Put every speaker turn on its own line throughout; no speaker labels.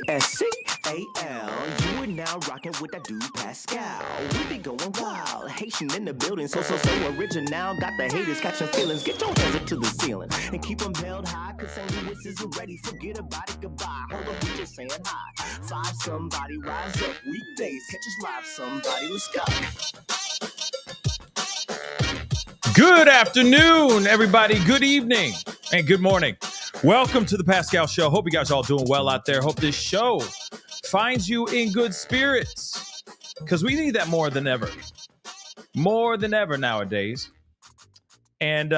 Pascal. You are now rocking with that dude Pascal. We be going wild, Haitian in the building, so original. Got the haters catching feelings. Get your hands up to the ceiling and keep them held high. Cause St. Louis isn't ready. Forget about it, goodbye. Hold on, we just saying hi. Five somebody, rise up. Weekdays, catch us live. Somebody, let's go.
Good afternoon, everybody. Good evening and good morning. Welcome to the Pascal Show. Hope you guys are all doing well out there. Hope this show finds you in good spirits because we need that more than ever nowadays. And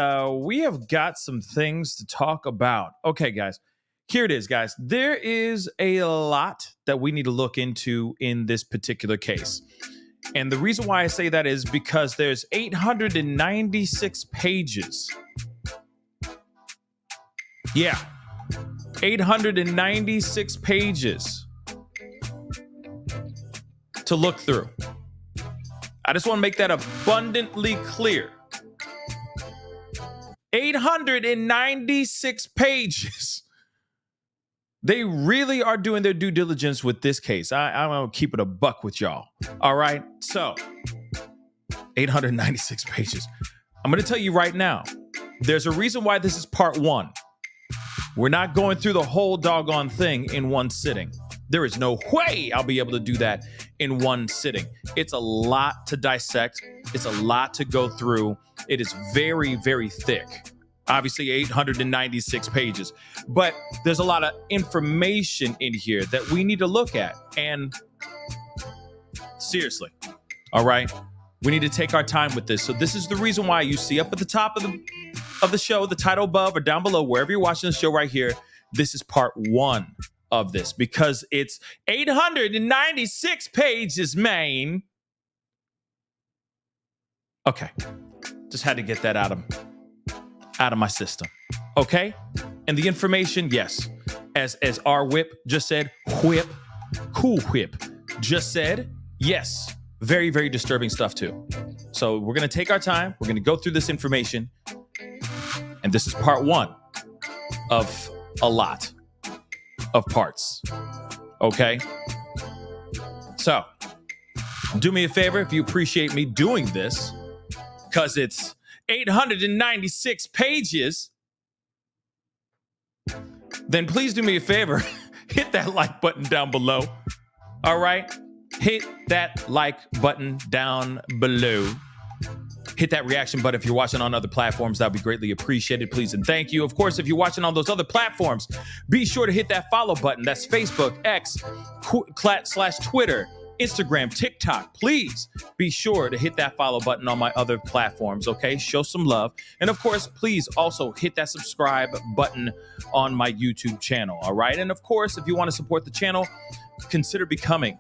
we have got some things to talk about. Okay, guys, here it is, guys. There is a lot that we need to look into in this particular case. And the reason why I say that is because there's 896 pages. Yeah, 896 pages to look through. I just want to make that abundantly clear. 896 pages. They really are doing their due diligence with this case. I'm going to keep it a buck with y'all. All right. So 896 pages. I'm going to tell you right now, there's a reason why this is part one. We're not going through the whole doggone thing in one sitting. There is no way I'll be able to do that in one sitting. It's a lot to dissect. It's a lot to go through. It is very, very thick. Obviously 896 pages, but there's a lot of information in here that we need to look at. And seriously, all right, we need to take our time with this. So this is the reason why you see up at the top of the show, the title above or down below, wherever you're watching the show right here, this is part one of this because it's 896 pages, man. Okay, just had to get that out of my system. Okay? And the information, yes, as our whip just said, cool whip just said, yes, very, very disturbing stuff too. So we're going to take our time. We're going to go through this information. And this is part one of a lot of parts. Okay? So do me a favor if you appreciate me doing this, because it's 896 pages, then please do me a favor, hit that like button down below. All right? Hit that like button down below. Hit that reaction button if you're watching on other platforms. That would be greatly appreciated, please, and thank you. Of course, if you're watching on those other platforms, be sure to hit that follow button. That's Facebook, X, /Twitter, Instagram, TikTok. Please be sure to hit that follow button on my other platforms, okay? Show some love. And of course, please also hit that subscribe button on my YouTube channel, all right? And of course, if you want to support the channel, consider becoming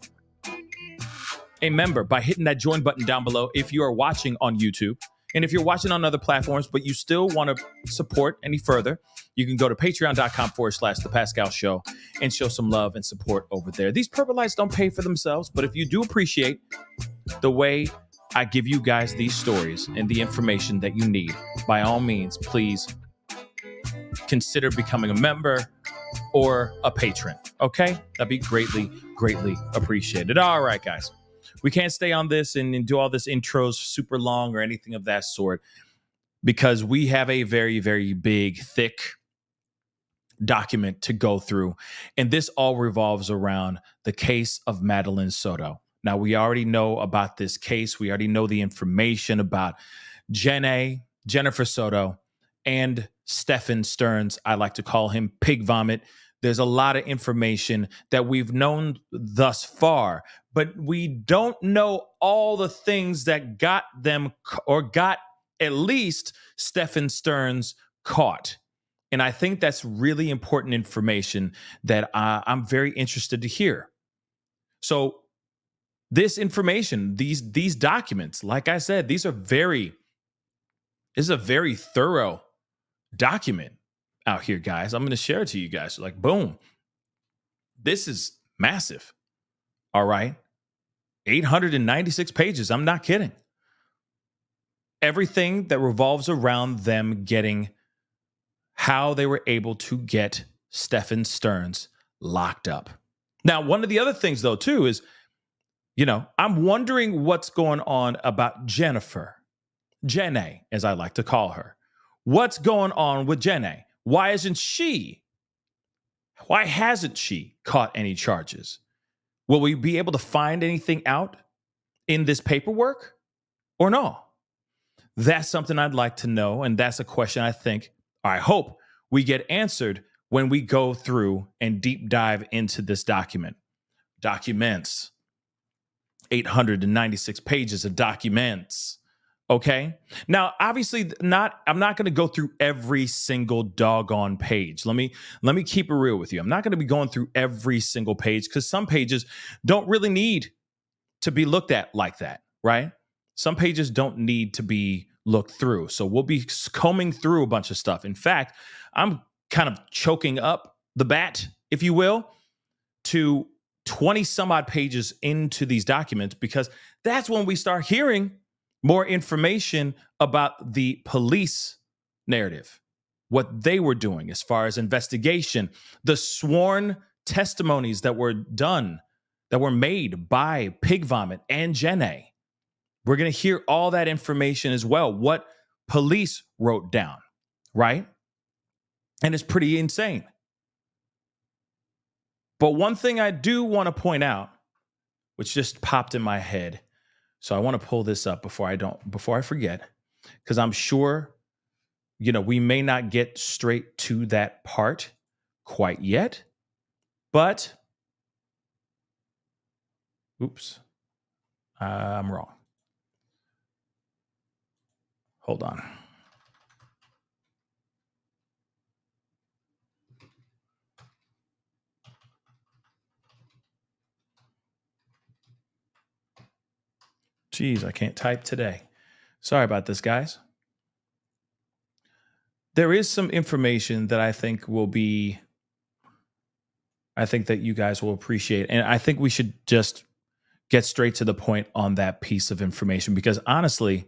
a member by hitting that join button down below if you are watching on YouTube. And if you're watching on other platforms, but you still want to support any further, you can go to patreon.com/thepascalshow and show some love and support over there. These purple lights don't pay for themselves, but if you do appreciate the way I give you guys these stories and the information that you need, by all means, please consider becoming a member or a patron. Okay? That'd be greatly, greatly appreciated. All right, guys. We can't stay on this and do all this intros super long or anything of that sort because we have a very, very big, thick document to go through. And this all revolves around the case of Madeline Soto. Now, we already know about this case. We already know the information about Jennifer Soto, and Stephan Stearns. I like to call him Pig Vomit. There's a lot of information that we've known thus far, but we don't know all the things that got them or got at least Stephan Stearns caught. And I think that's really important information that I'm very interested to hear. So this information, these documents, like I said, this is a very thorough document out here, guys. I'm going to share it to you guys. Like, boom. This is massive. All right. 896 pages. I'm not kidding. Everything that revolves around them getting how they were able to get Stephan Stearns locked up. Now, one of the other things, though, too, is, I'm wondering what's going on about Jennifer, Jenny, as I like to call her. What's going on with Jenny? Why hasn't she caught any charges? Will we be able to find anything out in this paperwork or no? That's something I'd like to know. And that's a question I hope we get answered when we go through and deep dive into this documents, 896 pages of documents. Okay. Now, obviously I'm not going to go through every single doggone page. Let me keep it real with you. I'm not going to be going through every single page because some pages don't really need to be looked at like that, right? Some pages don't need to be looked through. So we'll be combing through a bunch of stuff. In fact, I'm kind of choking up the bat, if you will, to 20 some odd pages into these documents, because that's when we start hearing more information about the police narrative, what they were doing as far as investigation, the sworn testimonies that were done, that were made by Pig Vomit and Jenny. We're going to hear all that information as well, what police wrote down, right? And it's pretty insane. But one thing I do want to point out, which just popped in my head, so I want to pull this up before I forget, because I'm sure, we may not get straight to that part quite yet, but, oops, I'm wrong. Hold on. Jeez, I can't type today. Sorry about this, guys. There is some information that I think that you guys will appreciate. And I think we should just get straight to the point on that piece of information, because honestly,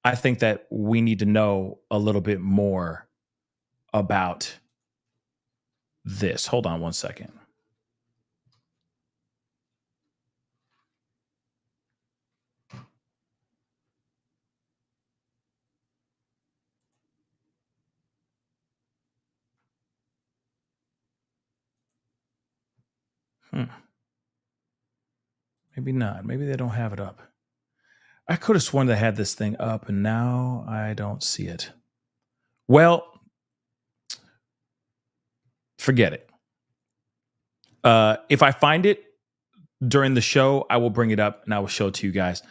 I think that we need to know a little bit more about this. Hold on one second. Maybe not. Maybe they don't have it up. I could have sworn they had this thing up, and now I don't see it. Well, forget it. If I find it during the show, I will bring it up and I will show it to you guys,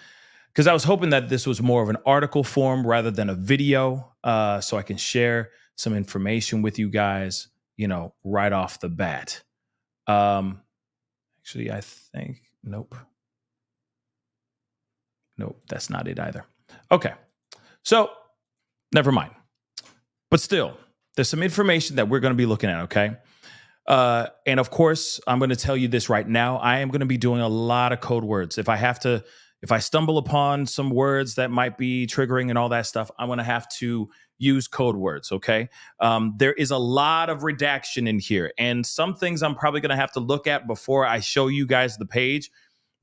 because I was hoping that this was more of an article form rather than a video, so I can share some information with you guys, right off the bat. Actually, I think, nope, that's not it either. Okay, so never mind. But still, there's some information that we're going to be looking at, okay? And of course, I'm going to tell you this right now. I am going to be doing a lot of code words. If I stumble upon some words that might be triggering and all that stuff, I'm going to have to use code words, okay? There is a lot of redaction in here, and some things I'm probably going to have to look at before I show you guys the page,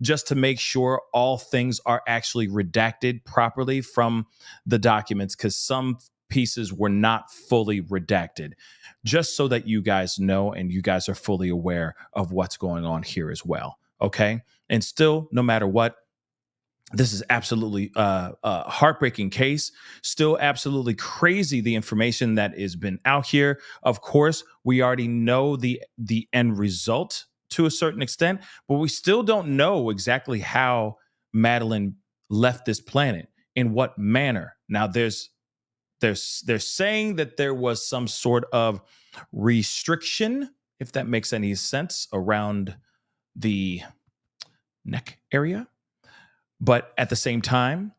just to make sure all things are actually redacted properly from the documents, because some pieces were not fully redacted, just so that you guys know and you guys are fully aware of what's going on here as well. Okay. And still, no matter what, this is absolutely a heartbreaking case. Still absolutely crazy, the information that has been out here. Of course, we already know the end result to a certain extent, but we still don't know exactly how Madeline left this planet, in what manner. Now, they're saying that there was some sort of restriction, if that makes any sense, around the neck area. But at the same time,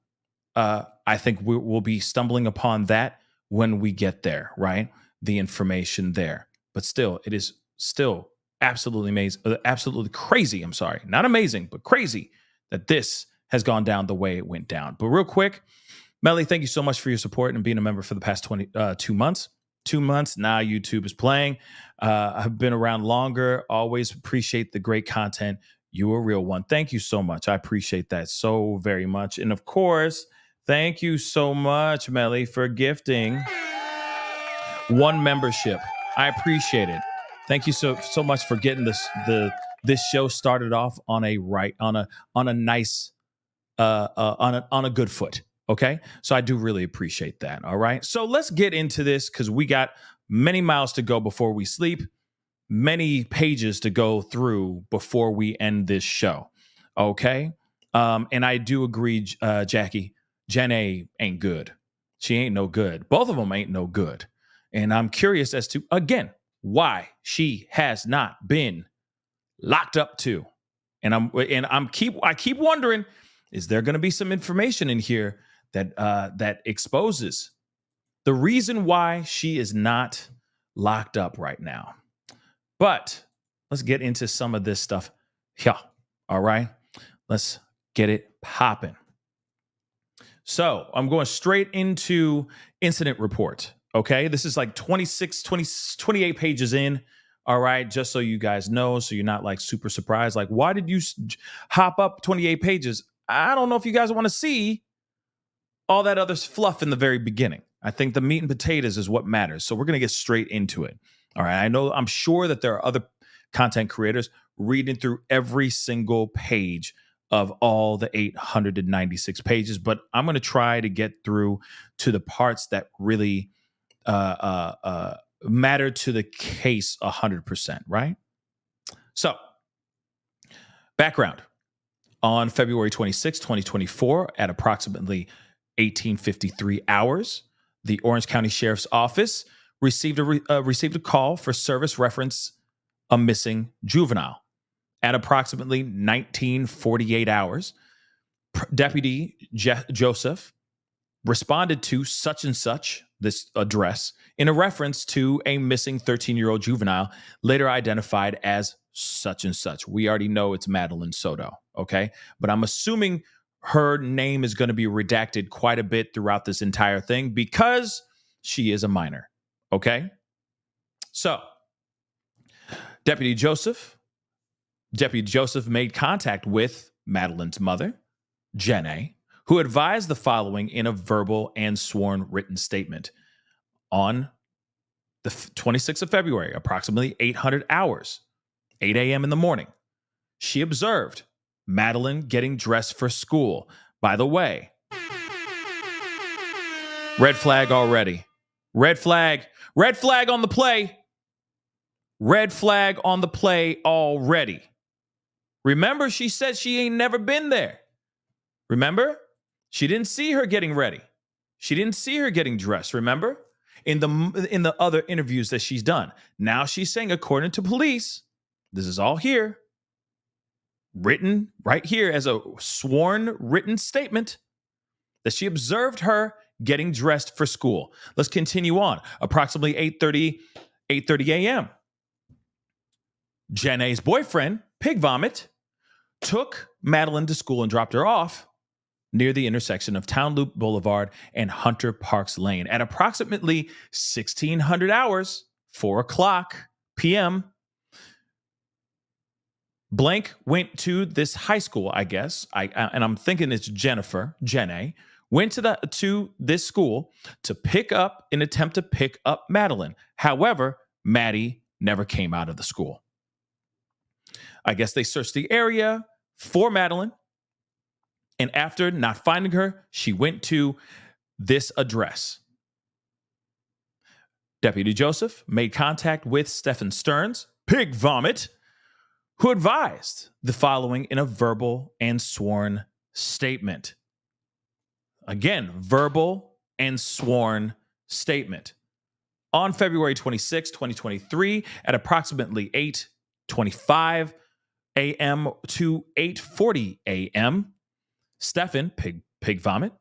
I think we'll be stumbling upon that when we get there, right? The information there. But still, it is still absolutely amazing, absolutely crazy. I'm sorry, not amazing, but crazy that this has gone down the way it went down. But real quick, Melly, thank you so much for your support and being a member for the past 22 months. 2 months. Now YouTube is playing. I've been around longer. Always appreciate the great content. You a real one. Thank you so much. I appreciate that so very much. And of course, thank you so much, Melly, for gifting one membership. I appreciate it. Thank you so much for getting this show started off on a nice on a good foot. Okay, so I do really appreciate that. All right, so let's get into this because we got many miles to go before we sleep, many pages to go through before we end this show. Okay, and I do agree, Jackie. Jenna ain't good. She ain't no good. Both of them ain't no good. And I'm curious as to, again, why she has not been locked up too. And I keep wondering, is there going to be some information in here that exposes the reason why she is not locked up right now? But let's get into some of this stuff. Yeah. All right. Let's get it popping. So I'm going straight into incident report. Okay, this is like 28 pages in. All right, just so you guys know, so you're not like super surprised. Like, why did you hop up 28 pages? I don't know if you guys want to see all that other fluff in the very beginning. I think the meat and potatoes is what matters. So we're going to get straight into it. All right, I'm sure that there are other content creators reading through every single page of all the 896 pages, but I'm going to try to get through to the parts that really matter to the case 100%, right? So, background. On February 26, 2024, at approximately 18:53 hours, the Orange County Sheriff's Office received a call for service reference a missing juvenile. At approximately 19:48 hours, Deputy Joseph responded to such and such, this address, in a reference to a missing 13-year-old juvenile, later identified as such and such. We already know it's Madeline Soto, okay? But I'm assuming her name is going to be redacted quite a bit throughout this entire thing because she is a minor, okay? So, Deputy Joseph made contact with Madeline's mother, Jenna, who advised the following in a verbal and sworn written statement. On the 26th of February, approximately 800 hours, 8 a.m. in the morning, she observed Madeline getting dressed for school. By the way, red flag already. Red flag on the play. Red flag on the play already. Remember, she said she ain't never been there. Remember? She didn't see her getting ready. She didn't see her getting dressed, remember? In the other interviews that she's done. Now she's saying, according to police, this is all here, written right here as a sworn written statement, that she observed her getting dressed for school. Let's continue on. Approximately 8:30 a.m. Jenna's boyfriend, Pig Vomit, took Madeline to school and dropped her off near the intersection of Town Loop Boulevard and Hunter Parks Lane. At approximately 1600 hours, 4 o'clock p.m., Blank went to this high school, I guess, and I'm thinking it's Jenna, went to this school to attempt to pick up Madeline. However, Maddie never came out of the school. I guess they searched the area for Madeline, and after not finding her, she went to this address. Deputy Joseph made contact with Stephan Stearns, Pig Vomit, who advised the following in a verbal and sworn statement. Again, verbal and sworn statement. On February 26, 2023, at approximately 8:25 a.m. to 8:40 a.m., Stephan, Pig Vomit,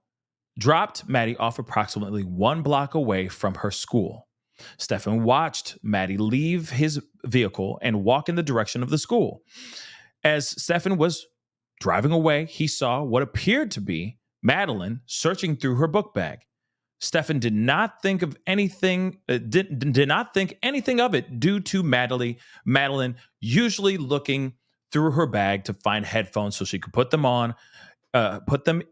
dropped Maddie off approximately 1 block away from her school. Stephan watched Maddie leave his vehicle and walk in the direction of the school. As Stephan was driving away, he saw what appeared to be Madeline searching through her book bag. Stephan did not think of anything. Did not think anything of it due to Madeline usually looking through her bag to find headphones so she could put them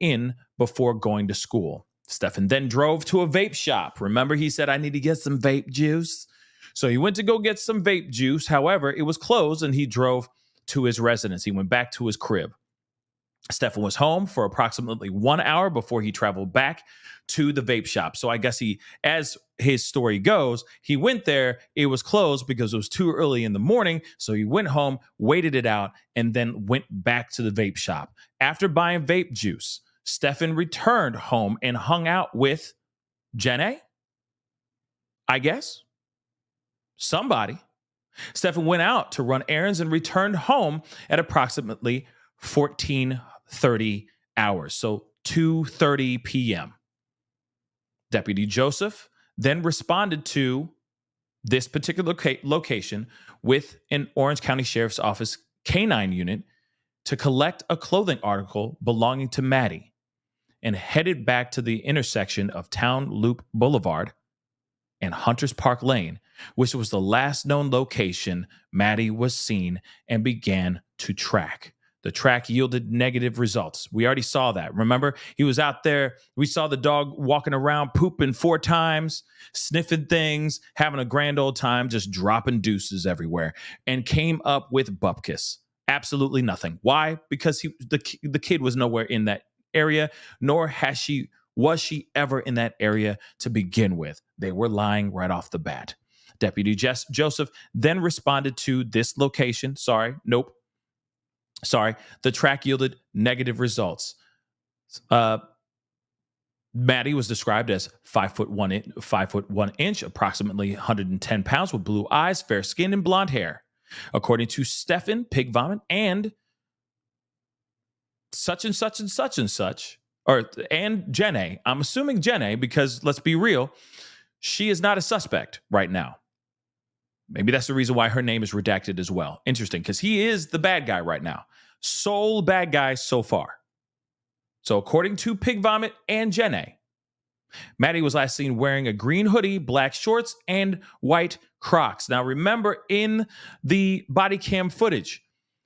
in before going to school. Stephan then drove to a vape shop. Remember, he said, I need to get some vape juice. So he went to go get some vape juice. However, it was closed and he drove to his residence. He went back to his crib. Stephan was home for approximately 1 hour before he traveled back to the vape shop. So I guess as his story goes, he went there. It was closed because it was too early in the morning. So he went home, waited it out, and then went back to the vape shop. After buying vape juice, Stephan returned home and hung out with Jenna, I guess. Somebody. Stephan went out to run errands and returned home at approximately 14:30 hours, so 2:30 p.m. Deputy Joseph then responded to this particular location with an Orange County Sheriff's Office K-9 unit to collect a clothing article belonging to Maddie and headed back to the intersection of Town Loop Boulevard and Hunters Park Lane, which was the last known location Maddie was seen, and began to track. The track yielded negative results. We already saw that. Remember, he was out there. We saw the dog walking around, pooping 4 times, sniffing things, having a grand old time, just dropping deuces everywhere, and came up with bupkis. Absolutely nothing. Why? Because the kid was nowhere in that area, nor was she ever in that area to begin with. They were lying right off the bat. Deputy Joseph then responded to this location. The track yielded negative results. Maddie was described as 5'1", approximately 110 pounds, with blue eyes, fair skin, and blonde hair. According to Stephan, pig vomit, and such and such and such and such, and Jenna. I'm assuming Jenna because let's be real, she is not a suspect right now. Maybe that's the reason why her name is redacted as well. Interesting, because he is the bad guy right now. Sole bad guy so far. So according to pig vomit and Jenna, Maddie was last seen wearing a green hoodie, black shorts, and white Crocs. Now remember, in the body cam footage,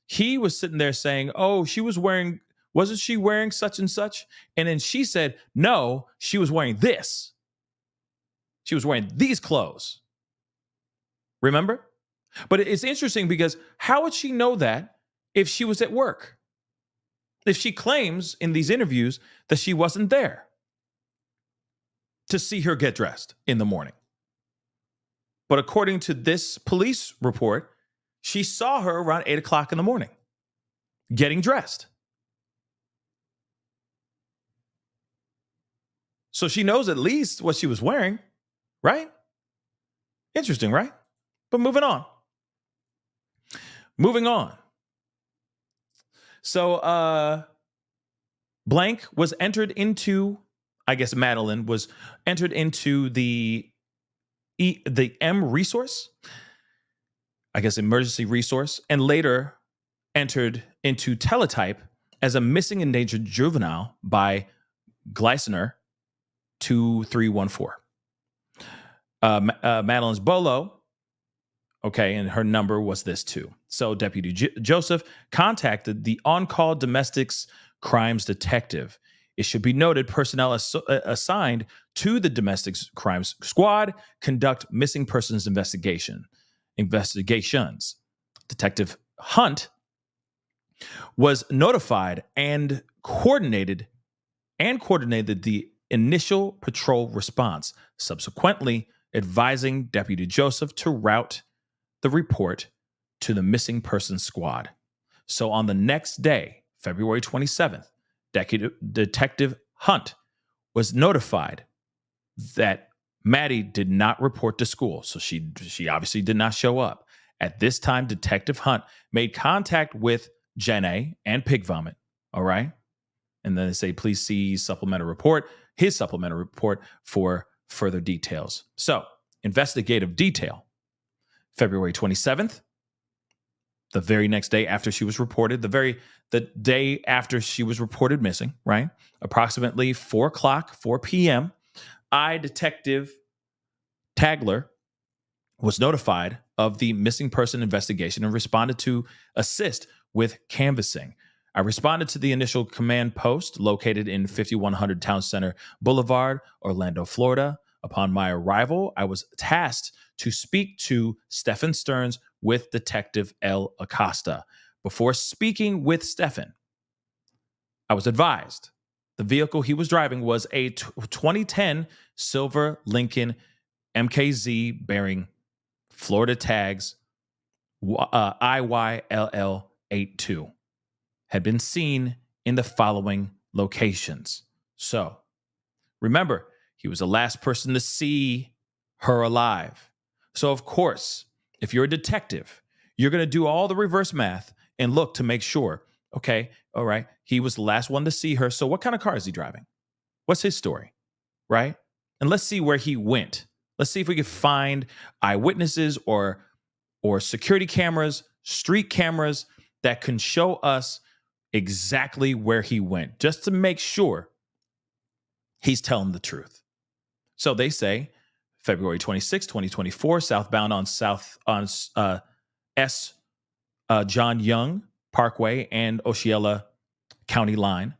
he was sitting there saying, wasn't she wearing such and such? And then she said, no, she was wearing this. She was wearing these clothes. Remember? But it's interesting because how would she know that if she was at work? If she claims in these interviews that she wasn't there to see her get dressed in the morning. But according to this police report, she saw her around 8 o'clock in the morning getting dressed. So she knows at least what she was wearing, right? Interesting, right? But moving on. So blank was entered into, I guess Madeline was entered into the M resource, I guess emergency resource, and later entered into teletype as a missing endangered juvenile by Gleisner 2314. Madeline's bolo, okay, and her number was this too. So Deputy Joseph contacted the on-call domestics crimes detective. It should be noted personnel assigned to the domestic crimes squad conduct missing persons investigations. Detective Hunt was notified and coordinated the initial patrol response, subsequently advising Deputy Joseph to route the report to the missing persons squad. So on the next day, February 27th, Detective Hunt was notified that Maddie did not report to school. So she obviously did not show up. At this time, Detective Hunt made contact with Jenna and Pig Vomit. All right. And then they say, please see his supplemental report for further details. So investigative detail, February 27th, the very next day after she was reported, the day after she was reported missing, right? Approximately 4 p.m., I, Detective Tagler, was notified of the missing person investigation and responded to assist with canvassing. I responded to the initial command post located in 5100 Town Center Boulevard, Orlando, Florida. Upon my arrival, I was tasked to speak to Stephan Stearns with Detective L. Acosta. Before speaking with Stephan, I was advised the vehicle he was driving was a 2010 silver Lincoln MKZ bearing Florida tags IYLL82, had been seen in the following locations. So remember, he was the last person to see her alive. So, of course, if you're a detective, you're going to do all the reverse math and look to make sure, okay, all right, he was the last one to see her. So what kind of car is he driving? What's his story, right? And let's see where he went. Let's see if we can find eyewitnesses or security cameras, street cameras that can show us exactly where he went, just to make sure he's telling the truth. So they say February 26, 2024, southbound on S. John Young Parkway and Osceola County line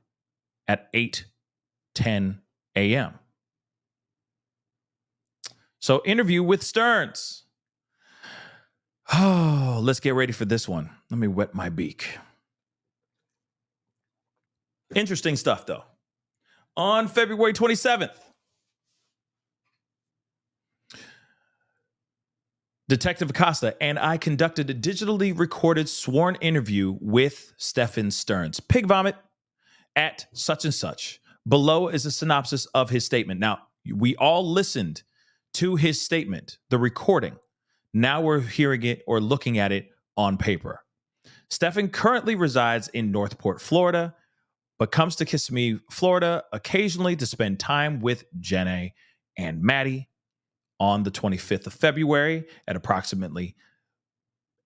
at 8:10 a.m. So interview with Stearns. Oh, let's get ready for this one. Let me wet my beak. Interesting stuff, though. On February 27th, Detective Acosta and I conducted a digitally recorded sworn interview with Stephan Stearns. Pig vomit at such and such. Below is a synopsis of his statement. Now, we all listened to his statement, the recording. Now we're hearing it or looking at it on paper. Stephan currently resides in Northport, Florida, but comes to Kissimmee, Florida occasionally to spend time with Jenna and Maddie. On the 25th of February at approximately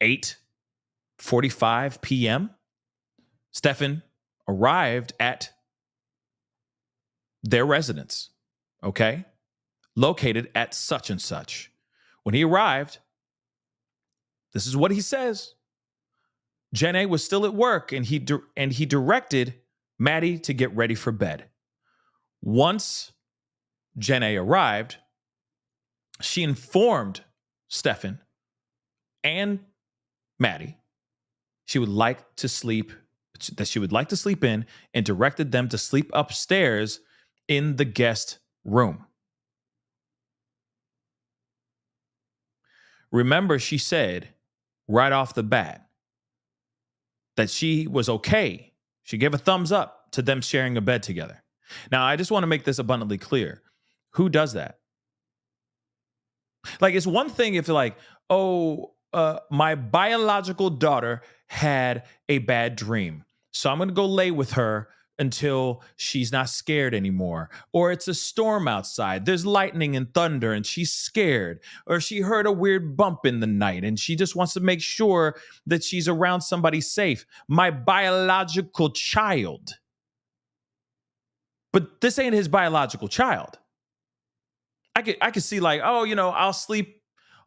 8:45 p.m., Stephan arrived at their residence, okay, located at such and such. When he arrived, this is what he says. Jenna was still at work, and he directed Maddie to get ready for bed. Once Jenna arrived, she informed Stephan and Maddie she would like to sleep in, and directed them to sleep upstairs in the guest room. Remember, she said right off the bat that she was okay. She gave a thumbs up to them sharing a bed together. Now, I just want to make this abundantly clear. Who does that? Like, it's one thing if you're like, my biological daughter had a bad dream, so I'm going to go lay with her until she's not scared anymore. Or it's a storm outside. There's lightning and thunder and she's scared. Or she heard a weird bump in the night and she just wants to make sure that she's around somebody safe. My biological child. But this ain't his biological child. I could see like, I'll sleep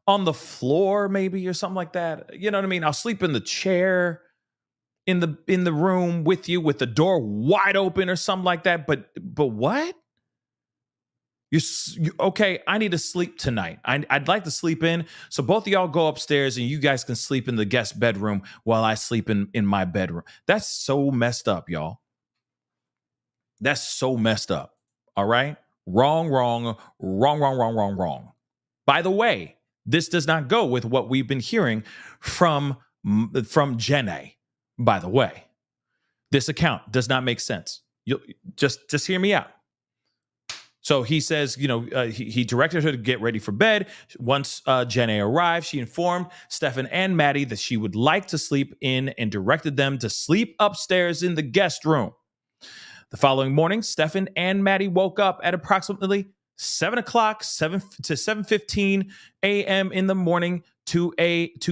on the floor maybe or something like that. You know what I mean? I'll sleep in the chair in the room with you with the door wide open or something like that. But what? You okay? I need to sleep tonight. I'd like to sleep in. So both of y'all go upstairs and you guys can sleep in the guest bedroom while I sleep in my bedroom. That's so messed up, y'all. That's so messed up. All right? Wrong. By the way, this does not go with what we've been hearing from Jenna. By the way, this account does not make sense. You just hear me out. So he says, he directed her to get ready for bed. Once Jenna arrived, she informed Stephan and Maddie that she would like to sleep in and directed them to sleep upstairs in the guest room. The following morning, Stephan and Maddie woke up at approximately 7 to 7:15 a.m. in the morning to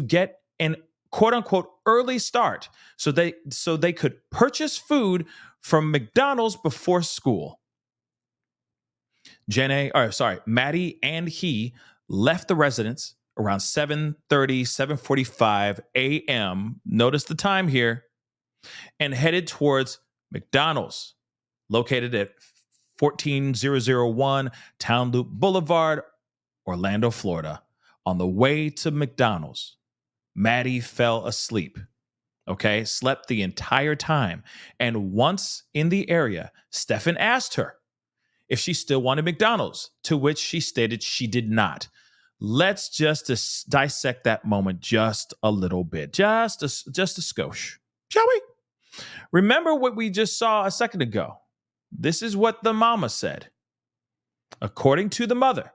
get an quote unquote early start so they could purchase food from McDonald's before school. Maddie and he left the residence around 7:30, 7:45 a.m. Notice the time here, and headed towards McDonald's, located at 14001 Town Loop Boulevard, Orlando, Florida. On the way to McDonald's, Maddie fell asleep. Okay, slept the entire time. And once in the area, Stephan asked her if she still wanted McDonald's, to which she stated she did not. Let's just dissect that moment just a little bit, just a skosh, shall we? Remember what we just saw a second ago. This is what the mama said. According to the mother,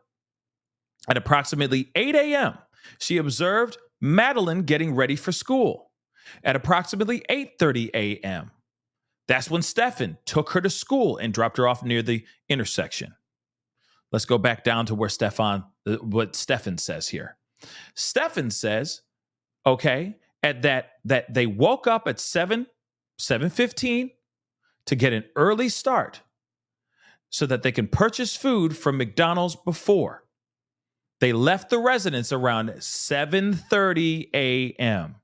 at approximately 8 a.m., she observed Madeline getting ready for school. At approximately 8:30 a.m., that's when Stephan took her to school and dropped her off near the intersection. Let's go back down to where what Stephan says here. Stephan says, okay, at that they woke up at 7:15 to get an early start so that they can purchase food from McDonald's before. They left the residence around 7:30 a.m.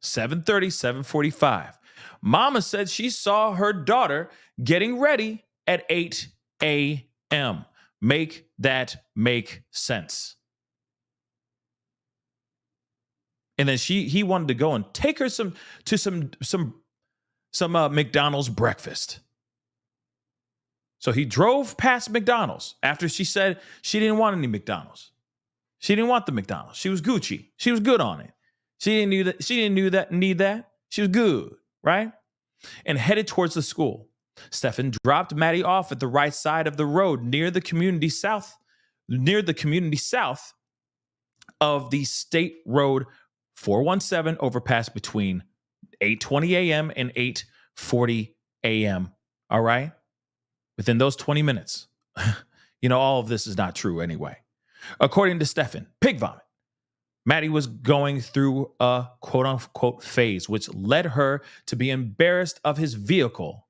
7:30, 7:45. Mama said she saw her daughter getting ready at 8 a.m. Make that make sense. And then he wanted to go and take her some McDonald's breakfast. So he drove past McDonald's after she said she didn't want any McDonald's. She didn't want the McDonald's. She was Gucci. She was good on it. She didn't need that. She was good, right? And headed towards the school. Stephan dropped Maddie off at the right side of the road near the community south of the State Road 417 overpass between 8:20 a.m. and 8:40 a.m. All right? Within those 20 minutes. All of this is not true anyway. According to Stephan, pig vomit. Maddie was going through a quote-unquote phase, which led her to be embarrassed of his vehicle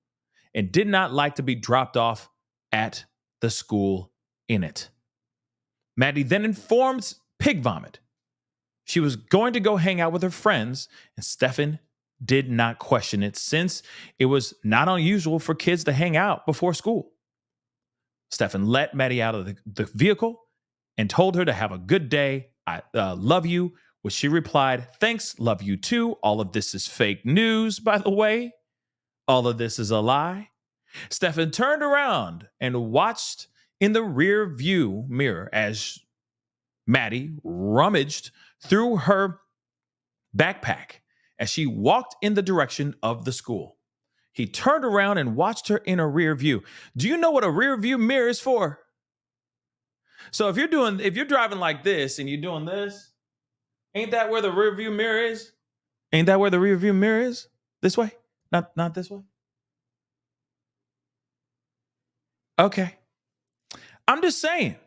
and did not like to be dropped off at the school in it. Maddie then informed Pig Vomit she was going to go hang out with her friends, and Stephan did not question it since it was not unusual for kids to hang out before school. Stephan let Maddie out of the vehicle and told her to have a good day. I love you, which she replied, thanks, love you too. All of this is fake news, by the way. All of this is a lie. Stephan turned around and watched in the rear view mirror as Maddie rummaged through her backpack as she walked in the direction of the school. He turned around and watched her in a rear view. Do you know what a rear view mirror is for? So if you're driving like this and you're doing this, ain't that where the rear view mirror is? Ain't that where the rear view mirror is? This way? Not this way? Okay. I'm just saying.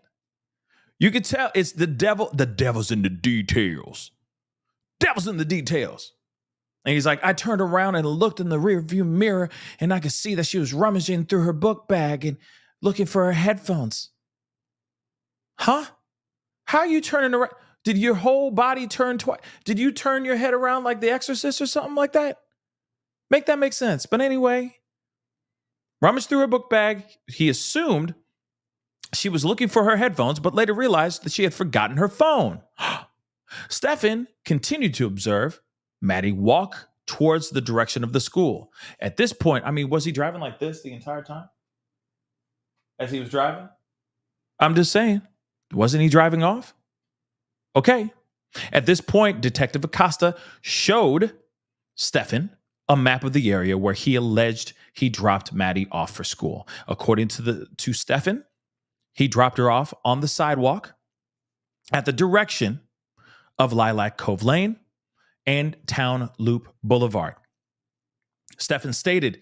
You can tell it's the devil. The devil's in the details. Devil's in the details. And he's like, I turned around and looked in the rear view mirror and I could see that she was rummaging through her book bag and looking for her headphones. Huh? How are you turning around? Did your whole body turn twice? Did you turn your head around like the Exorcist or something like that? Make that make sense. But anyway, rummaged through her book bag. He assumed she was looking for her headphones, but later realized that she had forgotten her phone. Stephan continued to observe Maddie walk towards the direction of the school. At this point, was he driving like this the entire time? As he was driving? I'm just saying. Wasn't he driving off? Okay. At this point, Detective Acosta showed Stephan a map of the area where he alleged he dropped Maddie off for school. According to Stephan, he dropped her off on the sidewalk at the direction of Lilac Cove Lane and Town Loop Boulevard. Stephan stated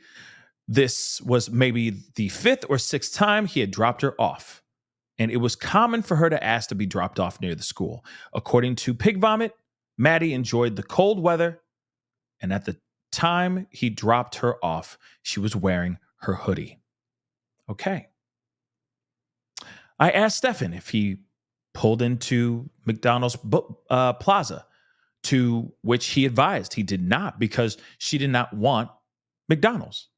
this was maybe the 5th or 6th time he had dropped her off, and it was common for her to ask to be dropped off near the school. According to Pig Vomit, Maddie enjoyed the cold weather, and at the time he dropped her off, she was wearing her hoodie. Okay. I asked Stephan if he pulled into McDonald's plaza, to which he advised he did not because she did not want McDonald's.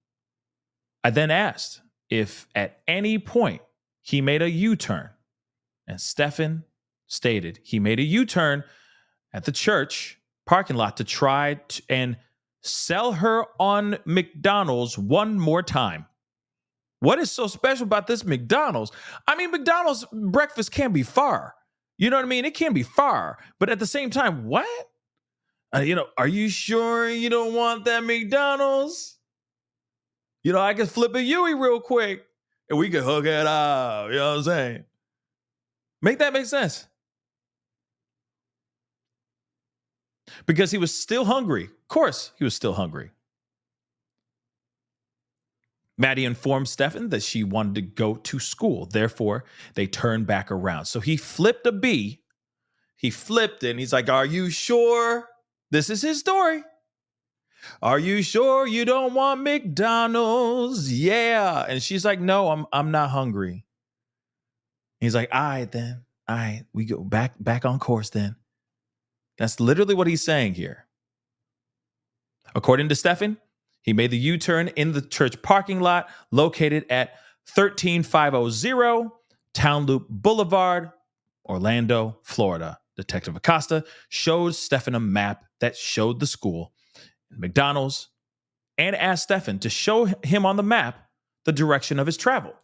I then asked if at any point he made a U-turn, and Stephan stated he made a U-turn at the church parking lot to try and sell her on McDonald's one more time. What is so special about this McDonald's? I mean, McDonald's breakfast can be far. You know what I mean? It can be far. But at the same time, what? Are you sure you don't want that McDonald's? I can flip a Yui real quick and we can hook it up. You know what I'm saying? Make that make sense. Because he was still hungry. Of course, he was still hungry. Maddie informed Stephan that she wanted to go to school. Therefore, they turned back around. So he flipped a B. He flipped it and he's like, are you sure? This is his story. Are you sure you don't want McDonald's? Yeah. And she's like, no, I'm not hungry. He's like, all right, then. All right, we go back on course then. That's literally what he's saying here. According to Stephan, he made the U-turn in the church parking lot located at 13500 Town Loop Boulevard, Orlando, Florida. Detective Acosta showed Stephan a map that showed the school, McDonald's, and asked Stephan to show him on the map the direction of his travel.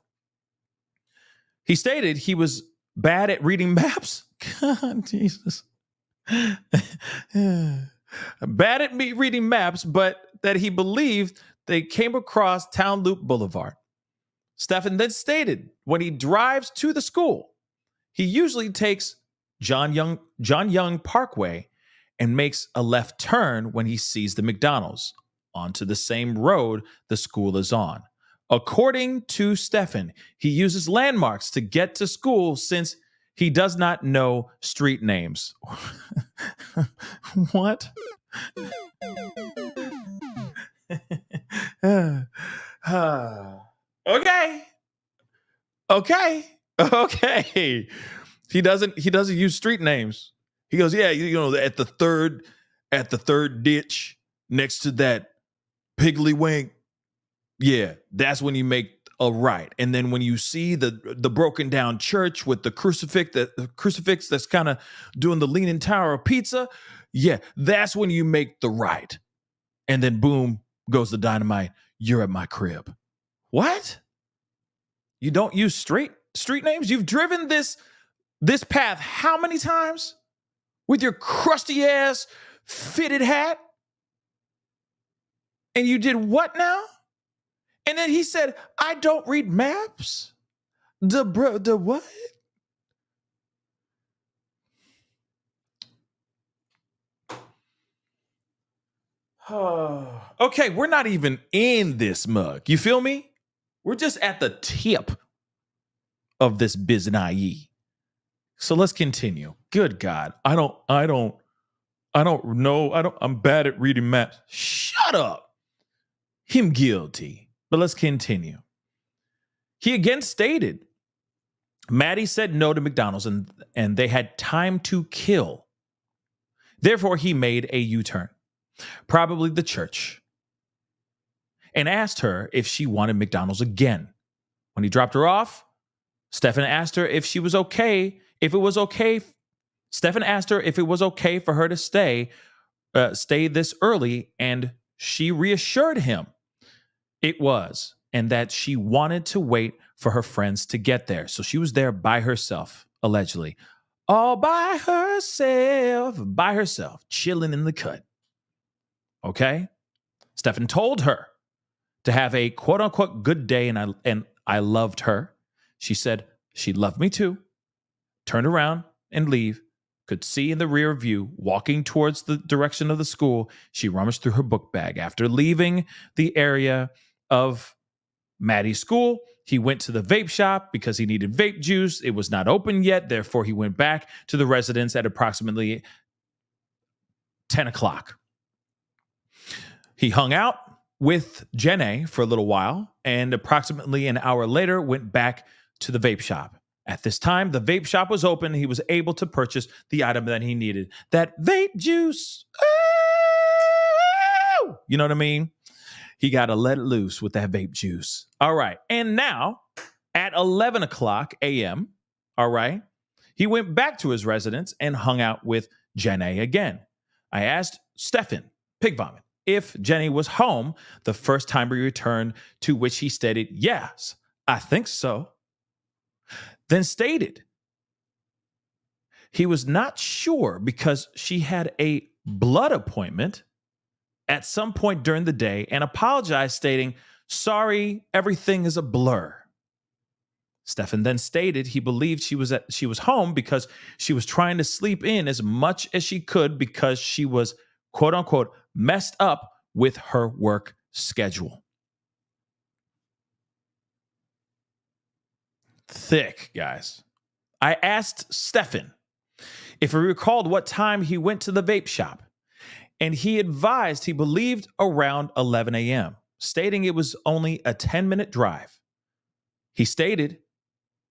He stated he was bad at reading maps. God, Jesus. Bad at reading maps, but that he believed they came across Town Loop Boulevard. Stephan then stated when he drives to the school, he usually takes John Young Parkway and makes a left turn when he sees the McDonald's onto the same road the school is on. According to Stephan, he uses landmarks to get to school since he does not know street names. What? Okay. He doesn't use street names. He goes, yeah, at the third ditch next to that Piggly Wink. Yeah, that's when you make a right. And then when you see the broken down church with the crucifix that's kind of doing the Leaning Tower of Pizza, yeah, that's when you make the right. And then boom goes the dynamite. You're at my crib. What? You don't use street names? You've driven this path how many times? With your crusty ass fitted hat? And you did what now? And then he said, I don't read maps? The what? Okay, we're not even in this mug. You feel me? We're just at the tip of this biznaye. So let's continue. Good God. I don't know. I'm bad at reading maps. Shut up. Him guilty. But let's continue. He again stated, Maddie said no to McDonald's and they had time to kill. Therefore, he made a U-turn, probably the church, and asked her if she wanted McDonald's again. When he dropped her off, Stephan asked her if she was okay, if it was okay. Stephan asked her if it was okay for her to stay this early, and she reassured him it was, and that she wanted to wait for her friends to get there. So she was there by herself, allegedly. All by herself, chilling in the cut. Okay? Stephan told her to have a quote-unquote good day, and I loved her. She said she loved me too. Turned around and leave. Could see in the rear view, walking towards the direction of the school, she rummaged through her book bag. After leaving the area of Maddie's school, he went to the vape shop because he needed vape juice. It was not open yet. Therefore, he went back to the residence at approximately 10 o'clock. He hung out with Jenny for a little while, and approximately an hour later went back to the vape shop. At this time, the vape shop was open. He was able to purchase the item that he needed. That vape juice. Ooh! You know what I mean? He got to let it loose with that vape juice. All right. And now at 11 o'clock a.m., all right, he went back to his residence and hung out with Jenny again. I asked Stephan, Pig Vomit, if Jenny was home the first time he returned, to which he stated, yes, I think so. Then stated he was not sure because she had a blood appointment at some point during the day and apologized, stating, sorry, everything is a blur. Stephan then stated he believed she was home because she was trying to sleep in as much as she could because she was, quote unquote, messed up with her work schedule. Thick, guys. I asked Stephan if he recalled what time he went to the vape shop, and he advised he believed around 11 a.m., stating it was only a 10-minute drive. He stated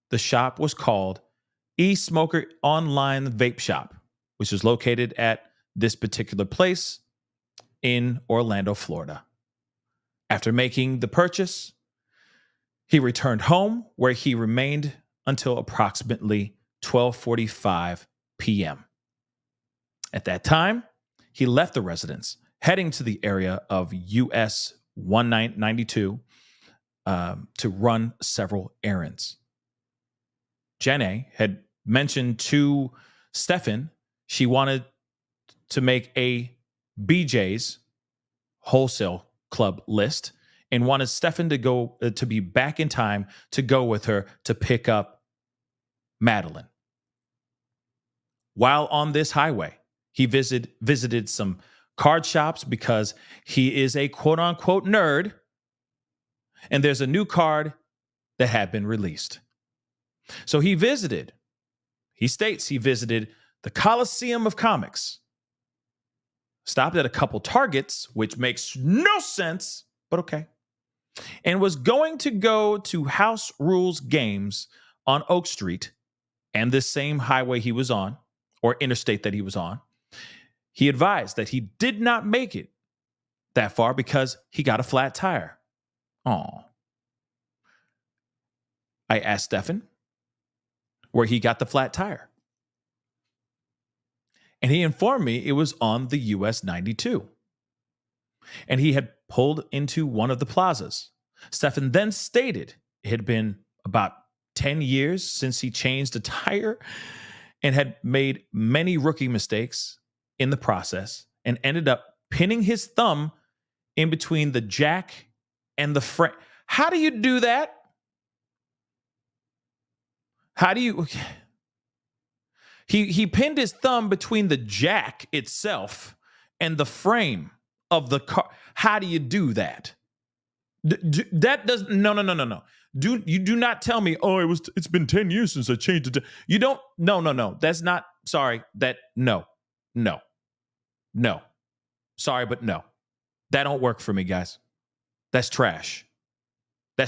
the shop was called E-Smoker Online Vape Shop, which is located at this particular place in Orlando, Florida. After making the purchase, he returned home where he remained until approximately 12:45 p.m. At that time, he left the residence, heading to the area of US 192 to run several errands. Jenny had mentioned to Stephan she wanted to make a BJ's wholesale club list and wanted Stephan to go to be back in time to go with her to pick up Madeline. While on this highway, he visited some card shops because he is a quote unquote nerd, and there's a new card that had been released. So he states he visited the Coliseum of Comics, stopped at a couple Targets, which makes no sense, but okay, and was going to go to House Rules Games on Oak Street and this same highway he was on, or interstate that he was on. He advised that he did not make it that far because he got a flat tire. Aw. I asked Stephan where he got the flat tire, and he informed me it was on the US 92. And he had pulled into one of the plazas. Stephan then stated it had been about 10 years since he changed a tire and had made many rookie mistakes in the process and ended up pinning his thumb in between the jack and the frame. How do you do that? How do you... He pinned his thumb between the jack itself and the frame of the car. How do you do that? That does no. You do not tell me, oh, it's been 10 years since I changed it. You don't, no. That's not, sorry, that, no. Sorry, but no. That don't work for me, guys. That's trash. I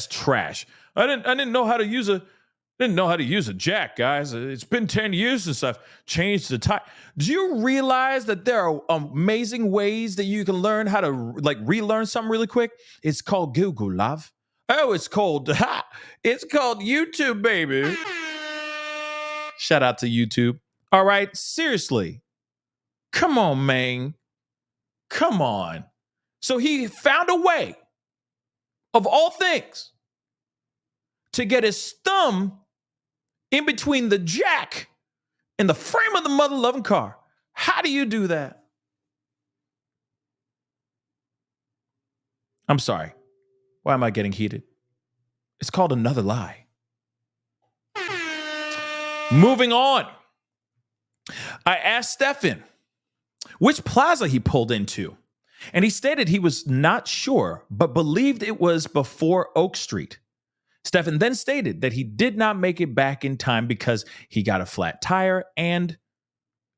didn't know how to use a jack, guys. It's been 10 years since I've changed the tire. Do you realize that there are amazing ways that you can learn how to relearn something really quick? It's called Google, love. Oh, it's called YouTube, baby. Shout out to YouTube. All right, seriously. Come on, man. Come on. So he found a way, of all things, to get his thumb in between the jack and the frame of the mother-loving car. How do you do that? I'm sorry. Why am I getting heated? It's called another lie. Moving on. I asked Stephan which plaza he pulled into, and he stated he was not sure, but believed it was before Oak Street. Stephan then stated that he did not make it back in time because he got a flat tire and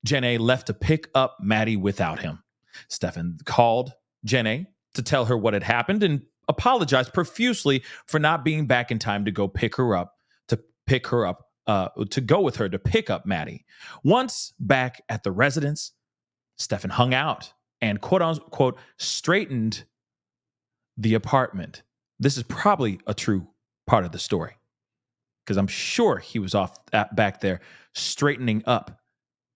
Jenny left to pick up Maddie without him. Stephan called Jenny to tell her what had happened and apologized profusely for not being back in time to go to go with her to pick up Maddie. Once back at the residence, Stephan hung out and quote unquote straightened the apartment. This is probably a true part of the story because I'm sure he was back there straightening up,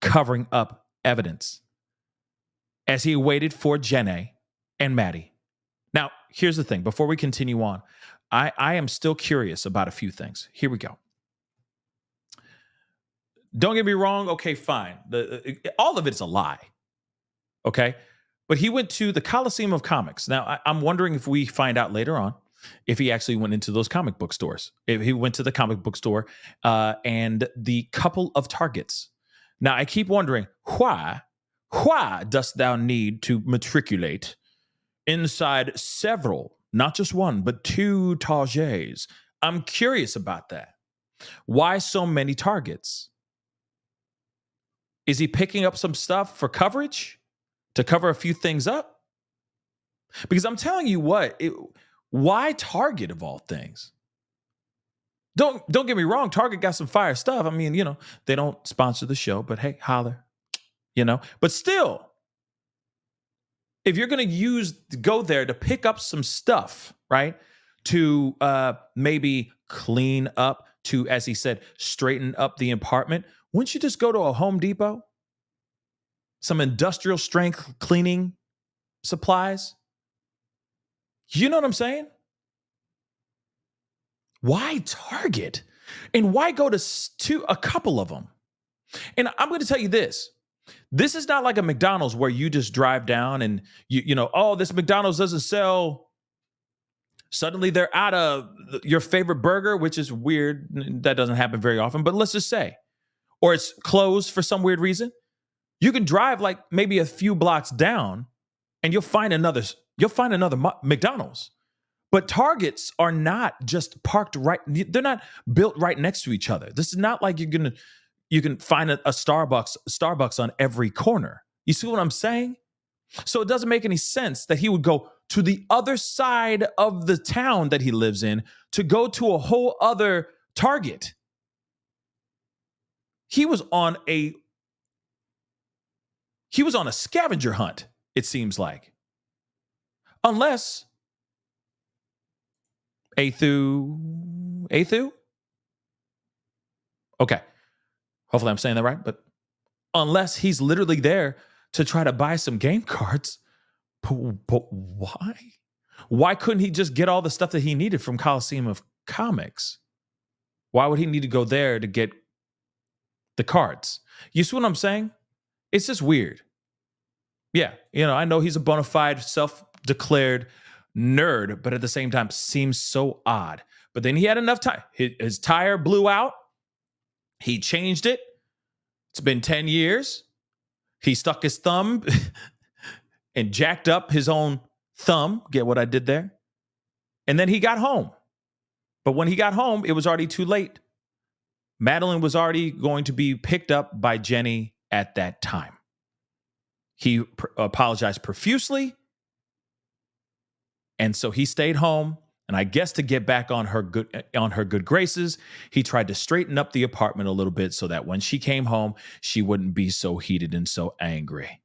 covering up evidence as he waited for Jenna and Maddie. Now, here's the thing. Before we continue on, I am still curious about a few things. Here we go. Don't get me wrong. Okay, fine. All of it's a lie. Okay. But he went to the Coliseum of Comics. Now, I'm wondering if we find out later on if he actually went into those comic book stores. If he went to the comic book store and the couple of Targets. Now, I keep wondering, why dost thou need to matriculate inside several, not just one, but 2 Targets? I'm curious about that. Why so many Targets? Is he picking up some stuff for coverage to cover a few things up? Because I'm telling you what, why Target of all things? Don't get me wrong, Target got some fire stuff. I mean, they don't sponsor the show, but hey, holler, But still, if you're going to go there to pick up some stuff, right, to maybe clean up, to, as he said, straighten up the apartment, wouldn't you just go to a Home Depot? Some industrial strength cleaning supplies? You know what I'm saying? Why Target? And why go to a couple of them? And I'm going to tell you this. This is not like a McDonald's where you just drive down and this McDonald's doesn't sell. Suddenly they're out of your favorite burger, which is weird. That doesn't happen very often, but let's just say, or it's closed for some weird reason. You can drive like maybe a few blocks down and you'll find another McDonald's. But Targets are not just parked right. They're not built right next to each other. This is not like you can find a Starbucks on every corner. You see what I'm saying? So it doesn't make any sense that he would go to the other side of the town that he lives in to go to a whole other Target. He was on a scavenger hunt, it seems like. Unless Athu? Okay. Hopefully I'm saying that right. But unless he's literally there to try to buy some game cards. But why? Why couldn't he just get all the stuff that he needed from Coliseum of Comics? Why would he need to go there to get the cards? You see what I'm saying? It's just weird. Yeah, I know he's a bona fide, self-declared nerd, but at the same time seems so odd. But then he had enough time. His tire blew out. He changed it. It's been 10 years. He stuck his thumb and jacked up his own thumb. Get what I did there? And then he got home. But when he got home, it was already too late. Madeline was already going to be picked up by Jenny at that time. He apologized profusely. And so he stayed home. And I guess to get back on her good graces, he tried to straighten up the apartment a little bit so that when she came home, she wouldn't be so heated and so angry.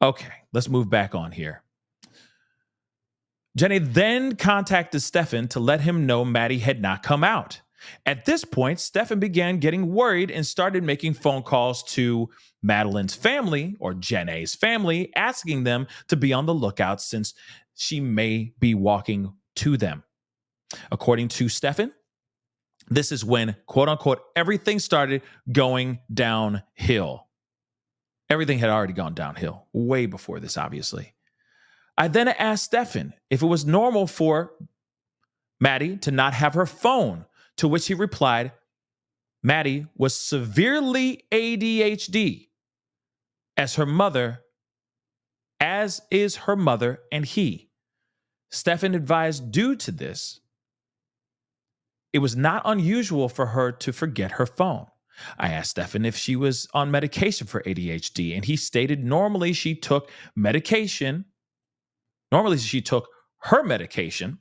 Okay, let's move back on here. Jenny then contacted Stephan to let him know Maddie had not come out. At this point, Stephan began getting worried and started making phone calls to Madeline's family, or Jenna's family, asking them to be on the lookout since she may be walking to them. According to Stephan, this is when, quote unquote, everything started going downhill. Everything had already gone downhill way before this, obviously. I then asked Stephan if it was normal for Maddie to not have her phone, to which he replied, Maddie was severely ADHD, as is her mother and he. Stephan advised due to this, it was not unusual for her to forget her phone. I asked Stephan if she was on medication for ADHD, and he stated normally she took medication Normally, she took her medication,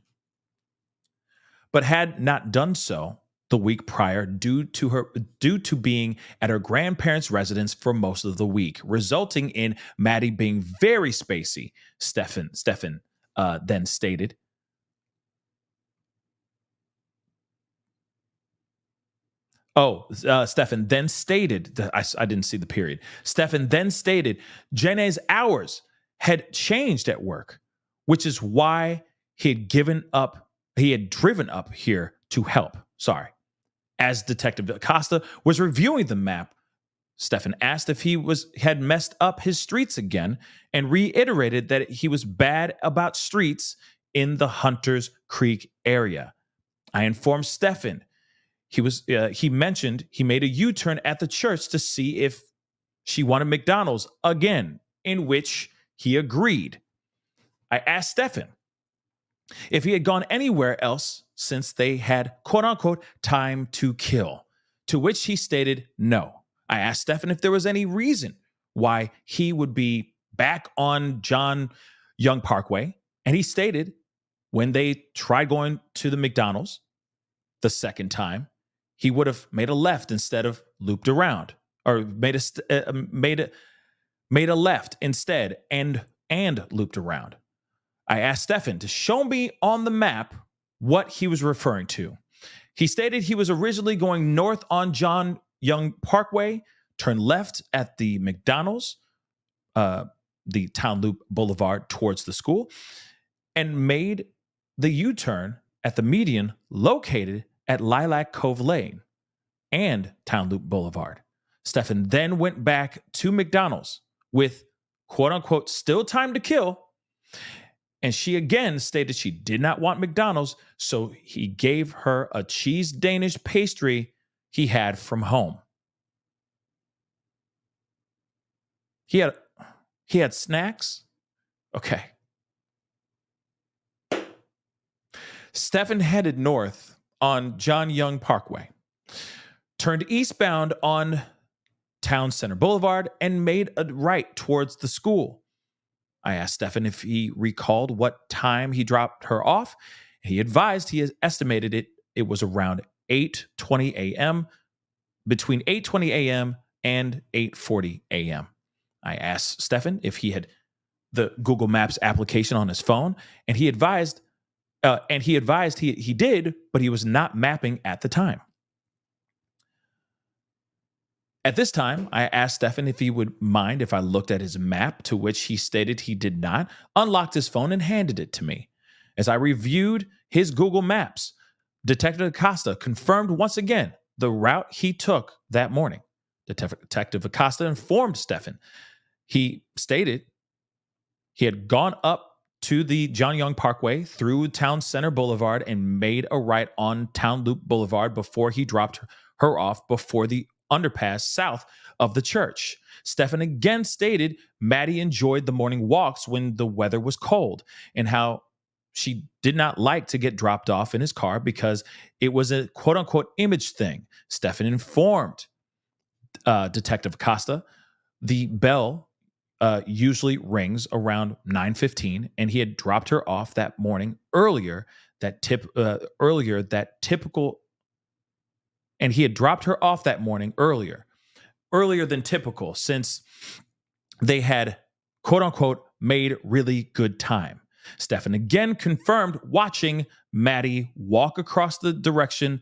but had not done so the week prior due to being at her grandparents' residence for most of the week, resulting in Maddie being very spacey. Stephan then stated. Stephan then stated that I didn't see the period. Stephan then stated Jenne's hours had changed at work, which is why he had driven up here to help. Sorry. As Detective Acosta was reviewing the map, Stephan asked if he had messed up his streets again and reiterated that he was bad about streets in the Hunters Creek area. I informed Stephan he mentioned he made a U-turn at the church to see if she wanted McDonald's again, in which he agreed. I asked Stephan if he had gone anywhere else since they had, quote unquote, time to kill, to which he stated no. I asked Stephan if there was any reason why he would be back on John Young Parkway, and he stated when they tried going to the McDonald's the second time, he would have made a left instead of looped around, or made a left instead and looped around. I asked Stephan to show me on the map what he was referring to. He stated he was originally going north on John Young Parkway, turned left at the McDonald's, the Town Loop Boulevard towards the school, and made the U-turn at the median located at Lilac Cove Lane and Town Loop Boulevard. Stephan then went back to McDonald's with, quote unquote, still time to kill. And she again stated she did not want McDonald's, so he gave her a cheese Danish pastry he had from home. He had snacks? Okay. Stephan headed north on John Young Parkway, turned eastbound on Town Center Boulevard, and made a right towards the school. I asked Stephan if he recalled what time he dropped her off. He advised he estimated it was around 8:20 a.m., between 8:20 a.m. and 8:40 a.m. I asked Stephan if he had the Google Maps application on his phone, and he advised he did, but he was not mapping at the time. At this time, I asked Stephan if he would mind if I looked at his map, to which he stated he did not, unlocked his phone, and handed it to me. As I reviewed his Google Maps, Detective Acosta confirmed once again the route he took that morning. Detective Acosta informed Stephan. He stated he had gone up to the John Young Parkway through Town Center Boulevard and made a right on Town Loop Boulevard before he dropped her off before the underpass south of the church. Stephan again stated Maddie enjoyed the morning walks when the weather was cold, and how she did not like to get dropped off in his car because it was a quote unquote image thing. Stephan informed Detective Acosta the bell usually rings around 9:15, and he had dropped her off that morning earlier than typical, since they had, quote unquote, made really good time. Stephan again confirmed watching Maddie walk towards the direction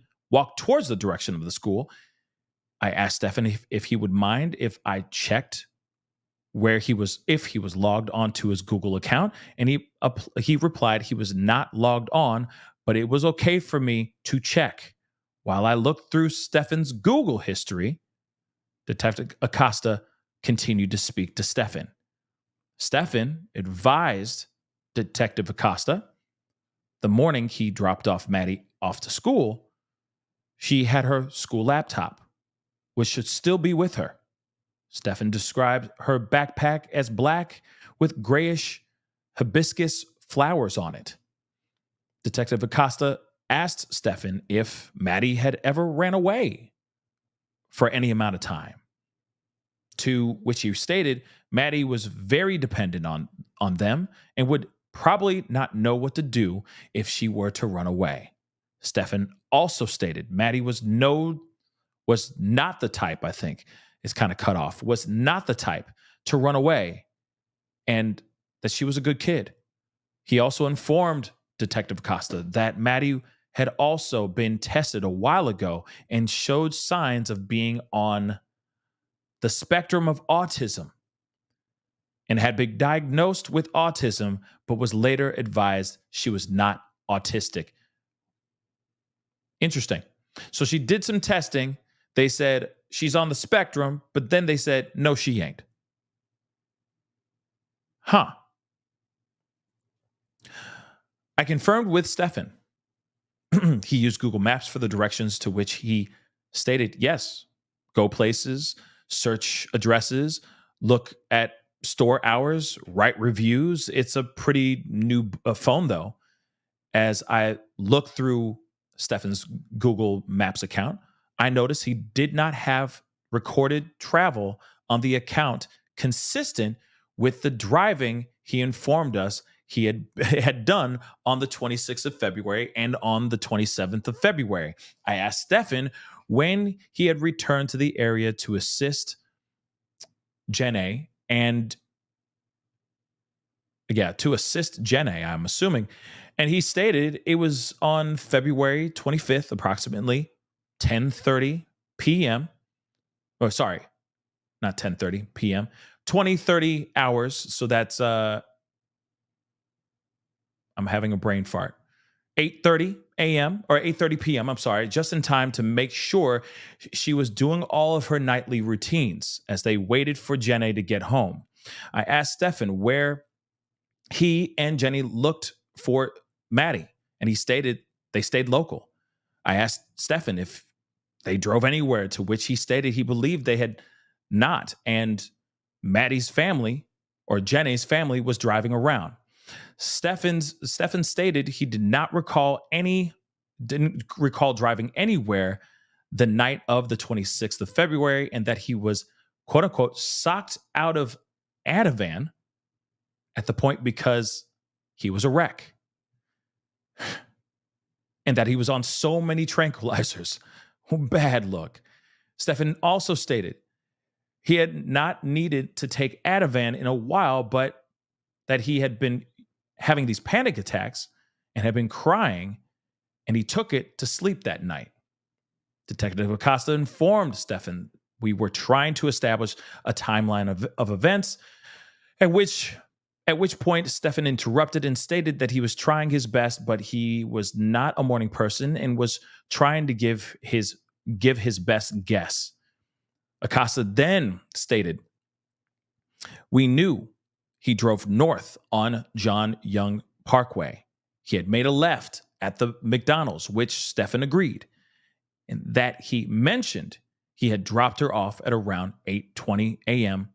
of the school. I asked Stephan if he would mind if I checked if he was logged onto his Google account, and he replied he was not logged on, but it was okay for me to check. While I looked through Stephan's Google history, Detective Acosta continued to speak to Stephan. Stephan advised Detective Acosta the morning he dropped off Maddie off to school, she had her school laptop, which should still be with her. Stephan described her backpack as black with grayish hibiscus flowers on it. Detective Acosta asked Stephan if Maddie had ever ran away for any amount of time, to which he stated Maddie was very dependent on them and would probably not know what to do if she were to run away. Stephan also stated Maddie was not the type, I think, is kind of cut off, was not the type to run away, and that she was a good kid. He also informed Detective Acosta that Maddie had also been tested a while ago and showed signs of being on the spectrum of autism and had been diagnosed with autism, but was later advised she was not autistic. Interesting. So she did some testing. They said she's on the spectrum, but then they said, no, she ain't. Huh. I confirmed with Stephan. He used Google Maps for the directions, to which he stated, yes, go places, search addresses, look at store hours, write reviews. It's a pretty new phone, though. As I looked through Stephan's Google Maps account, I noticed he did not have recorded travel on the account consistent with the driving he informed us he had done on the 26th of February and on the 27th of February. I asked Stephan when he had returned to the area to assist Jenna I'm assuming. And he stated it was on February 25th, approximately 10:30 p.m. Oh, sorry, not 10:30 p.m. 20:30 hours. So that's I'm having a brain fart. 8:30 a.m. or 8:30 p.m. I'm sorry, just in time to make sure she was doing all of her nightly routines as they waited for Jenna to get home. I asked Stephan where he and Jenny looked for Maddie, and he stated they stayed local. I asked Stephan if they drove anywhere, to which he stated he believed they had not, and Maddie's family or Jenny's family was driving around. Stephan stated he didn't recall driving anywhere the night of the 26th of February, and that he was, quote unquote, socked out of Ativan at the point because he was a wreck. And that he was on so many tranquilizers. Bad look. Stephan also stated he had not needed to take Ativan in a while, but that he had been having these panic attacks and had been crying, and he took it to sleep that night. Detective Acosta informed Stephan we were trying to establish a timeline of events, at which point Stephan interrupted and stated that he was trying his best, but he was not a morning person and was trying to give his best guess. Acosta then stated, we knew he drove north on John Young Parkway. He had made a left at the McDonald's, which Stephan agreed, and that he mentioned he had dropped her off at around 8:20 a.m.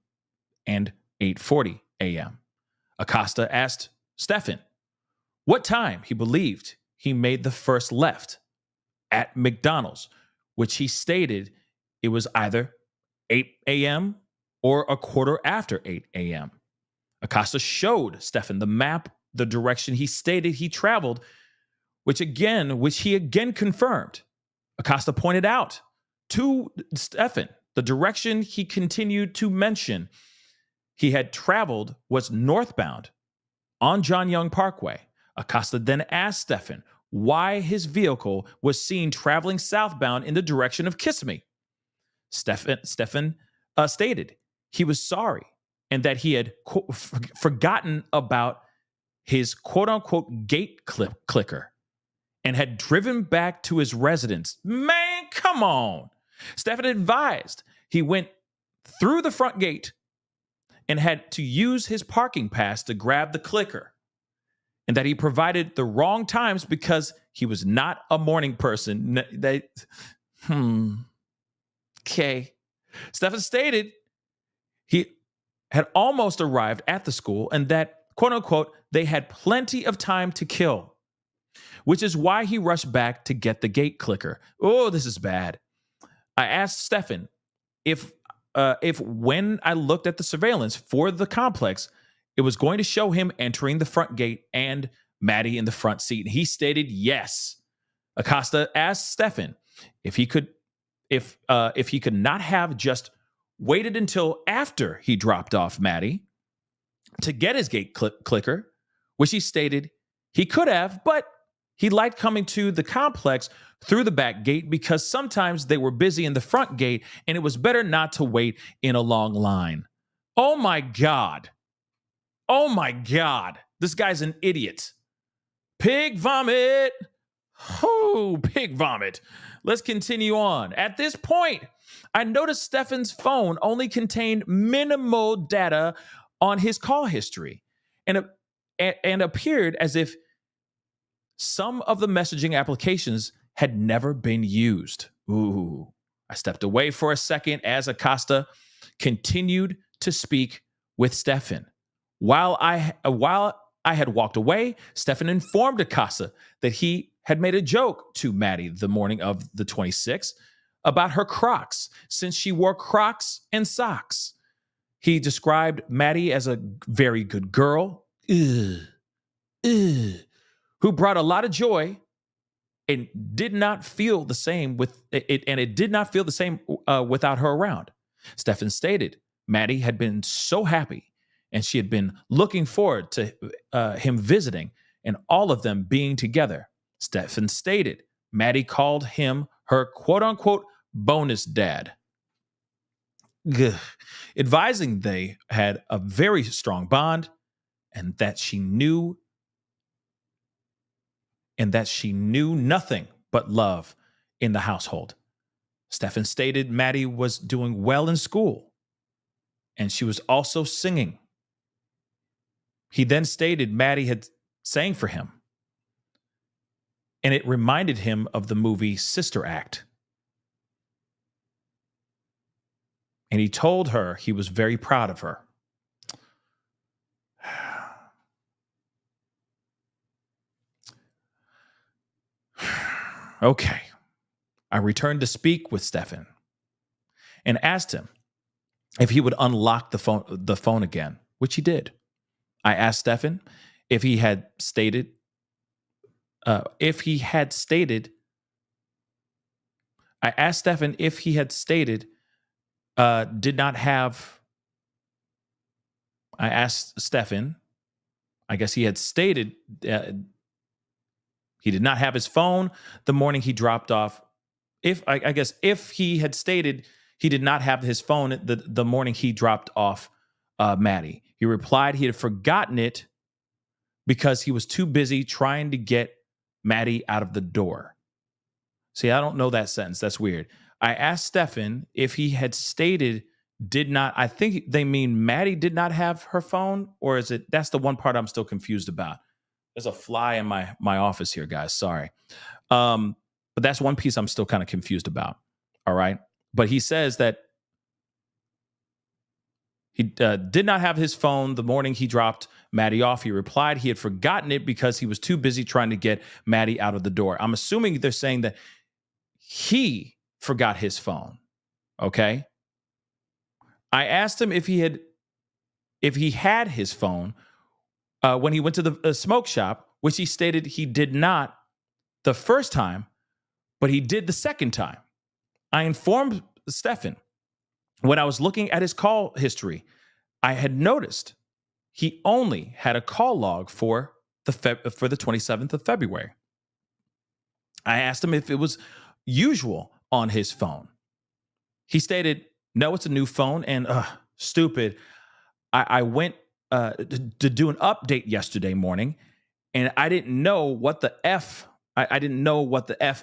and 8:40 a.m. Acosta asked Stephan what time he believed he made the first left at McDonald's, which he stated it was either 8 a.m. or a quarter after 8 a.m. Acosta showed Stephan the map, the direction he stated he traveled, which he again confirmed. Acosta pointed out to Stephan the direction he continued to mention he had traveled was northbound on John Young Parkway. Acosta then asked Stephan why his vehicle was seen traveling southbound in the direction of Kissimmee. Stephan stated he was sorry and that he had forgotten about his quote-unquote gate clicker and had driven back to his residence. Man, come on. Stephan advised he went through the front gate and had to use his parking pass to grab the clicker, and that he provided the wrong times because he was not a morning person. Okay. Stephan stated he had almost arrived at the school and that, quote unquote, they had plenty of time to kill, which is why he rushed back to get the gate clicker. Oh, this is bad. I asked Stephan if when I looked at the surveillance for the complex, it was going to show him entering the front gate and Maddie in the front seat. And he stated yes. Acosta asked Stephan if he could not have just waited until after he dropped off Maddie to get his gate clicker, which he stated he could have, but he liked coming to the complex through the back gate because sometimes they were busy in the front gate and it was better not to wait in a long line. Oh my God. Oh my God. This guy's an idiot. Pig vomit. Oh, pig vomit. Let's continue on. At this point, I noticed Stephan's phone only contained minimal data on his call history and appeared as if some of the messaging applications had never been used. Ooh. I stepped away for a second as Acosta continued to speak with Stephan. While I had walked away, Stephan informed Acosta that he had made a joke to Maddie the morning of the 26th about her Crocs, since she wore Crocs and socks. He described Maddie as a very good girl, who brought a lot of joy and did not feel the same with it, and it did not feel the same without her around. Stephan stated Maddie had been so happy and she had been looking forward to him visiting and all of them being together. Stephan stated Maddie called him her quote-unquote bonus dad, advising they had a very strong bond and that she knew nothing but love in the household. Stephan stated Maddie was doing well in school and she was also singing. He then stated Maddie had sang for him, and it reminded him of the movie Sister Act. And he told her he was very proud of her. Okay. I returned to speak with Stephan and asked him if he would unlock the phone again, which he did. I asked Stephan if he had stated did not have. I asked Stephan, I guess he had stated he did not have his phone the morning he dropped off. If he had stated he did not have his phone the morning he dropped off Maddie, he replied he had forgotten it because he was too busy trying to get Maddie out of the door. See, I don't know that sentence. That's weird. I asked Stephan if he had stated did not. I think they mean Maddie did not have her phone, or is it? That's the one part I'm still confused about. There's a fly in my office here, guys. Sorry. But that's one piece I'm still kind of confused about. All right. But he says that he did not have his phone the morning he dropped Maddie off. He replied he had forgotten it because he was too busy trying to get Maddie out of the door. I'm assuming they're saying that he forgot his phone. Okay. I asked him if he had his phone when he went to the smoke shop, which he stated he did not the first time, but he did the second time. I informed Stephan when I was looking at his call history, I had noticed he only had a call log for the 27th of February. I asked him if it was usual on his phone. He stated, no, it's a new phone and stupid. I went to do an update yesterday morning and I didn't know what the F,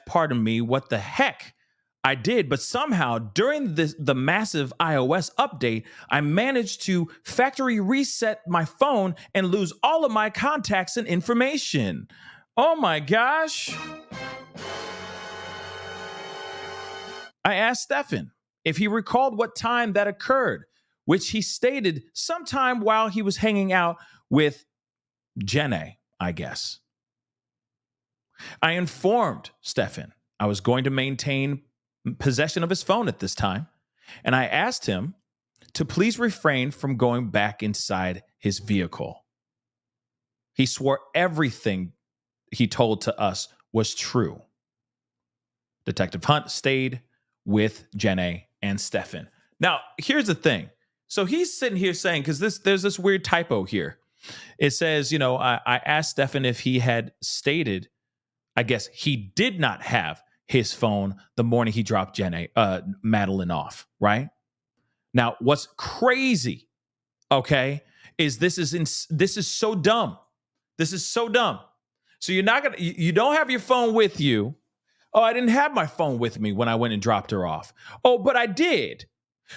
pardon me, what the heck I did, but somehow during the massive iOS update, I managed to factory reset my phone and lose all of my contacts and information. Oh my gosh. I asked Stephan if he recalled what time that occurred, which he stated sometime while he was hanging out with Jenna, I guess. I informed Stephan I was going to maintain possession of his phone at this time, and I asked him to please refrain from going back inside his vehicle. He swore everything he told to us was true. Detective Hunt stayed with Jenna and Stephan. Now, here's the thing. So he's sitting here saying, because there's this weird typo here. It says, I asked Stephan if he had stated, I guess he did not have his phone the morning he dropped Madeline off, right? Now, what's crazy, okay, is this is so dumb. This is so dumb. So you don't have your phone with you. Oh, I didn't have my phone with me when I went and dropped her off. Oh, but I did.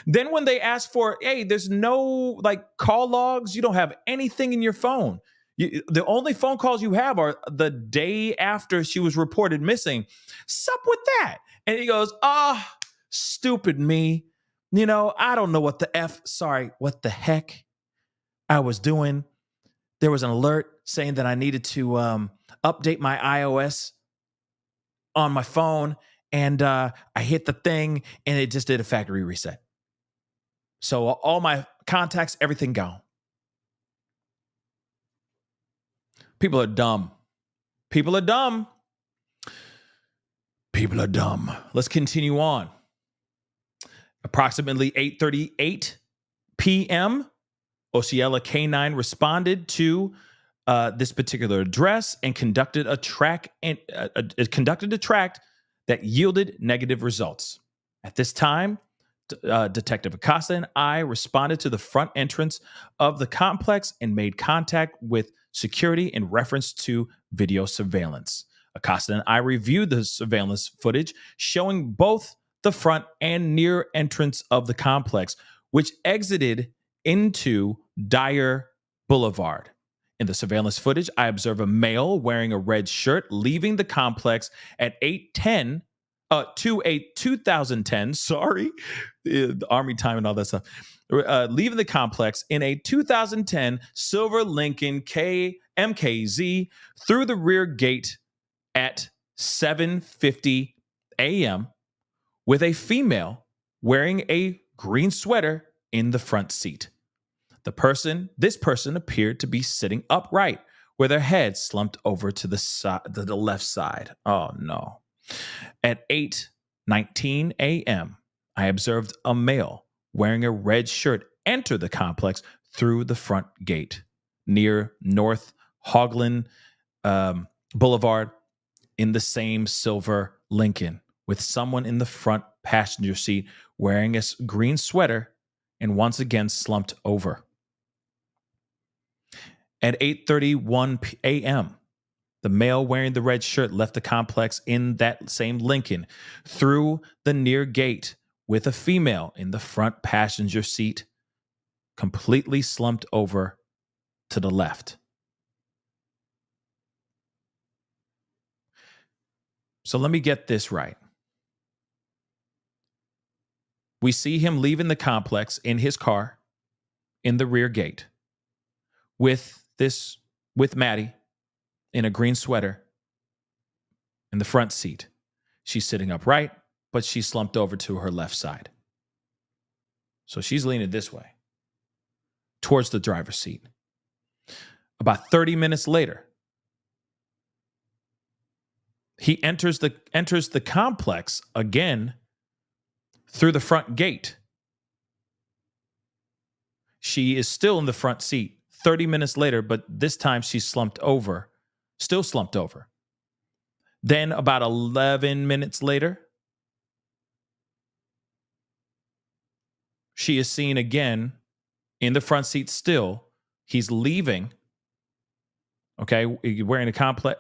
Then when they ask for, hey, there's no call logs, you don't have anything in your phone. The only phone calls you have are the day after she was reported missing. Sup with that? And he goes, stupid me. I don't know what the heck I was doing. There was an alert saying that I needed to update my iOS on my phone, and I hit the thing, and it just did a factory reset. So all my contacts, everything gone. People are dumb. People are dumb. People are dumb. Let's continue on. Approximately 8:38 p.m., Osceola K9 responded to this particular address and conducted a track that yielded negative results. At this time, Detective Acosta and I responded to the front entrance of the complex and made contact with security in reference to video surveillance. Acosta and I reviewed the surveillance footage showing both the front and near entrance of the complex, which exited into Dyer Boulevard. In the surveillance footage, I observe a male wearing a red shirt leaving the complex at 8:10 to a 2010, the Army time and all that stuff, leaving the complex in a 2010 silver Lincoln MKZ through the rear gate at 7:50 a.m. with a female wearing a green sweater in the front seat. This person appeared to be sitting upright with their head slumped over to the left side. Oh no. At 8:19 a.m., I observed a male wearing a red shirt enter the complex through the front gate near North Hoagland Boulevard in the same silver Lincoln, with someone in the front passenger seat wearing a green sweater and once again slumped over. At 8:31 a.m., the male wearing the red shirt left the complex in that same Lincoln through the near gate with a female in the front passenger seat completely slumped over to the left. So let me get this right. We see him leaving the complex in his car in the rear gate with Maddie in a green sweater in the front seat. She's sitting upright, but she's slumped over to her left side. So she's leaning this way towards the driver's seat. About 30 minutes later, he enters the complex again through the front gate. She is still in the front seat 30 minutes later, but this time she's slumped over, still slumped over. Then about 11 minutes later, she is seen again in the front seat still. He's leaving. Okay, wearing a complex,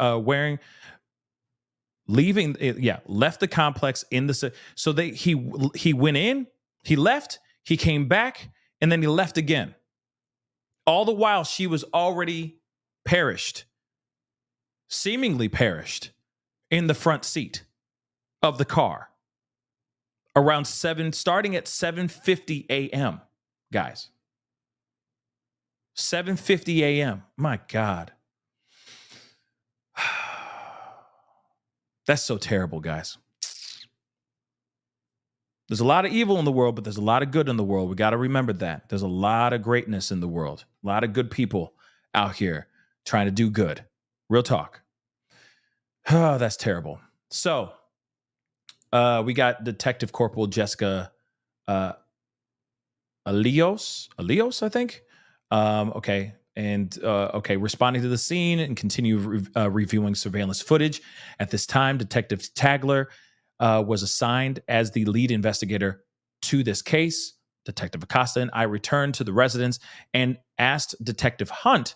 left the complex in the. So he went in, he left, he came back, and then he left again. All the while she was already seemingly perished in the front seat of the car. Starting at 7:50 a.m., guys. 7:50 a.m. My God. That's so terrible, guys. There's a lot of evil in the world, but there's a lot of good in the world. We got to remember that. There's a lot of greatness in the world. A lot of good people out here trying to do good. Real talk. Oh, that's terrible. So we got Detective Corporal Jessica Alios, I think. Okay. And responding to the scene and continue reviewing surveillance footage. At this time, Detective Tagler was assigned as the lead investigator to this case. Detective Acosta and I returned to the residence and asked Detective Hunt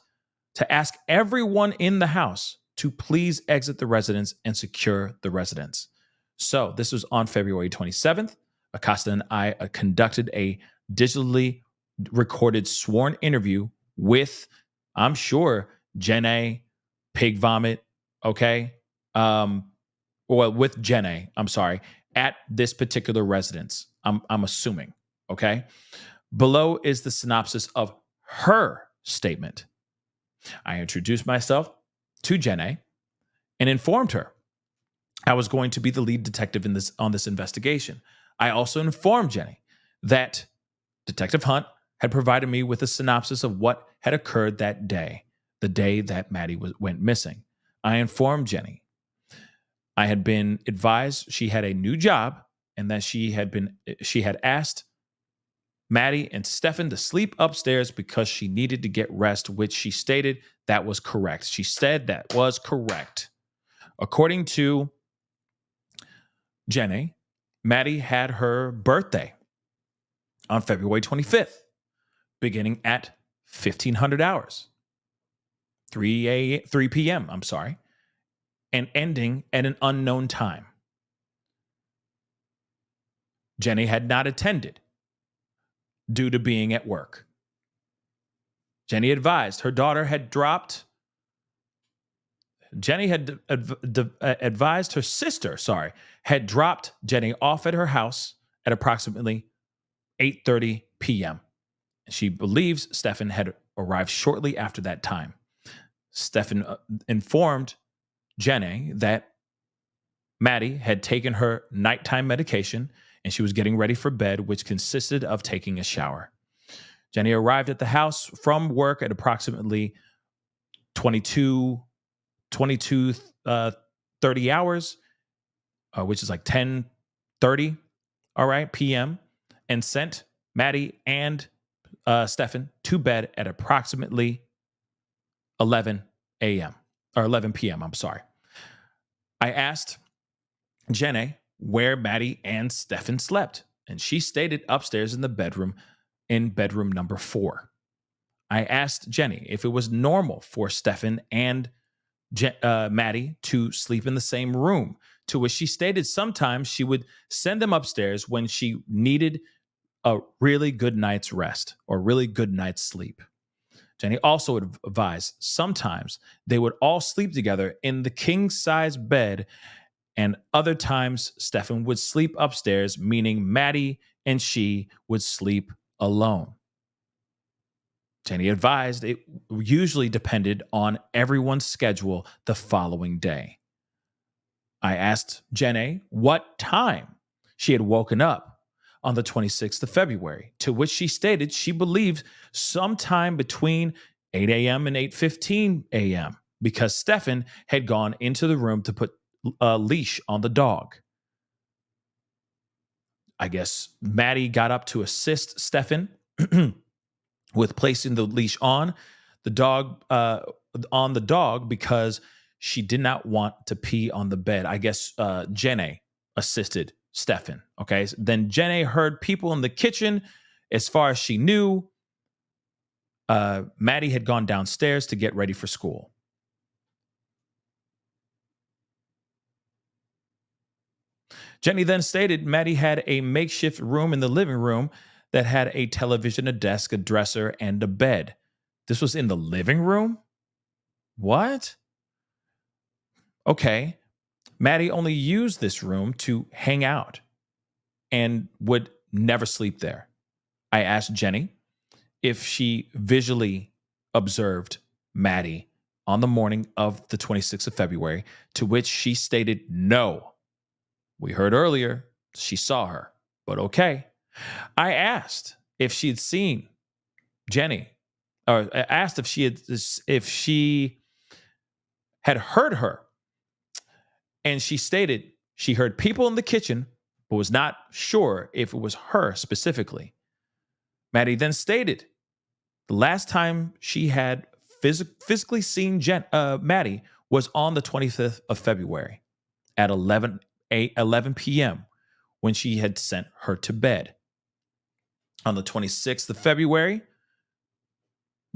to ask everyone in the house to please exit the residence and secure the residence. So this was on February 27th. Acosta and I conducted a digitally recorded sworn interview with, I'm sure, Jenna, Pig Vomit, okay? With Jenna, I'm sorry, at this particular residence. I'm assuming, okay? Below is the synopsis of her statement. I introduced myself to Jenna and informed her I was going to be the lead detective on this investigation. I also informed Jenna that Detective Hunt had provided me with a synopsis of what had occurred that day, the day that Maddie went missing. I informed Jenny I had been advised she had a new job and that she had asked Maddie and Stephan to sleep upstairs because she needed to get rest, which she stated that was correct. She said that was correct. According to Jenny, Maddie had her birthday on February 25th, beginning at 1500 hours, 3 p.m., I'm sorry, and ending at an unknown time. Jenny had not attended due to being at work. Jenny advised her daughter had dropped. Jenny had advised her sister, had dropped Jenny off at her house at approximately 8:30 p.m. She believes Stephan had arrived shortly after that time. Stephan informed Jenny that Maddie had taken her nighttime medication and she was getting ready for bed, which consisted of taking a shower. Jenny arrived at the house from work at approximately 30 hours, which is like 10:30, all right, p.m., and sent Maddie and Stephan to bed at approximately 11 a.m. or 11 p.m., I'm sorry. I asked Jenny where Maddie and Stephan slept, and she stated upstairs in bedroom number 4. I asked Jenny if it was normal for Stephan and Maddie to sleep in the same room, to which she stated sometimes she would send them upstairs when she needed a really good night's rest or really good night's sleep. Jenny also advised sometimes they would all sleep together in the king-size bed, and other times Stephan would sleep upstairs, meaning Maddie and she would sleep alone. Jenny advised it usually depended on everyone's schedule the following day. I asked Jenny what time she had woken up on the 26th of February, to which she stated she believed sometime between 8 a.m. and 8:15 a.m. because Stephan had gone into the room to put a leash on the dog. I guess Maddie got up to assist Stephan with placing the leash on the dog because she did not want to pee on the bed. I guess Jenny assisted Stephan. Okay. Then Jenny heard people in the kitchen. As far as she knew, Maddie had gone downstairs to get ready for school. Jenny then stated Maddie had a makeshift room in the living room that had a television, a desk, a dresser, and a bed. This was in the living room? What? Okay. Maddie only used this room to hang out and would never sleep there. I asked Jenny if she visually observed Maddie on the morning of the 26th of February, to which she stated no. We heard earlier she saw her. But okay. I asked if she had seen Jenny, or I asked if she had heard her, and she stated she heard people in the kitchen, but was not sure if it was her specifically. Maddie then stated the last time she had physically seen Maddie was on the 25th of February at 11 p.m. when she had sent her to bed. On the 26th of February,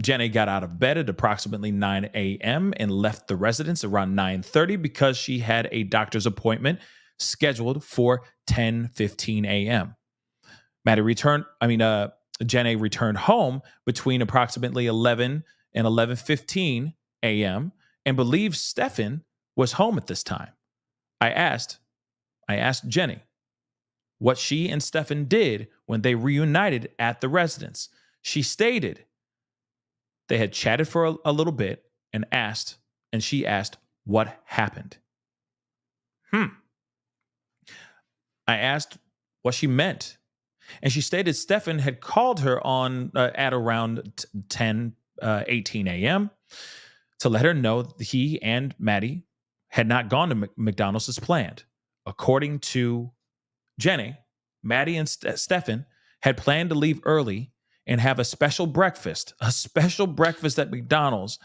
Jenny got out of bed at approximately 9 a.m. and left the residence around 9:30 because she had a doctor's appointment scheduled for 10:15 a.m. Jenny returned home between approximately 11 and 11:15 a.m. and believes Stephan was home at this time. I asked Jenny what she and Stephan did when they reunited at the residence. She stated they had chatted for a little bit and she asked what happened. I asked what she meant. And she stated Stephan had called her on at around 18 a.m. to let her know he and Maddie had not gone to McDonald's as planned. According to Jenny, Maddie and Stephan had planned to leave early and have a special breakfast at McDonald's.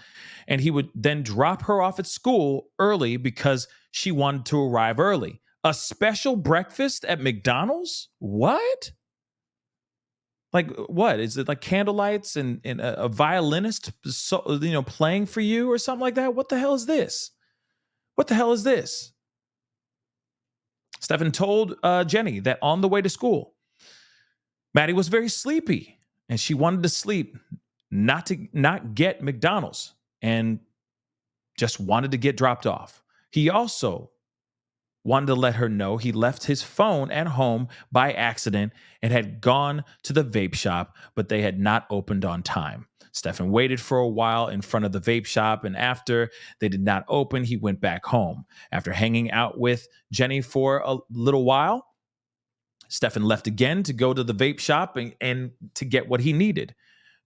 And he would then drop her off at school early because she wanted to arrive early. A special breakfast at McDonald's? What? Like, what? Is it like candlelights and a violinist playing for you or something like that? What the hell is this? Stephan told Jenny that on the way to school, Maddie was very sleepy and she wanted to sleep, not get McDonald's, and just wanted to get dropped off. He also wanted to let her know he left his phone at home by accident and had gone to the vape shop, but they had not opened on time. Stephan waited for a while in front of the vape shop, and after they did not open, he went back home. After hanging out with Jenny for a little while, Stephan left again to go to the vape shop and to get what he needed.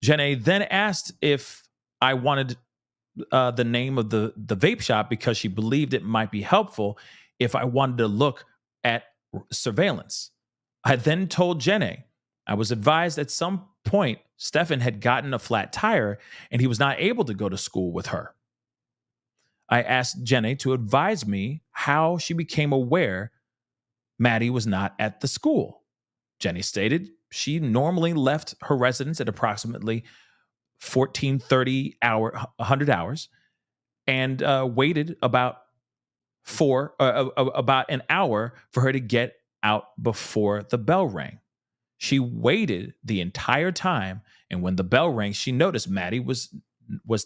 Jenny then asked if I wanted the name of the vape shop because she believed it might be helpful if I wanted to look at surveillance. I then told Jenny I was advised at some point Stephan had gotten a flat tire and he was not able to go to school with her. I asked Jenny to advise me how she became aware Maddie was not at the school. Jenny stated she normally left her residence at approximately 100 hours and waited about an hour for her to get out before the bell rang. She waited the entire time, and when the bell rang, she noticed Maddie was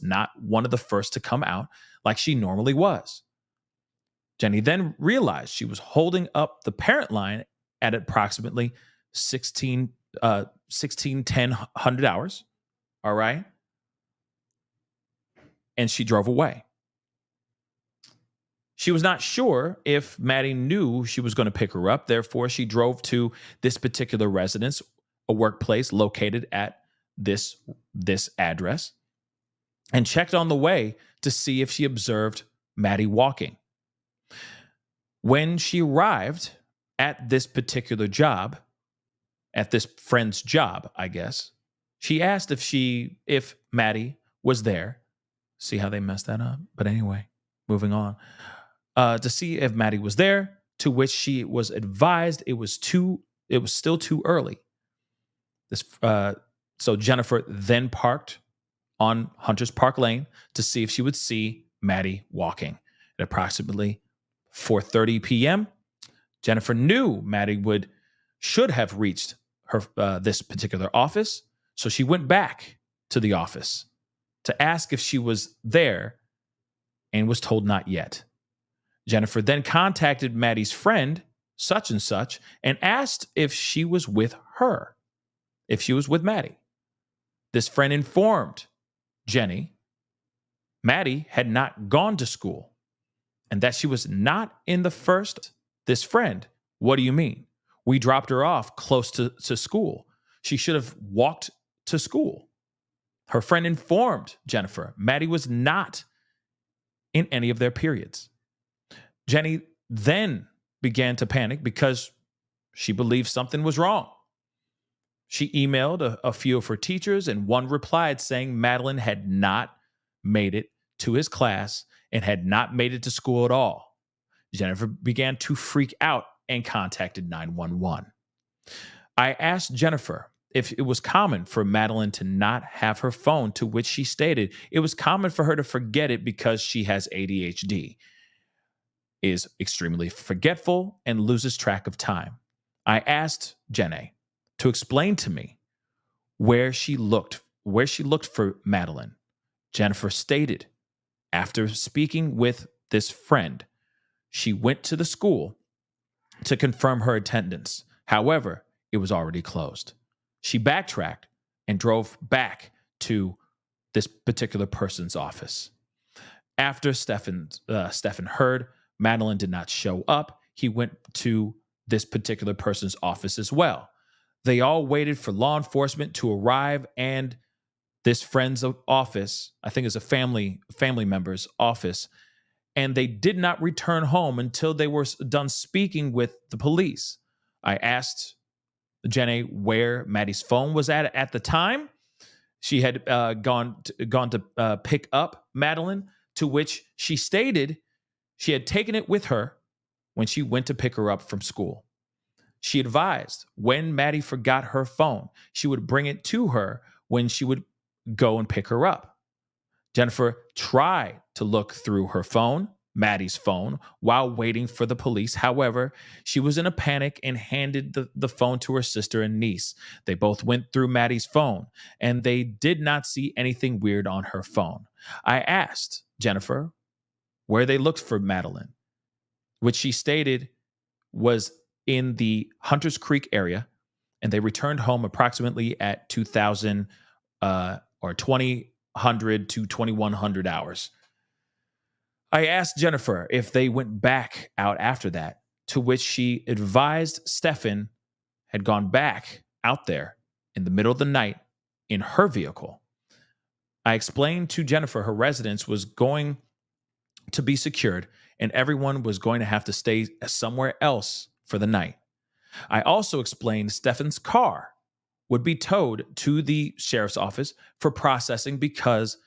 not one of the first to come out like she normally was. Jenny then realized she was holding up the parent line at approximately 100 hours. All right. And she drove away. She was not sure if Maddie knew she was going to pick her up. Therefore, she drove to this particular residence, a workplace located at this address, and checked on the way to see if she observed Maddie walking. When she arrived at this particular job, at this friend's job, I guess, she asked if Maddie was there. See how they messed that up? But anyway, moving on. To see if Maddie was there, to which she was advised it was still too early. So Jennifer then parked on Hunters Park Lane to see if she would see Maddie walking. At approximately 4:30 p.m., Jennifer knew Maddie should have reached her this particular office, so she went back to the office to ask if she was there and was told not yet. Jennifer then contacted Maddie's friend, such and such, and asked if she was with Maddie. This friend informed Jenny Maddie had not gone to school and that she was not in the first. This friend, what do you mean? We dropped her off close to school. She should have walked to school. Her friend informed Jennifer Maddie was not in any of their periods. Jenny then began to panic because she believed something was wrong. She emailed a few of her teachers, and one replied saying Madeline had not made it to his class and had not made it to school at all. Jennifer began to freak out and contacted 911. I asked Jennifer if it was common for Madeline to not have her phone, to which she stated it was common for her to forget it because she has ADHD, is extremely forgetful, and loses track of time. I asked Jenny to explain to me where she looked for Madeline. Jennifer stated, after speaking with this friend, she went to the school to confirm her attendance. However, it was already closed. She backtracked and drove back to this particular person's office. After Stephan heard Madeline did not show up, he went to this particular person's office as well. They all waited for law enforcement to arrive, and this friend's office, I think it's a family member's office, and they did not return home until they were done speaking with the police. I asked Jenny where Maddie's phone was at the time. She had gone to pick up Madeline, to which she stated she had taken it with her when she went to pick her up from school. She advised when Maddie forgot her phone, she would bring it to her when she would go and pick her up. Jennifer tried to look through her phone, Maddie's phone, while waiting for the police. However, she was in a panic and handed the phone to her sister and niece. They both went through Maddie's phone, and they did not see anything weird on her phone. I asked Jennifer where they looked for Madeline, which she stated was in the Hunters Creek area, and they returned home approximately at 2,000 or 2,000 to 2,100 hours. I asked Jennifer if they went back out after that, to which she advised Stephan had gone back out there in the middle of the night in her vehicle. I explained to Jennifer her residence was going to be secured and everyone was going to have to stay somewhere else for the night. I also explained Stephan's car would be towed to the sheriff's office for processing because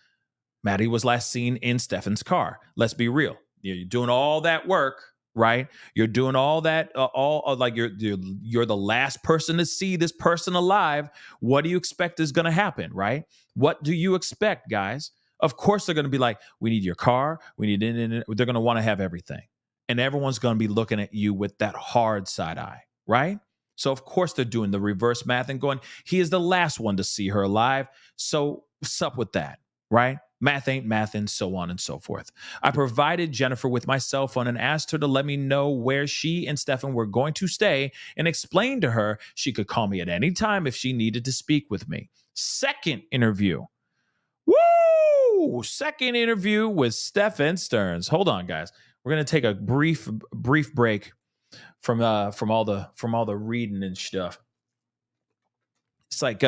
Maddie was last seen in Stephan's car. Let's be real. You're doing all that work, right? You're doing all that, like you're the last person to see this person alive. What do you expect is going to happen, right? What do you expect, guys? Of course, they're going to be like, we need your car. We need it. They're going to want to have everything. And everyone's going to be looking at you with that hard side eye, right? So, of course, they're doing the reverse math and going, he is the last one to see her alive. So, what's up with that, right? Math ain't math, and so on and so forth. I provided Jennifer with my cell phone and asked her to let me know where she and Stephan were going to stay and explained to her she could call me at any time if she needed to speak with me. Second interview. Woo! Second interview with Stephan Stearns. Hold on, guys. We're going to take a brief break from all the reading and stuff. It's like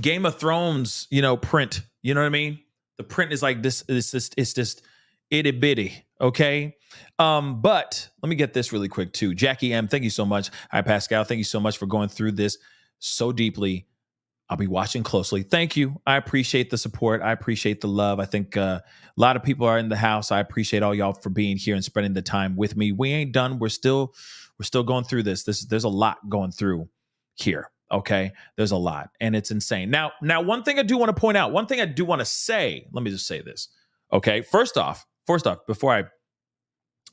Game of Thrones, print. You know what I mean? The print is like this. It's just itty bitty. Okay. But let me get this really quick too. Jackie M, thank you so much. Hi, Pascal. Thank you so much for going through this so deeply. I'll be watching closely. Thank you. I appreciate the support. I appreciate the love. I think a lot of people are in the house. I appreciate all y'all for being here and spending the time with me. We ain't done. We're still going through this. There's a lot going through here. Okay. There's a lot and it's insane. Now, one thing I do want to point out, one thing I do want to say, let me just say this. Okay. First off, before I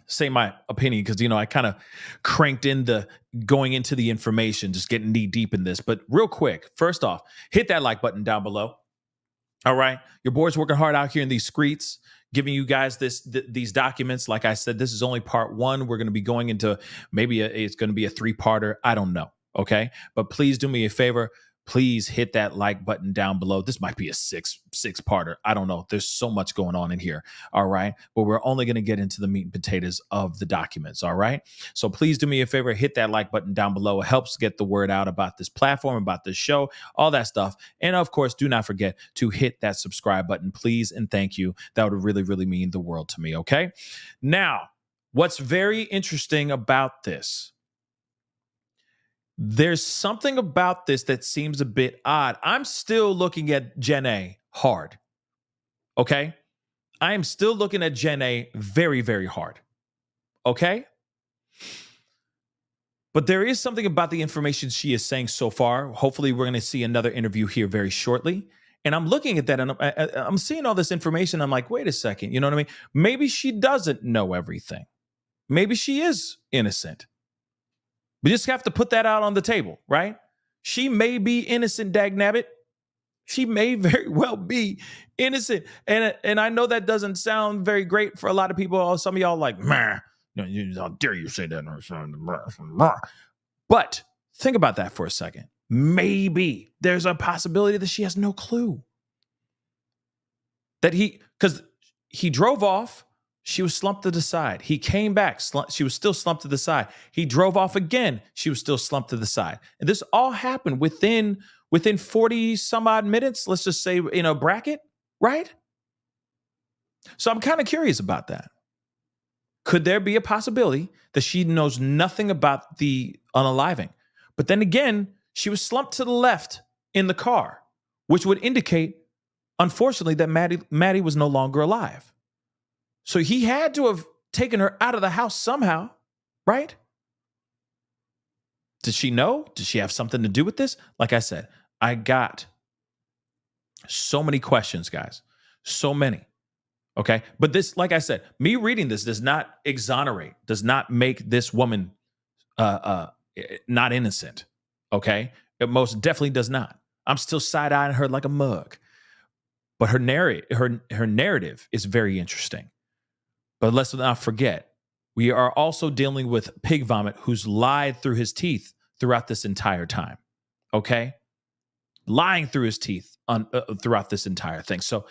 say my opinion, because, I kind of cranked in the going into the information, just getting knee deep in this. But real quick, first off, hit that like button down below. All right. Your boy's working hard out here in these streets, giving you guys these documents. Like I said, this is only part one. We're going to be going into maybe it's going to be a 3-parter. I don't know. Okay. But please do me a favor. please hit that like button down below. This might be a six-parter. I don't know. There's so much going on in here. All right. But we're only going to get into the meat and potatoes of the documents. All right. So please do me a favor, hit that like button down below. It helps get the word out about this platform, about this show, all that stuff. And of course, do not forget to hit that subscribe button, please. And thank you. That would really, really mean the world to me. Okay. Now, what's very interesting about this, there's something about this that seems a bit odd. I'm still looking at Jen A hard. Okay? I am still looking at Jen A very, very hard. Okay? But there is something about the information she is saying so far. Hopefully, we're going to see another interview here very shortly. And I'm looking at that and I'm seeing all this information. I'm like, wait a second. You know what I mean? Maybe she doesn't know everything. Maybe she is innocent. We just have to put that out on the table, right? She may be innocent, dagnabbit. She may very well be innocent. And I know that doesn't sound very great for a lot of people. Some of y'all like, meh, how dare you say that? But think about that for a second. Maybe there's a possibility that she has no clue. Because he drove off. She was slumped to the side. He came back. She was still slumped to the side. He drove off again. She was still slumped to the side. And this all happened within 40 some odd minutes, let's just say in a bracket, right? So I'm kind of curious about that. Could there be a possibility that she knows nothing about the unaliving? But then again, she was slumped to the left in the car, which would indicate, unfortunately, that Maddie was no longer alive. So he had to have taken her out of the house somehow, right? Did she know? Did she have something to do with this? Like I said, I got so many questions, guys. So many. Okay. But this, like I said, me reading this does not exonerate, does not make this woman not innocent. Okay. It most definitely does not. I'm still side-eyeing her like a mug. But her narrative is very interesting. But let's not forget, we are also dealing with pig vomit who's lied through his teeth throughout this entire time. Okay? Lying through his teeth throughout this entire thing. So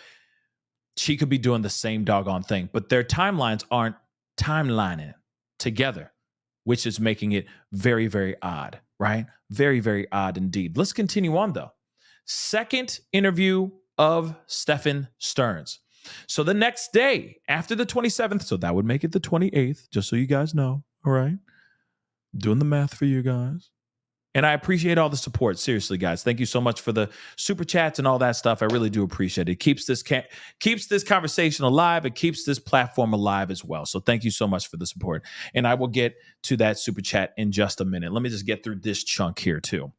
she could be doing the same doggone thing, but their timelines aren't timelining together, which is making it very, very odd, right? Very, very odd indeed. Let's continue on, though. Second interview of Stephan Stearns. So the next day, after the 27th, so that would make it the 28th, just so you guys know, all right? Doing the math for you guys. And I appreciate all the support. Seriously, guys. Thank you so much for the super chats and all that stuff. I really do appreciate it. It keeps this conversation alive. It keeps this platform alive as well. So thank you so much for the support. And I will get to that super chat in just a minute. Let me just get through this chunk here too.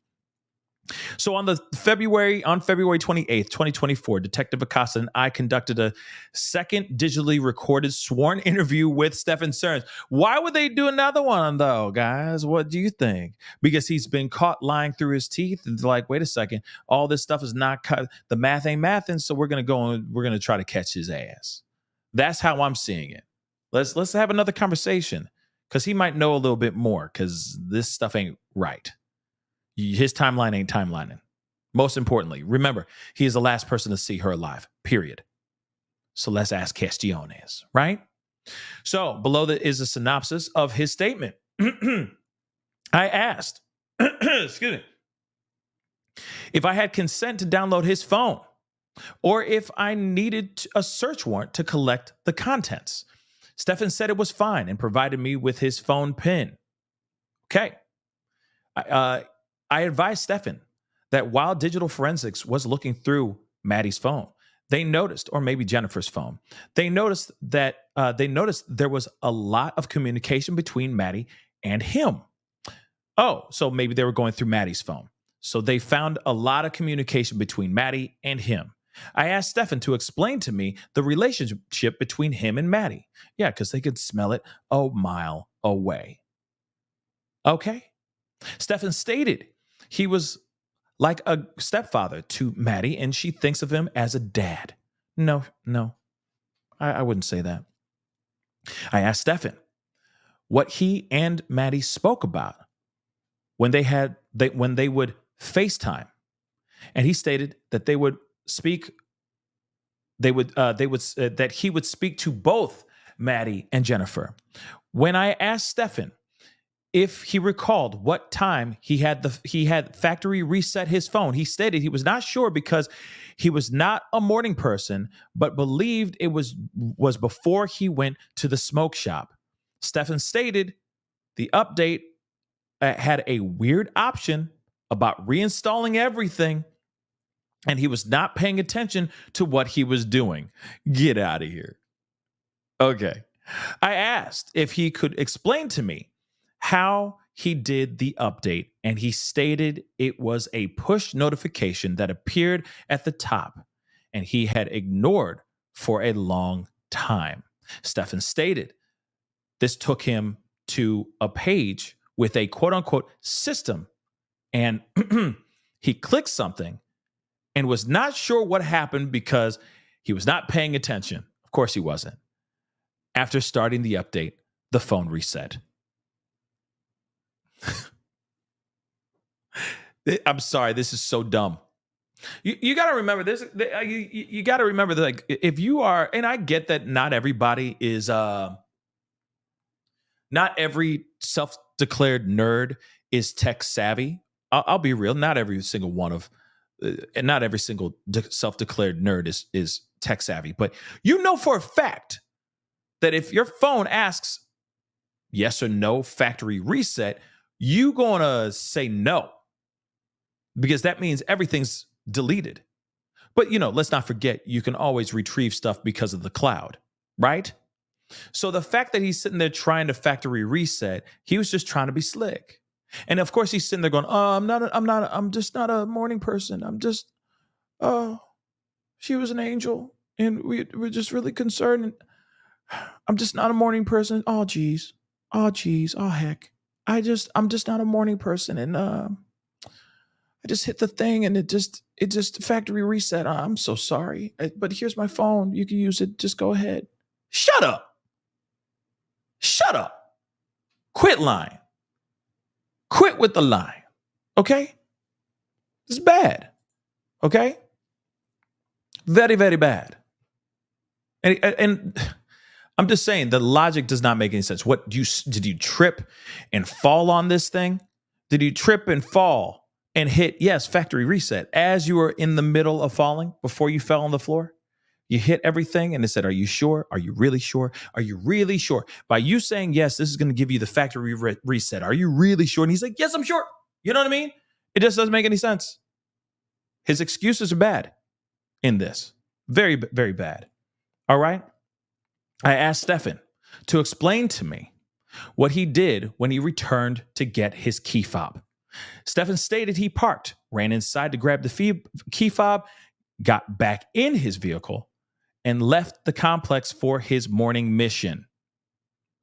So on February 28th, 2024, Detective Acosta and I conducted a second digitally recorded sworn interview with Stephan Stearns. Why would they do another one, though, guys? What do you think? Because he's been caught lying through his teeth. And they're like, wait a second, all this stuff is not cut. The math ain't mathing, so we're going to go and we're going to try to catch his ass. That's how I'm seeing it. Let's have another conversation because he might know a little bit more because this stuff ain't right. His timeline ain't timelining. Most importantly, remember, he is the last person to see her alive, period. So let's ask Castiones, right? So below that is a synopsis of his statement. I asked, excuse me, if I had consent to download his phone or if I needed a search warrant to collect the contents. Stephan said it was fine and provided me with his phone PIN. Okay. I advised Stephan that while digital forensics was looking through Maddie's phone, they noticed, or maybe Jennifer's phone, they noticed there was a lot of communication between Maddie and him. Oh, so maybe they were going through Maddie's phone. So they found a lot of communication between Maddie and him. I asked Stephan to explain to me the relationship between him and Maddie. Yeah, because they could smell it a mile away. Okay. Stephan stated he was like a stepfather to Maddie, and she thinks of him as a dad. No, I wouldn't say that. I asked Stephan what he and Maddie spoke about when they would FaceTime And he stated that they would speak, that he would speak to both Maddie and Jennifer. When I asked Stephan if he recalled what time he had factory reset his phone, he stated he was not sure because he was not a morning person, but believed it was before he went to the smoke shop. Stephan stated the update had a weird option about reinstalling everything, and he was not paying attention to what he was doing. Get out of here. Okay. I asked if he could explain to me how he did the update, and he stated it was a push notification that appeared at the top, and he had ignored for a long time. Stephan stated this took him to a page with a quote unquote system, and he clicked something and was not sure what happened because he was not paying attention. Of course he wasn't. After starting the update, the phone reset. I'm sorry, this is so dumb. You got to remember this. You got to remember that, like, if you are, and I get that not everybody is, not every self-declared nerd is tech savvy. I'll be real. Not every single one of, and not every single self-declared nerd is tech savvy. But you know for a fact that if your phone asks yes or no factory reset, you gonna say no, because that means everything's deleted. But let's not forget, you can always retrieve stuff because of the cloud, right? So the fact that he's sitting there trying to factory reset, he was just trying to be slick. And of course he's sitting there going, "Oh, I'm just not a morning person. I'm just, oh, she was an angel and we're just really concerned. I'm just not a morning person. Oh geez. Oh heck. I'm just not a morning person. And I just hit the thing and it just factory reset. I'm so sorry. But here's my phone. You can use it. Just go ahead." Shut up. Shut up. Quit lying. Quit with the lying. Okay? It's bad. Okay? Very, very bad. And I'm just saying the logic does not make any sense. Did you trip and fall on this thing? Did you trip and fall and hit, yes, factory reset as you were in the middle of falling before you fell on the floor? You hit everything and it said, "Are you sure? Are you really sure? Are you really sure?" By you saying, "Yes, this is going to give you the factory reset. Are you really sure?" And he's like, "Yes, I'm sure." You know what I mean? It just doesn't make any sense. His excuses are bad in this. Very, very bad. All right. I asked Stephan to explain to me what he did when he returned to get his key fob. Stephan stated he parked, ran inside to grab the key fob, got back in his vehicle, and left the complex for his morning mission.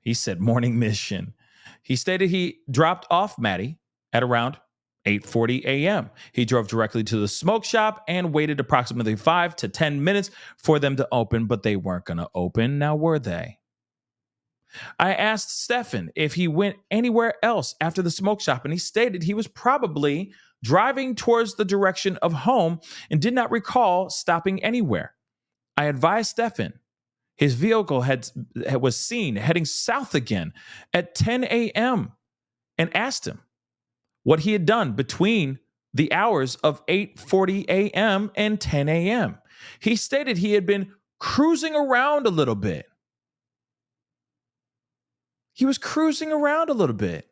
He said morning mission. He stated he dropped off Maddie at around 8:40 a.m. He drove directly to the smoke shop and waited approximately 5 to 10 minutes for them to open, but they weren't going to open. Now, were they? I asked Stephan if he went anywhere else after the smoke shop, and he stated he was probably driving towards the direction of home and did not recall stopping anywhere. I advised Stephan his vehicle was seen heading south again at 10 a.m. and asked him what he had done between the hours of 8:40 a.m. and 10 a.m. He stated he had been cruising around a little bit. He was cruising around a little bit.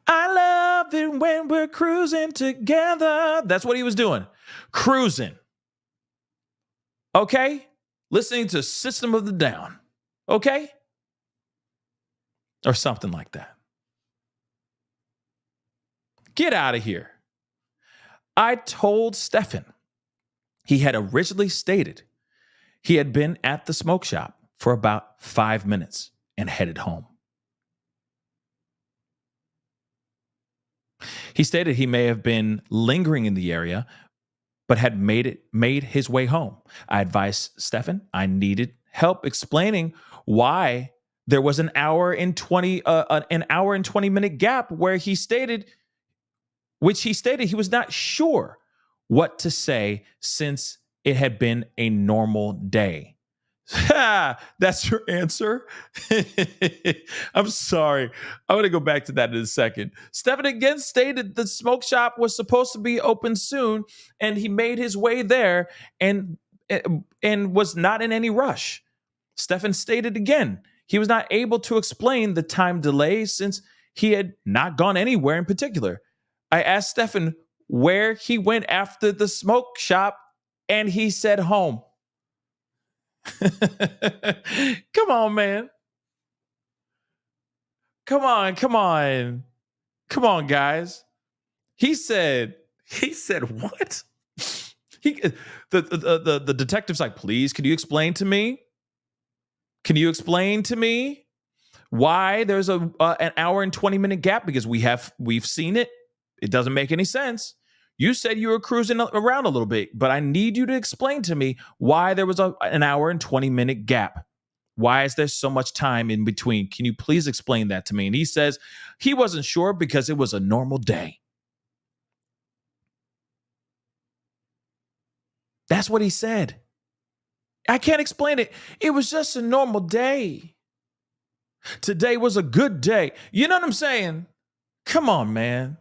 I love it when we're cruising together. That's what he was doing. Cruising. Okay? Listening to System of the Down. Okay? Or something like that. Get out of here. I told Stephan he had originally stated he had been at the smoke shop for about 5 minutes and headed home. He stated he may have been lingering in the area, but had made his way home. I advised Stephan I needed help explaining why there was an hour and 20 minute gap where he stated which he stated he was not sure what to say since it had been a normal day. That's your answer? I'm sorry. I'm going to go back to that in a second. Stephan again stated the smoke shop was supposed to be open soon, and he made his way there and was not in any rush. Stephan stated again he was not able to explain the time delay since he had not gone anywhere in particular. I asked Stephan where he went after the smoke shop, and he said home. Come on, man. Come on, guys. He said what? The detective's like, please, can you explain to me? Can you explain to me why there's an hour and 20-minute gap? Because we've seen it. It doesn't make any sense. You said you were cruising around a little bit, but I need you to explain to me why there was an hour and 20-minute gap. Why is there so much time in between? Can you please explain that to me? And he says he wasn't sure because it was a normal day. That's what he said. I can't explain it. It was just a normal day. Today was a good day. You know what I'm saying? Come on, man.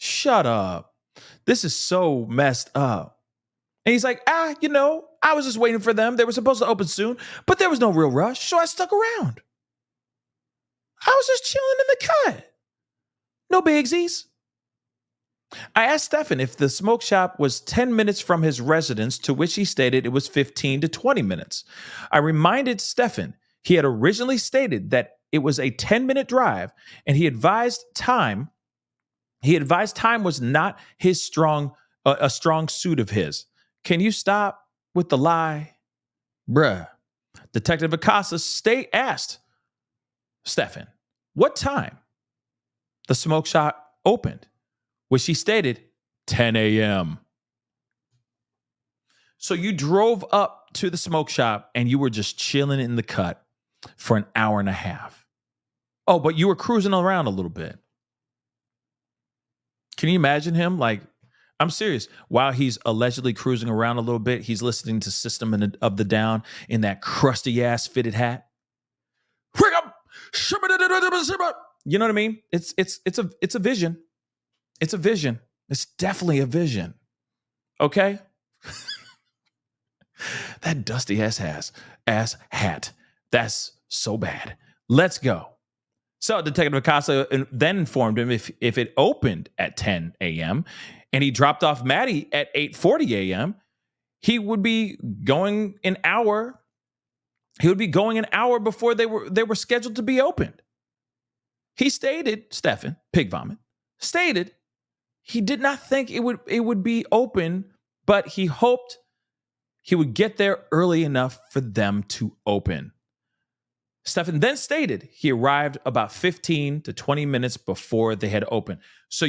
Shut up. This is so messed up. And he's like, I was just waiting for them. They were supposed to open soon, but there was no real rush, so I stuck around. I was just chilling in the cut. No bigsies. I asked Stephan if the smoke shop was 10 minutes from his residence, to which he stated it was 15 to 20 minutes. I reminded Stephan he had originally stated that it was a 10-minute drive, and he advised time was not his a strong suit of his. Can you stop with the lie? Bruh. Detective Acosta asked Stephan what time the smoke shop opened, which he stated 10 a.m. So you drove up to the smoke shop and you were just chilling in the cut for an hour and a half. Oh, but you were cruising around a little bit. Can you imagine him? Like, I'm serious. While he's allegedly cruising around a little bit, he's listening to System of the Down in that crusty ass fitted hat. You know what I mean? It's a vision. It's a vision. It's definitely a vision. Okay? That dusty ass hat. That's so bad. Let's go. So Detective Acosta then informed him if it opened at 10 a.m. and he dropped off Maddie at 8:40 a.m., he would be going an hour. He would be going an hour before they were scheduled to be opened. He stated, Stephan, pig vomit, stated he did not think it would be open, but he hoped he would get there early enough for them to open. Stephan then stated he arrived about 15 to 20 minutes before they had opened. So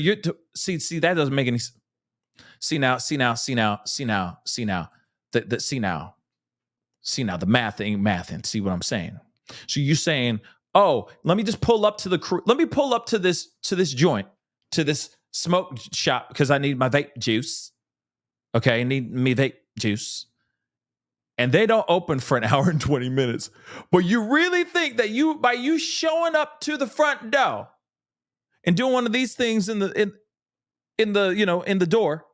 see that doesn't make any sense. See now. The math ain't mathing. See what I'm saying? So you saying, oh, let me just pull up to this joint, to this smoke shop because I need my vape juice. Okay, I need me vape juice. And they don't open for an hour and 20 minutes. But you really think that by you showing up to the front door and doing one of these things in the door,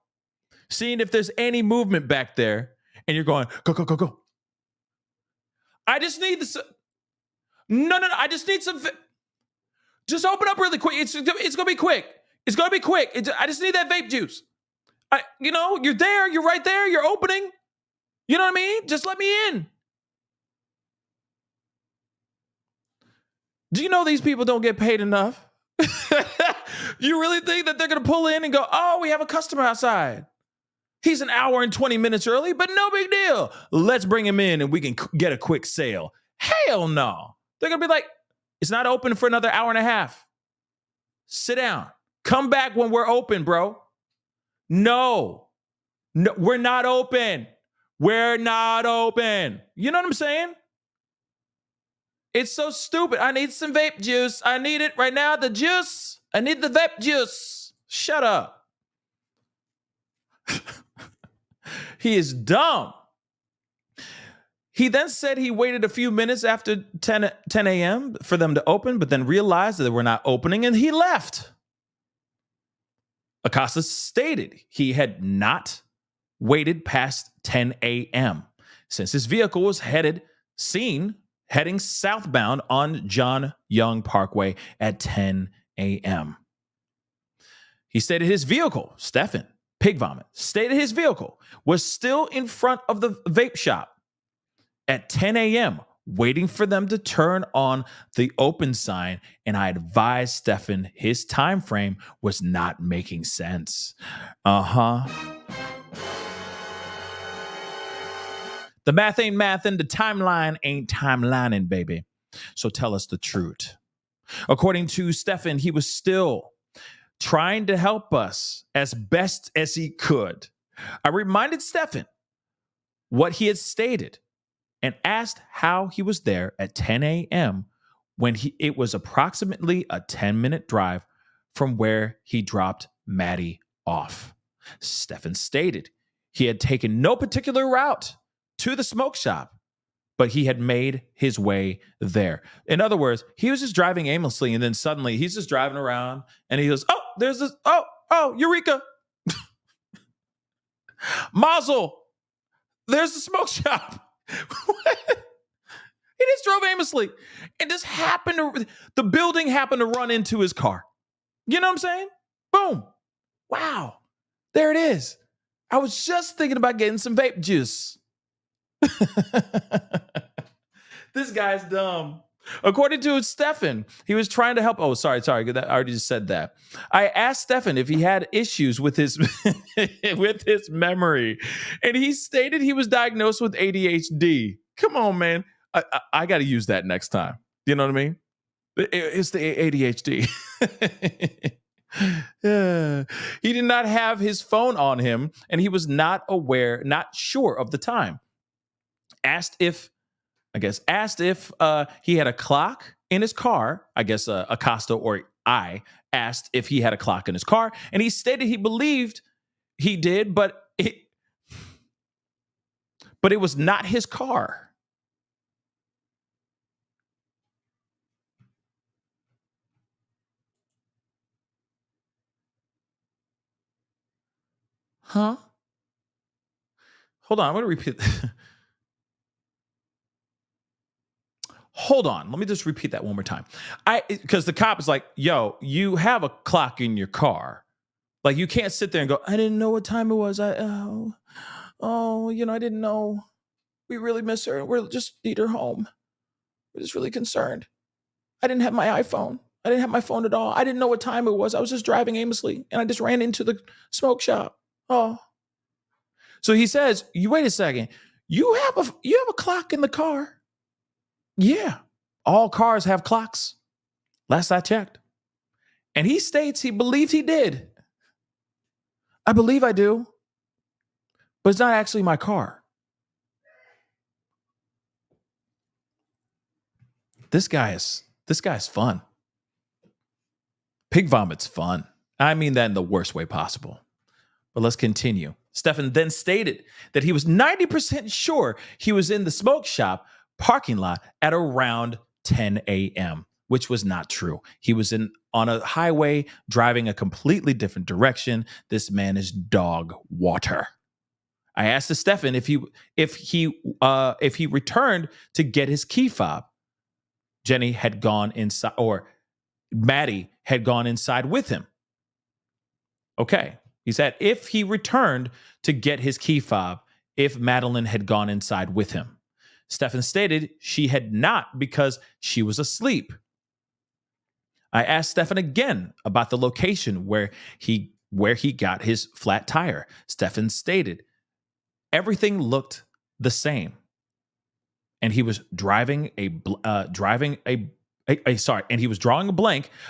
seeing if there's any movement back there, and you're going, go. I just need this. No. I just need some. Just open up really quick. It's gonna be quick. It's gonna be quick. I just need that vape juice. You're there. You're right there. You're opening. You know what I mean? Just let me in. Do you know these people don't get paid enough? You really think that they're going to pull in and go, oh, we have a customer outside. He's an hour and 20 minutes early, but no big deal. Let's bring him in and we can get a quick sale. Hell no. They're going to be like, it's not open for another hour and a half. Sit down. Come back when we're open, bro. No, we're not open. We're not open. You know what I'm saying? It's so stupid. I need some vape juice. I need it right now. The juice. I need the vape juice. Shut up. He is dumb. He then said he waited a few minutes after 10 a.m. for them to open, but then realized that they were not opening and he left. Acosta stated he had not waited past 10 a.m. since his vehicle was seen heading southbound on John Young Parkway at 10 a.m. He stated his vehicle, Stephan, Pig Vomit, stated his vehicle was still in front of the vape shop at 10 a.m., waiting for them to turn on the open sign, and I advised Stephan his time frame was not making sense. The math ain't mathin', the timeline ain't timelining, baby. So tell us the truth. According to Stephan, he was still trying to help us as best as he could. I reminded Stephan what he had stated and asked how he was there at 10 a.m. when it was approximately a 10-minute drive from where he dropped Maddie off. Stephan stated he had taken no particular route to the smoke shop, but he had made his way there. In other words, he was just driving aimlessly, and then suddenly he's just driving around, and he goes, oh, there's this, oh, Eureka. Mazel, there's the smoke shop. He just drove aimlessly and just the building happened to run into his car. You know what I'm saying? Boom. Wow. There it is. I was just thinking about getting some vape juice. This guy's dumb. According to Stephan, he was trying to help. Oh, sorry. I already just said that. I asked Stephan if he had issues with his with his memory, and he stated he was diagnosed with ADHD. Come on, man. I got to use that next time. You know what I mean? It's the ADHD. Yeah. He did not have his phone on him, and he was not sure of the time. Asked if he had a clock in his car. I guess Acosta or I asked if he had a clock in his car, and he stated he believed he did, but it was not his car. Huh? Hold on, I'm going to repeat. Hold on, let me just repeat that one more time. Because the cop is like, yo, you have a clock in your car. Like, you can't sit there and go, I didn't know what time it was. I didn't know. We really miss her. We'll just need her home. We're just really concerned. I didn't have my iPhone. I didn't have my phone at all. I didn't know what time it was. I was just driving aimlessly, and I just ran into the smoke shop. Oh. So he says, you wait a second. You have a clock in the car. Yeah. All cars have clocks. Last I checked. And he states he believed he did. I believe I do. But it's not actually my car. This guy's fun. Pig vomit's fun. I mean that in the worst way possible. But let's continue. Stephan then stated that he was 90% sure he was in the smoke shop parking lot at around 10 a.m., which was not true. He was on a highway driving a completely different direction. This man is dog water. I asked Stephan if he returned to get his key fob. Jenny had gone inside, or Maddie had gone inside with him. Okay. He said if he returned to get his key fob, if Madeline had gone inside with him. Stephan stated she had not because she was asleep. I asked Stephan again about the location where he got his flat tire. Stephan stated everything looked the same, and he was drawing a blank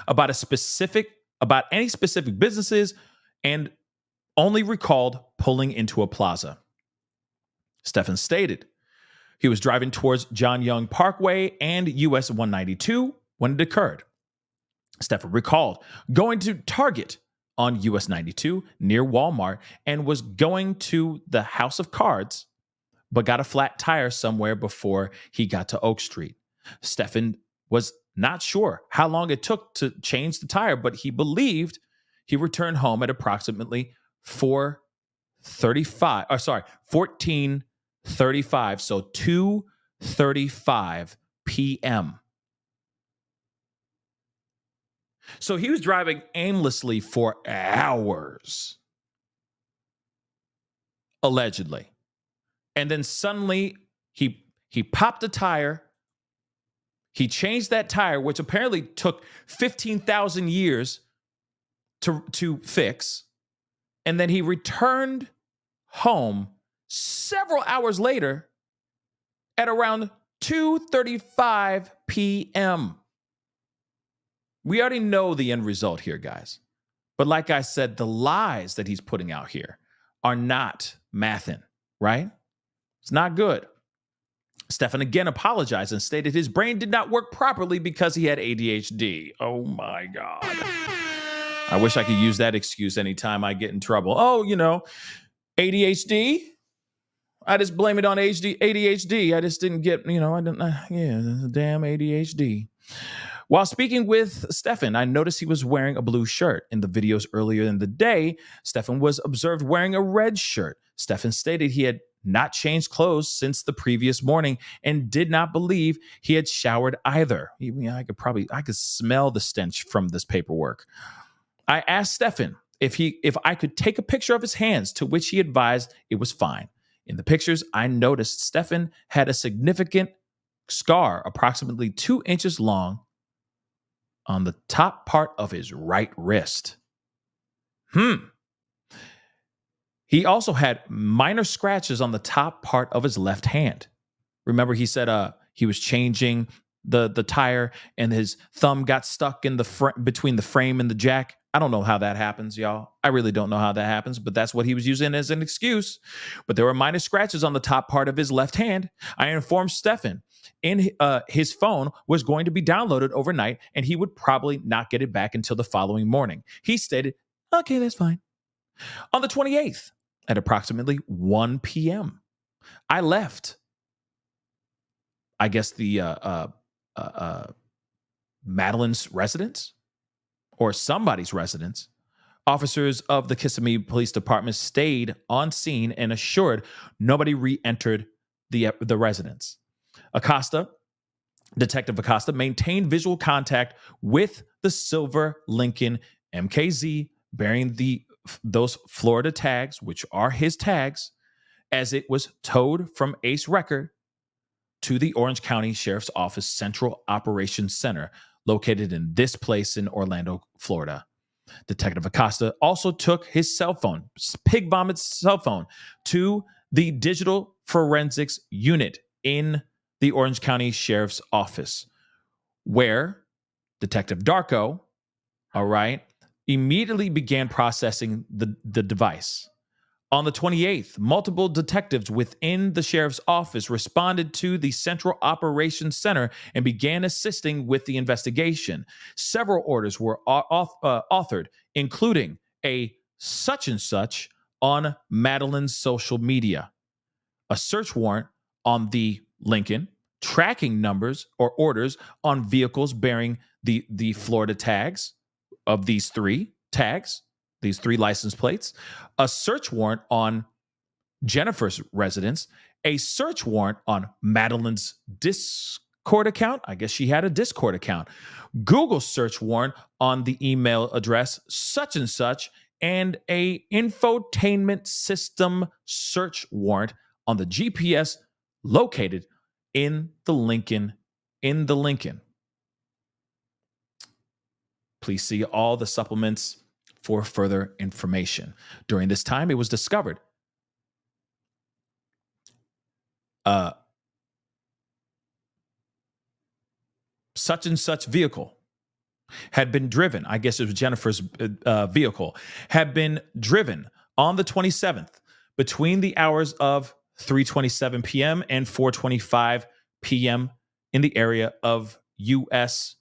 about any specific businesses, and only recalled pulling into a plaza. Stephan stated he was driving towards John Young Parkway and US 192 when it occurred. Stephan recalled going to Target on US 92 near Walmart and was going to the House of Cards, but got a flat tire somewhere before he got to Oak Street. Stephan was not sure how long it took to change the tire, but he believed he returned home at approximately 14:35, so 2:35 p.m. So he was driving aimlessly for hours, allegedly. And then suddenly he popped a tire. He changed that tire, which apparently took 15,000 years to fix. And then he returned home several hours later at around 2:35 p.m. We already know the end result here, guys. But like I said, the lies that he's putting out here are not mathing, right? It's not good. Stephan again apologized and stated his brain did not work properly because he had ADHD. Oh my God. I wish I could use that excuse anytime I get in trouble. Oh, ADHD? I just blame it on ADHD. I just didn't get, damn ADHD. While speaking with Stephan, I noticed he was wearing a blue shirt. In the videos earlier in the day, Stephan was observed wearing a red shirt. Stephan stated he had not changed clothes since the previous morning and did not believe he had showered either. I could smell the stench from this paperwork. I asked Stephan if I could take a picture of his hands, to which he advised it was fine. In the pictures, I noticed Stephan had a significant scar approximately 2 inches long on the top part of his right wrist. He also had minor scratches on the top part of his left hand. Remember, he said he was changing the tire and his thumb got stuck in between the frame and the jack. I don't know how that happens, y'all. I really don't know how that happens, but that's what he was using as an excuse. But there were minor scratches on the top part of his left hand. I informed Stephan his phone was going to be downloaded overnight and he would probably not get it back until the following morning. He stated, okay, that's fine. On the 28th, at approximately 1 p.m., I left, I guess, the Madeline's residence or somebody's residence. Officers of the Kissimmee Police Department stayed on scene and assured nobody re-entered the residence. Detective Acosta maintained visual contact with the silver Lincoln MKZ bearing those Florida tags, which are his tags, as it was towed from Ace Record to the Orange County Sheriff's Office Central Operations Center, located in this place in Orlando, Florida. Detective Acosta also took his cell phone, Pig Vomit's cell phone, to the Digital Forensics Unit in the Orange County Sheriff's Office, where Detective Darko, immediately began processing the device. On the 28th, multiple detectives within the sheriff's office responded to the Central Operations Center and began assisting with the investigation. Several orders were authored, including a such and such on Madeline's social media, a search warrant on the Lincoln, tracking numbers or orders on vehicles bearing the Florida tags of these three tags, these three license plates, a search warrant on Jennifer's residence, a search warrant on Madeline's Discord account. I guess she had a Discord account. Google search warrant on the email address such and such, and a infotainment system search warrant on the GPS located in the Lincoln. Please see all the supplements for further information. During this time, it was discovered such and such vehicle had been driven. I guess it was Jennifer's vehicle, had been driven on the 27th between the hours of 3:27 p.m. and 4:25 p.m. in the area of US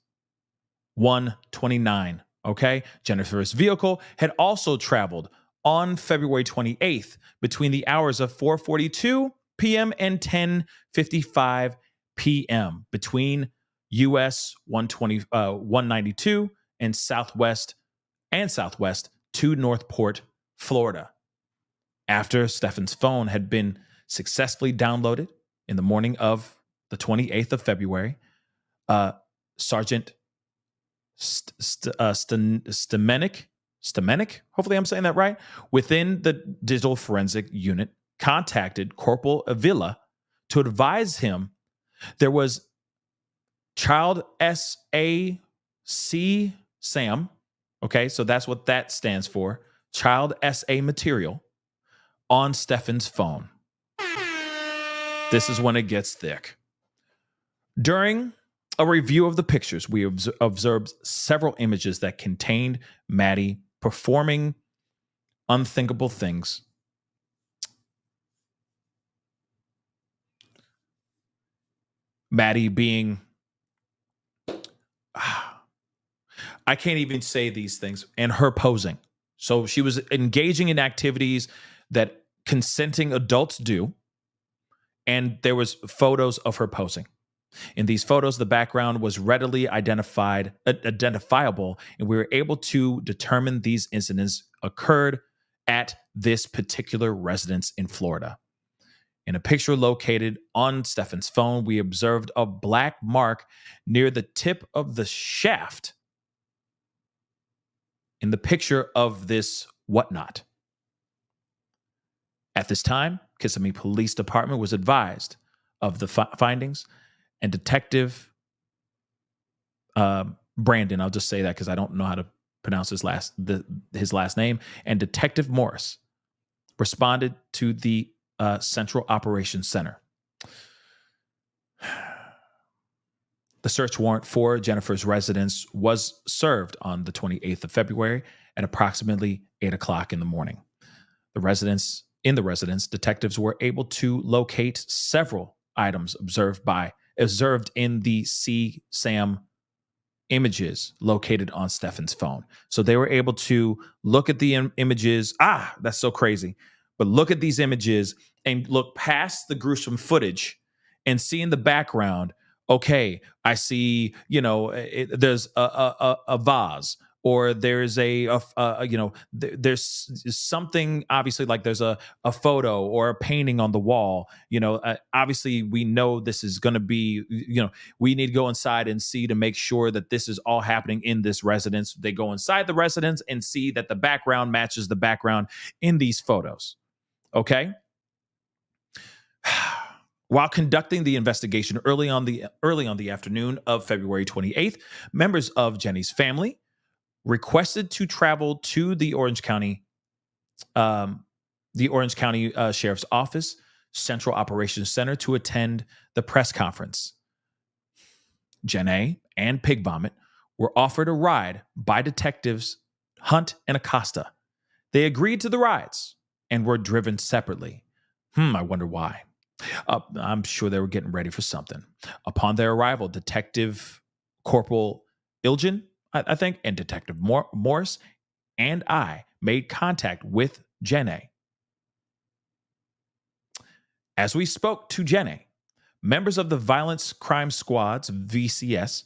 1:29. Okay. Jennifer's vehicle had also traveled on February 28th between the hours of 4:42 p.m. and 10:55 p.m. between US 192 and Southwest to Northport, Florida. After Stephan's phone had been successfully downloaded in the morning of the 28th of February, Sergeant Stemenik, hopefully I'm saying that right, within the digital forensic unit, contacted Corporal Avila to advise him there was child SAC SAM. Okay, so that's what that stands for. Child SA material on Stephan's phone. This is when it gets thick. During a review of the pictures, we observed several images that contained Maddie performing unthinkable things. Maddie being, I can't even say these things, and her posing. So she was engaging in activities that consenting adults do, and there was photos of her posing. In these photos, the background was readily identifiable, and we were able to determine these incidents occurred at this particular residence in Florida. In a picture located on Stephan's phone, we observed a black mark near the tip of the shaft in the picture of this whatnot. At this time, Kissimmee Police Department was advised of the findings, and Detective Brandon, I'll just say that because I don't know how to pronounce his last name, and Detective Morris responded to the Central Operations Center. The search warrant for Jennifer's residence was served on the 28th of February at approximately 8 o'clock in the morning. In the residence, detectives were able to locate several items observed in the CSAM images located on Stephan's phone. So they were able to look at the images. That's so crazy. But look at these images and look past the gruesome footage and see in the background, okay, I see, there's a vase, or there's there's something, obviously, like there's a photo or a painting on the wall. Obviously we know this is going to be, we need to go inside and see to make sure that this is all happening in this residence. They go inside the residence and see that the background matches the background in these photos. Okay. While conducting the investigation early on the afternoon of February 28th, members of Jenny's family requested to travel to the Orange County Sheriff's Office Central Operations Center to attend the press conference. Jenny and Pig Vomit were offered a ride by detectives Hunt and Acosta. They agreed to the rides and were driven separately. I wonder why. I'm sure they were getting ready for something. Upon their arrival, Detective Corporal Ilgen, I think, and Detective Morris and I made contact with Jenny. As we spoke to Jenny, members of the Violence Crime Squad's VCS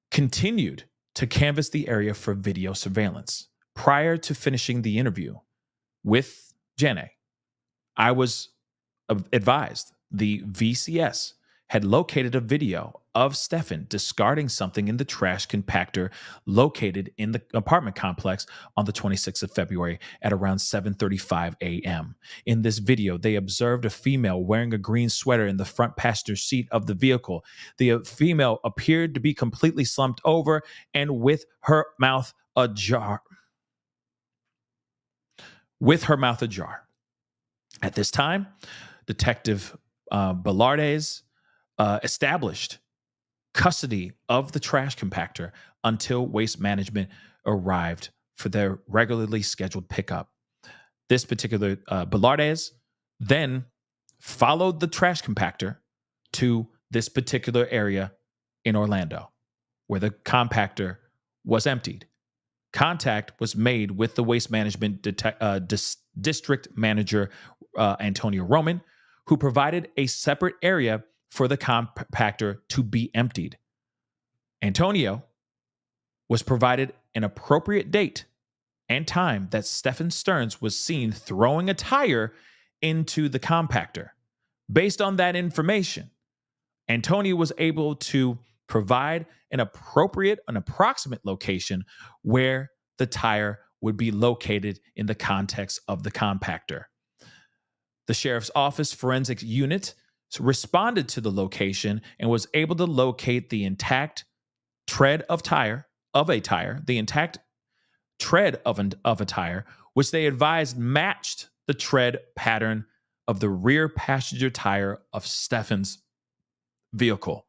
continued to canvass the area for video surveillance. Prior to finishing the interview with Jenny, I was advised the VCS had located a video of Stephan discarding something in the trash compactor located in the apartment complex on the 26th of February at around 7:35 a.m. In this video, they observed a female wearing a green sweater in the front passenger seat of the vehicle. The female appeared to be completely slumped over and with her mouth ajar. At this time, Detective Bellardes established custody of the trash compactor until Waste Management arrived for their regularly scheduled pickup. This particular Bellardes then followed the trash compactor to this particular area in Orlando, where the compactor was emptied. Contact was made with the waste management district manager, Antonio Roman, who provided a separate area for the compactor to be emptied. Antonio was provided an appropriate date and time that Stephan Stearns was seen throwing a tire into the compactor. Based on that information, Antonio was able to provide an approximate location where the tire would be located in the context of the compactor. The sheriff's office forensic unit responded to the location and was able to locate the intact tread of a tire, which they advised matched the tread pattern of the rear passenger tire of Stephan's vehicle.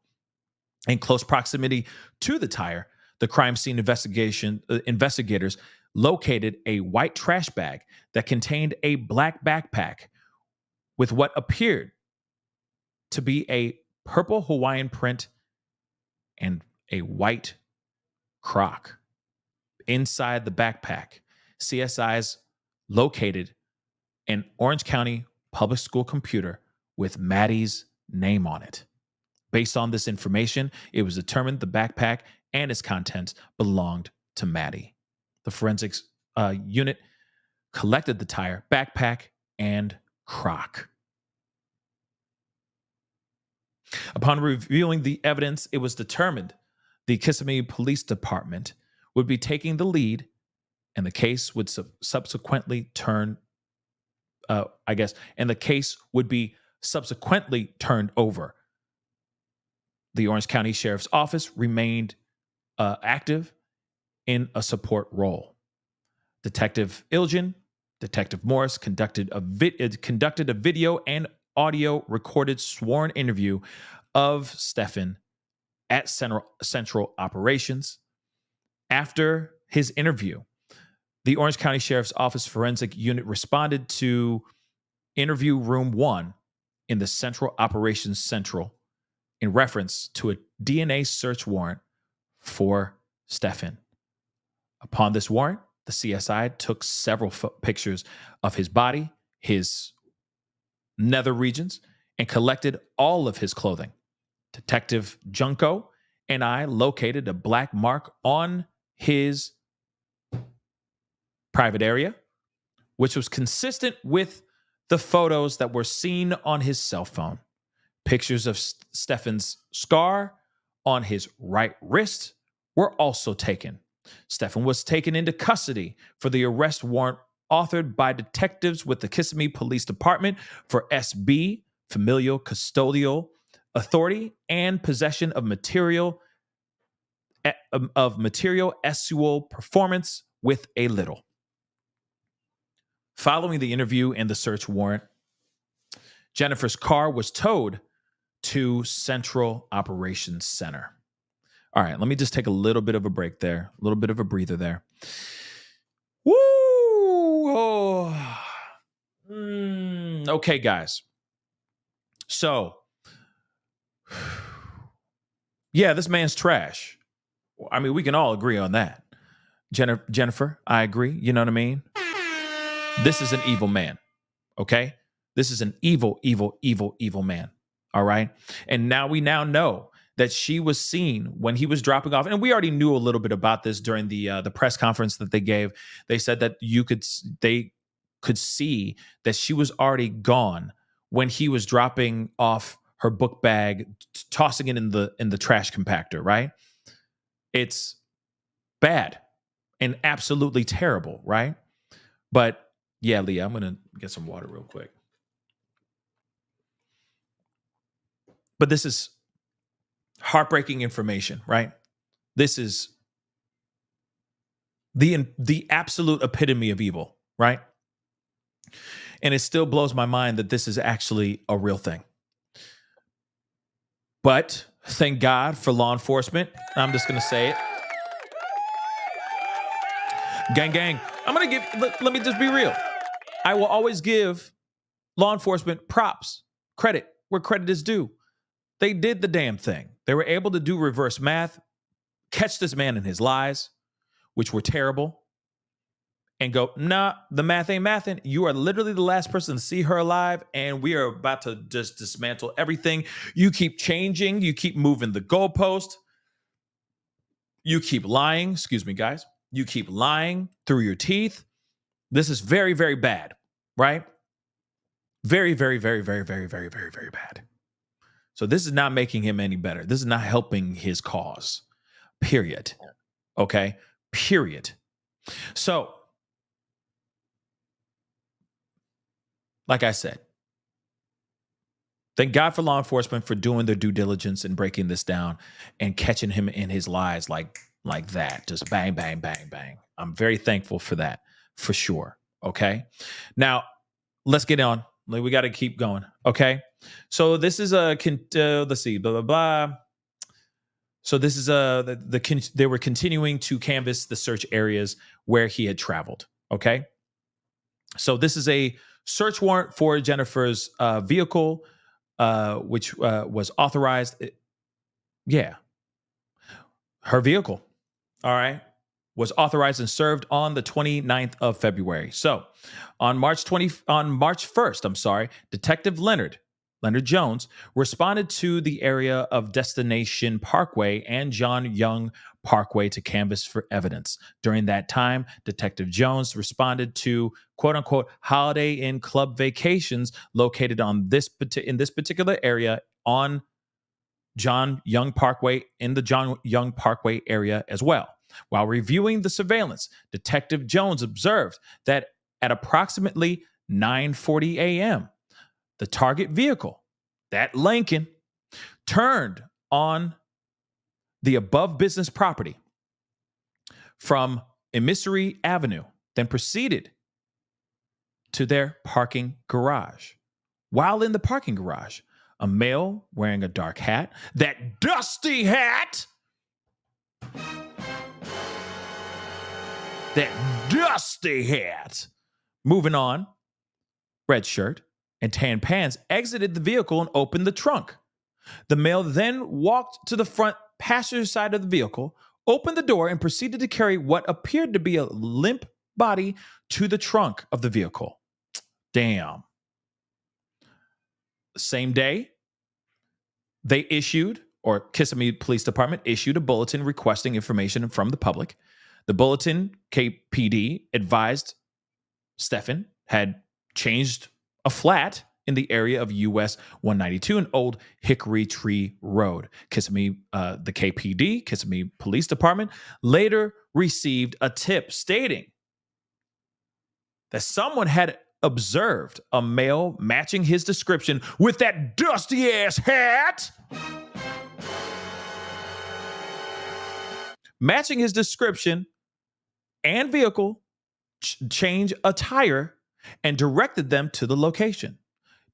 In close proximity to the tire, the crime scene investigators located a white trash bag that contained a black backpack with what appeared to be a purple Hawaiian print and a white croc. Inside the backpack, CSIs located an Orange County public school computer with Maddie's name on it. Based on this information, it was determined the backpack and its contents belonged to Maddie. The forensics unit collected the tire, backpack, and croc. Upon reviewing the evidence, it was determined the Kissimmee Police Department would be taking the lead, and the case would subsequently turned over. The Orange County Sheriff's Office remained active in a support role. Detective Ilgen, Detective Morris conducted a video and audio recorded sworn interview of Stephan at Central Operations. After his interview, the Orange County Sheriff's Office Forensic Unit responded to interview room 1 in the Central Operations Central in reference to a DNA search warrant for Stephan. Upon this warrant, the CSI took several pictures of his body, his nether regions, and collected all of his clothing. Detective Junko and I located a black mark on his private area, which was consistent with the photos that were seen on his cell phone. Pictures of Stephan's scar on his right wrist were also taken. Stephan was taken into custody for the arrest warrant authored by detectives with the Kissimmee Police Department for SB, familial custodial authority, and possession of material sexual performance with a little. Following the interview and the search warrant, Jennifer's car was towed to Central Operations Center. All right, let me just take a little bit of a break there, a little bit of a breather there. Woo! Oh. Okay, guys. So, yeah, this man's trash. I mean, we can all agree on that. Jennifer, I agree. You know what I mean? This is an evil man, okay? This is an evil, evil, evil, evil man, all right? And we now know that she was seen when he was dropping off. And we already knew a little bit about this during the press conference that they gave. They said that they could see that she was already gone when he was dropping off her book bag, tossing it in the trash compactor, right? It's bad and absolutely terrible, right? But yeah, Leah, I'm going to get some water real quick. But this is heartbreaking information, right? This is the absolute epitome of evil, right? And it still blows my mind that this is actually a real thing. But thank God for law enforcement. I'm just going to say it. Gang, gang. Let me just be real. I will always give law enforcement props, credit where credit is due. They did the damn thing. They were able to do reverse math, catch this man in his lies, which were terrible, and go, nah, the math ain't mathin'. You are literally the last person to see her alive, and we are about to just dismantle everything. You keep changing. You keep moving the goalpost. You keep lying. Excuse me, guys. You keep lying through your teeth. This is very, very bad, right? Very, very, very, very, very, very, very, very bad. So this is not making him any better. This is not helping his cause, period. Okay? Period. So, like I said, thank God for law enforcement for doing their due diligence and breaking this down and catching him in his lies like that. Just bang, bang, bang, bang. I'm very thankful for that, for sure. Okay? Now, let's get on. We got to keep going. Okay? So this is let's see, blah, blah, blah. So this is they were continuing to canvass the search areas where he had traveled. Okay. So this is a search warrant for Jennifer's vehicle, which was authorized. Yeah. Her vehicle. All right. Was authorized and served on the 29th of February. So on March 1st, Detective Leonard Jones responded to the area of Destination Parkway and John Young Parkway to canvass for evidence. During that time, Detective Jones responded to quote unquote Holiday Inn club vacations located on in this particular area on John Young Parkway, in the John Young Parkway area as well. While reviewing the surveillance, Detective Jones observed that at approximately 9:40 a.m., the target vehicle, that Lincoln, turned on the above business property from Emissary Avenue, then proceeded to their parking garage. While in the parking garage, a male wearing a dark hat, that dusty hat, moving on, red shirt and tan pants, exited the vehicle and opened the trunk. The male then walked to the front passenger side of the vehicle, opened the door, and proceeded to carry what appeared to be a limp body to the trunk of the vehicle. Damn. The same day, Kissimmee Police Department issued a bulletin requesting information from the public. The bulletin, KPD, advised Stephan had changed a flat in the area of US 192 and Old Hickory Tree Road. Kissimmee, the KPD, Kissimmee Police Department, later received a tip stating that someone had observed a male matching his description with that dusty ass hat. Matching his description and vehicle, change attire, and directed them to the location.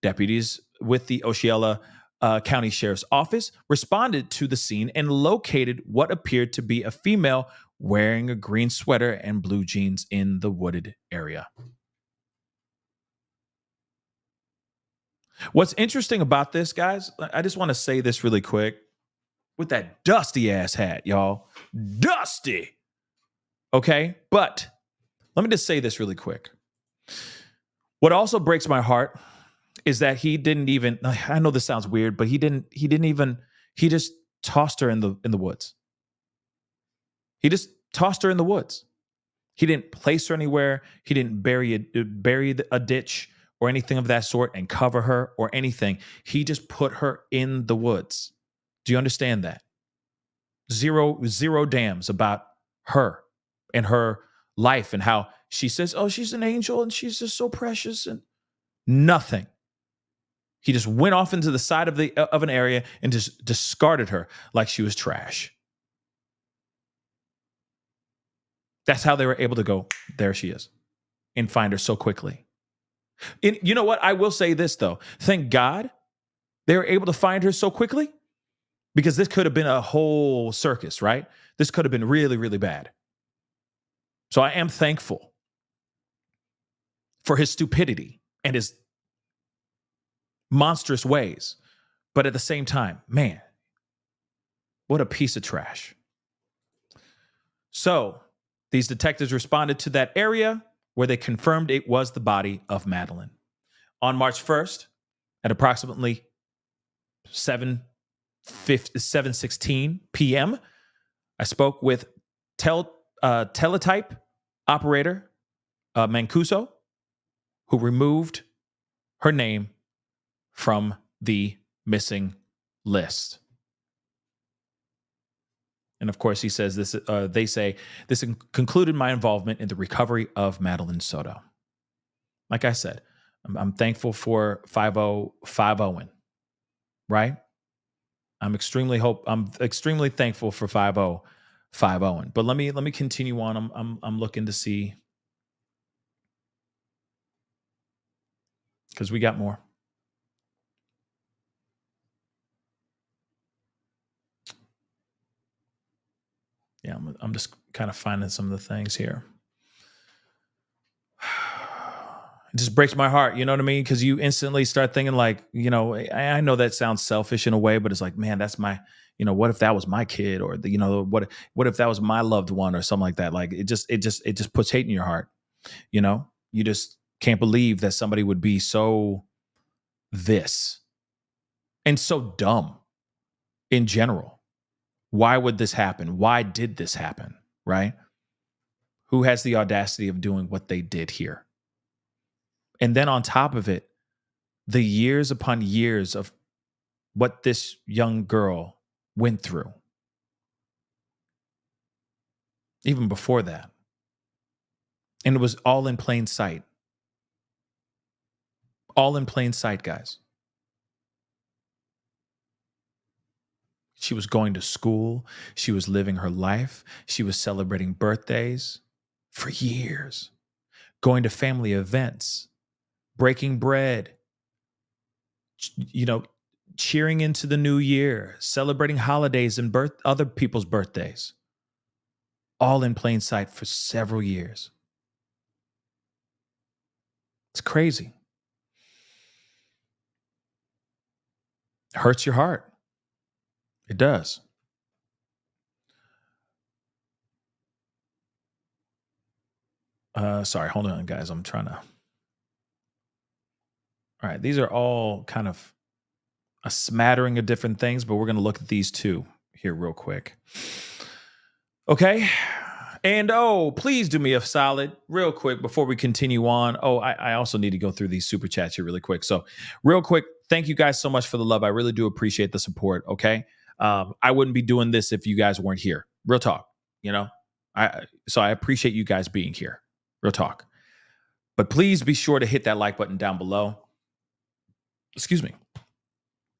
Deputies with the Osceola County Sheriff's Office responded to the scene and located what appeared to be a female wearing a green sweater and blue jeans in the wooded area. What's interesting about this, guys, I just want to say this really quick. With that dusty ass hat, y'all. Dusty. Okay? But let me just say this really quick. What also breaks my heart is that he didn't even, I know this sounds weird, but he just tossed her in the woods. He just tossed her in the woods. He didn't place her anywhere. He didn't bury a ditch or anything of that sort and cover her or anything. He just put her in the woods. Do you understand that? Zero damns about her and her life and how she says, oh, she's an angel and she's just so precious, and nothing. He just went off into the side of an area and just discarded her like she was trash. That's how they were able to go, there she is, and find her so quickly. And you know what? I will say this, though. Thank God they were able to find her so quickly, because this could have been a whole circus, right? This could have been really, really bad. So I am thankful for his stupidity and his monstrous ways. But at the same time, man, what a piece of trash. So These detectives responded to that area where they confirmed it was the body of Madeline. On March 1st, at approximately 7:16 p.m., I spoke with teletype operator Mancuso, who removed her name from the missing list. And of course, he says this. They say this concluded my involvement in the recovery of Madeline Soto. Like I said, I'm thankful for 5050, right? I'm extremely thankful for 5050. But let me continue on. I'm looking to see, because we got more. Yeah, I'm just kind of finding some of the things here. It just breaks my heart, you know what I mean? Because you instantly start thinking like, I know that sounds selfish in a way, but it's like, man, that's my, what if that was my kid, or what if that was my loved one, or something like that? Like it just puts hate in your heart. You just can't believe that somebody would be so this and so dumb in general. Why would this happen? Why did this happen? Right? Who has the audacity of doing what they did here? And then on top of it, the years upon years of what this young girl went through. Even before that. And it was all in plain sight. All in plain sight, guys. She was going to school. She was living her life. She was celebrating birthdays for years, going to family events, breaking bread, cheering into the new year, celebrating holidays and other people's birthdays, all in plain sight for several years. It's crazy. It hurts your heart. It does. Sorry, hold on, guys. I'm trying to. All right, these are all kind of a smattering of different things, but we're going to look at these two here real quick. Okay. And please do me a solid real quick before we continue on. I also need to go through these super chats here really quick. So real quick, thank you guys so much for the love. I really do appreciate the support. Okay. I wouldn't be doing this if you guys weren't here. Real talk, so I appreciate you guys being here. Real talk. But please be sure to hit that like button down below. Excuse me.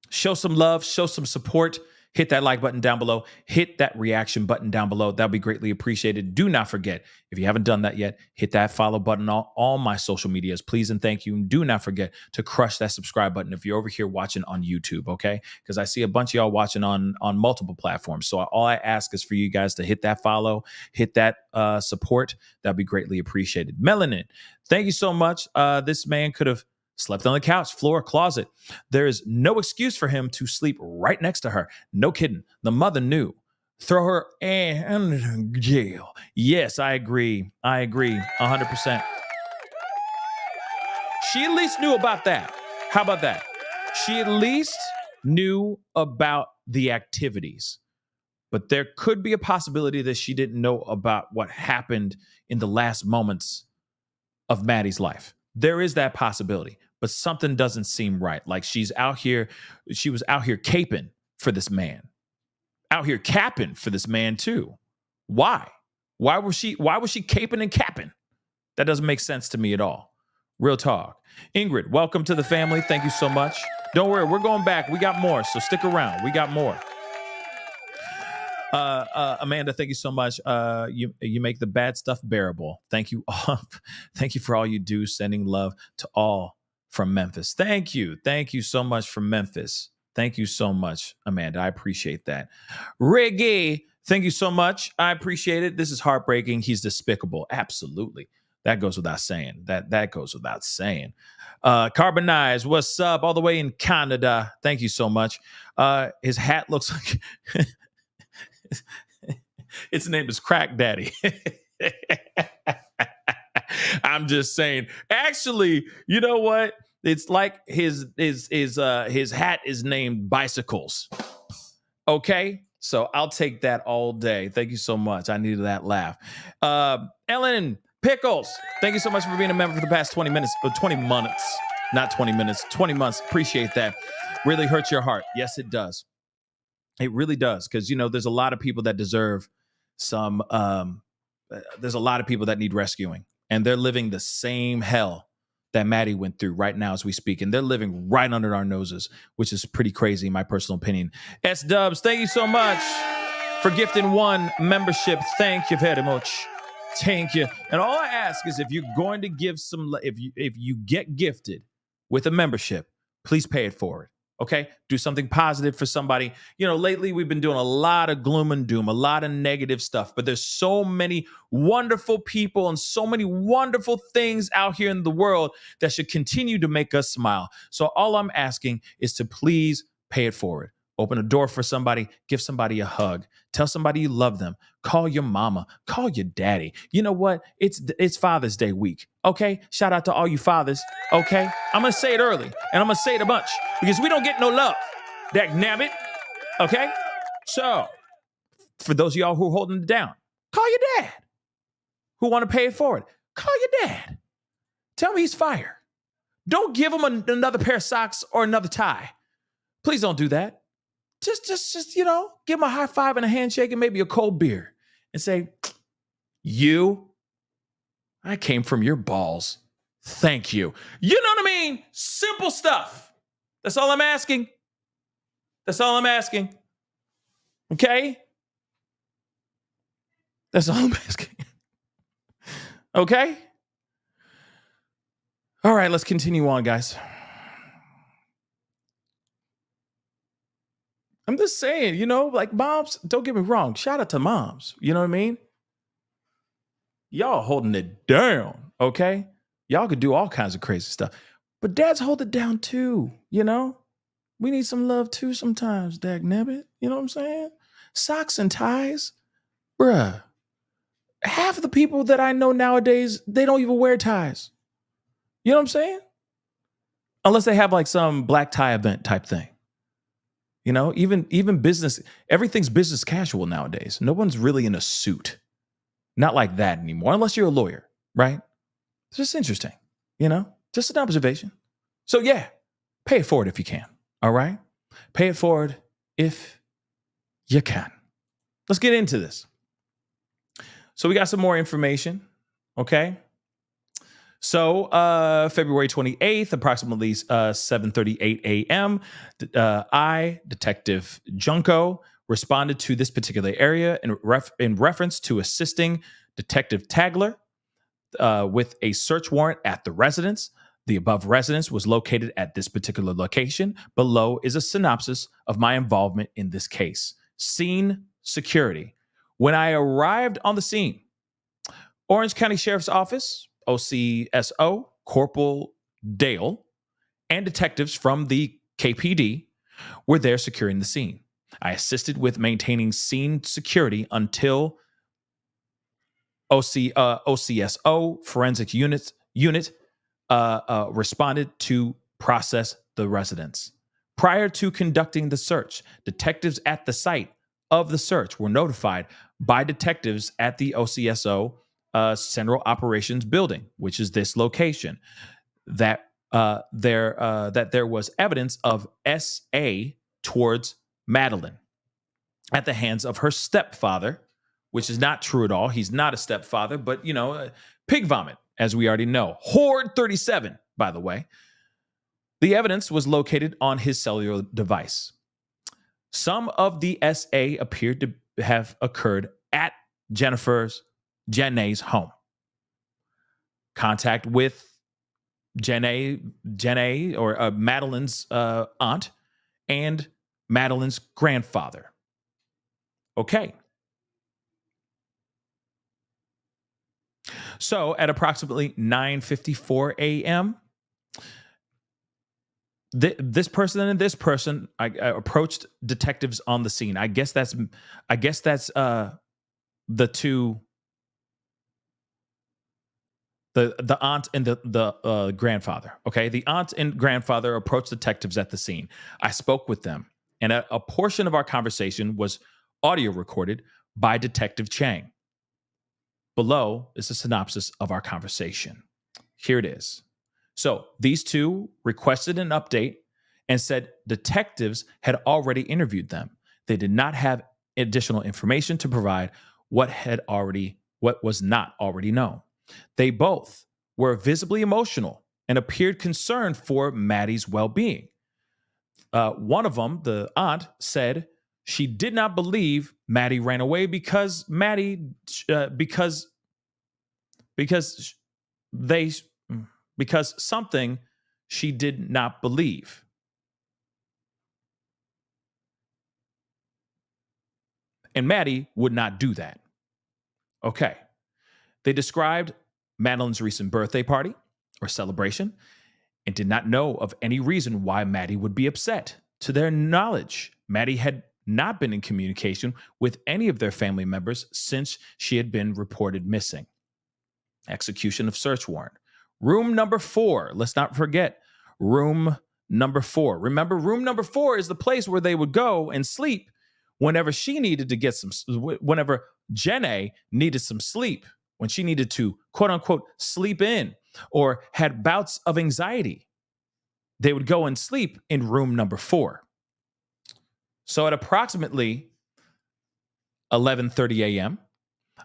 Show some love, show some support. Hit that like button down below. Hit that reaction button down below. That'll be greatly appreciated. Do not forget, if you haven't done that yet, hit that follow button on all my social medias, please and thank you. And do not forget to crush that subscribe button if you're over here watching on YouTube, okay? Because I see a bunch of y'all watching on multiple platforms. So all I ask is for you guys to hit that follow, hit that support. That'd be greatly appreciated. Melanin, thank you so much. This man could have slept on the couch, floor, closet. There is no excuse for him to sleep right next to her. No kidding. The mother knew. Throw her in jail. Yes, I agree. 100%. She at least knew about that. How about that? She at least knew about the activities. But there could be a possibility that she didn't know about what happened in the last moments of Maddie's life. There is that possibility, but something doesn't seem right. Like she was out here caping for this man, out here capping for this man too. Why? Why was she caping and capping? That doesn't make sense to me at all. Real talk. Ingrid, welcome to the family. Thank you so much. Don't worry, we're going back. We got more, so stick around. We got more. Amanda, thank you so much. You make the bad stuff bearable. Thank you. Thank you for all you do. Sending love to all from Memphis. Thank you. Thank you so much from Memphis. Thank you so much, Amanda. I appreciate that. Reggae, thank you so much. I appreciate it. This is heartbreaking. He's despicable. Absolutely. That goes without saying. That goes without saying. Carbonize, what's up? All the way in Canada. Thank you so much. His hat looks like its name is Crack Daddy. I'm just saying. Actually, you know what? It's like his hat is named Bicycles. Okay, so I'll take that all day. Thank you so much. I needed that laugh. Ellen Pickles, thank you so much for being a member for the past 20 minutes, 20 months, not 20 minutes, 20 months. Appreciate that. Really hurts your heart. Yes, it does. It really does, because there's a lot of people that deserve some. There's a lot of people that need rescuing, and they're living the same hell that Maddie went through right now as we speak, and they're living right under our noses, which is pretty crazy, in my personal opinion. S Dubs, thank you so much for gifting 1 membership. Thank you very much. Thank you. And all I ask is, if you're going to give if you get gifted with a membership, please pay it forward. Okay, do something positive for somebody. Lately we've been doing a lot of gloom and doom, a lot of negative stuff, but there's so many wonderful people and so many wonderful things out here in the world that should continue to make us smile. So all I'm asking is to please pay it forward. Open a door for somebody, give somebody a hug, tell somebody you love them, call your mama, call your daddy. You know what? It's Father's Day week. Okay. Shout out to all you fathers. Okay. I'm going to say it early, and I'm going to say it a bunch, because we don't get no love. Dag nabbit. Okay. So for those of y'all who are holding it down, call your dad. Who want to pay it forward, call your dad. Tell me he's fire. Don't give him another pair of socks or another tie. Please don't do that. Just give him a high five and a handshake and maybe a cold beer and say, I came from your balls. Thank you. You know what I mean? Simple stuff. That's all I'm asking. That's all I'm asking. Okay? That's all I'm asking. Okay? All right, let's continue on, guys. I'm just saying, like moms, don't get me wrong. Shout out to moms. You know what I mean? Y'all holding it down, okay? Y'all could do all kinds of crazy stuff. But dads hold it down too, We need some love too sometimes, dagnabbit. You know what I'm saying? Socks and ties. Bruh. Half of the people that I know nowadays, they don't even wear ties. You know what I'm saying? Unless they have like some black tie event type thing. Even business, everything's business casual nowadays. No one's really in a suit. Not like that anymore, unless you're a lawyer, right? It's just interesting, just an observation. So yeah, pay it forward if you can, all right? Pay it forward if you can. Let's get into this. So we got some more information, okay? So February 28th, approximately 7:38 a.m., Detective Junko, responded to this particular area in reference to assisting Detective Tagler with a search warrant at the residence. The above residence was located at this particular location. Below is a synopsis of my involvement in this case. Scene security. When I arrived on the scene, Orange County Sheriff's Office, OCSO, Corporal Dale, and detectives from the KPD were there securing the scene. I assisted with maintaining scene security until OCSO forensic unit responded to process the residence. Prior to conducting the search, detectives at the site of the search were notified by detectives at the OCSO Central Operations Building, which is this location, that there was evidence of SA towards Madeline at the hands of her stepfather, which is not true at all. He's not a stepfather, but pig vomit, as we already know. Horde 37, by the way. The evidence was located on his cellular device. Some of the SA appeared to have occurred at Janae's home. Contact with Janae or Madeline's aunt and Madeline's grandfather. Okay. So at approximately 9:54 a.m., this person and this person I approached detectives on the scene. I guess that's the two The aunt and the grandfather. Okay, the aunt and grandfather approached detectives at the scene. I spoke with them, and a portion of our conversation was audio recorded by Detective Chang. Below is a synopsis of our conversation. Here it is. So these two requested an update and said detectives had already interviewed them. They did not have additional information to provide what was not already known. They both were visibly emotional and appeared concerned for Maddie's well-being. One of them, the aunt, said she did not believe Maddie ran away because because they because something she did not believe. And Maddie would not do that. Okay. They described Madeline's recent birthday party or celebration and did not know of any reason why Maddie would be upset. To their knowledge, Maddie had not been in communication with any of their family members since she had been reported missing. Execution of search warrant. Room number 4. Let's not forget room number 4. Remember, room number 4 is the place where they would go and sleep whenever she needed to get whenever Jenna needed some sleep, when she needed to, quote unquote, sleep in or had bouts of anxiety. They would go and sleep in room number 4. So at approximately 11:30 a.m.,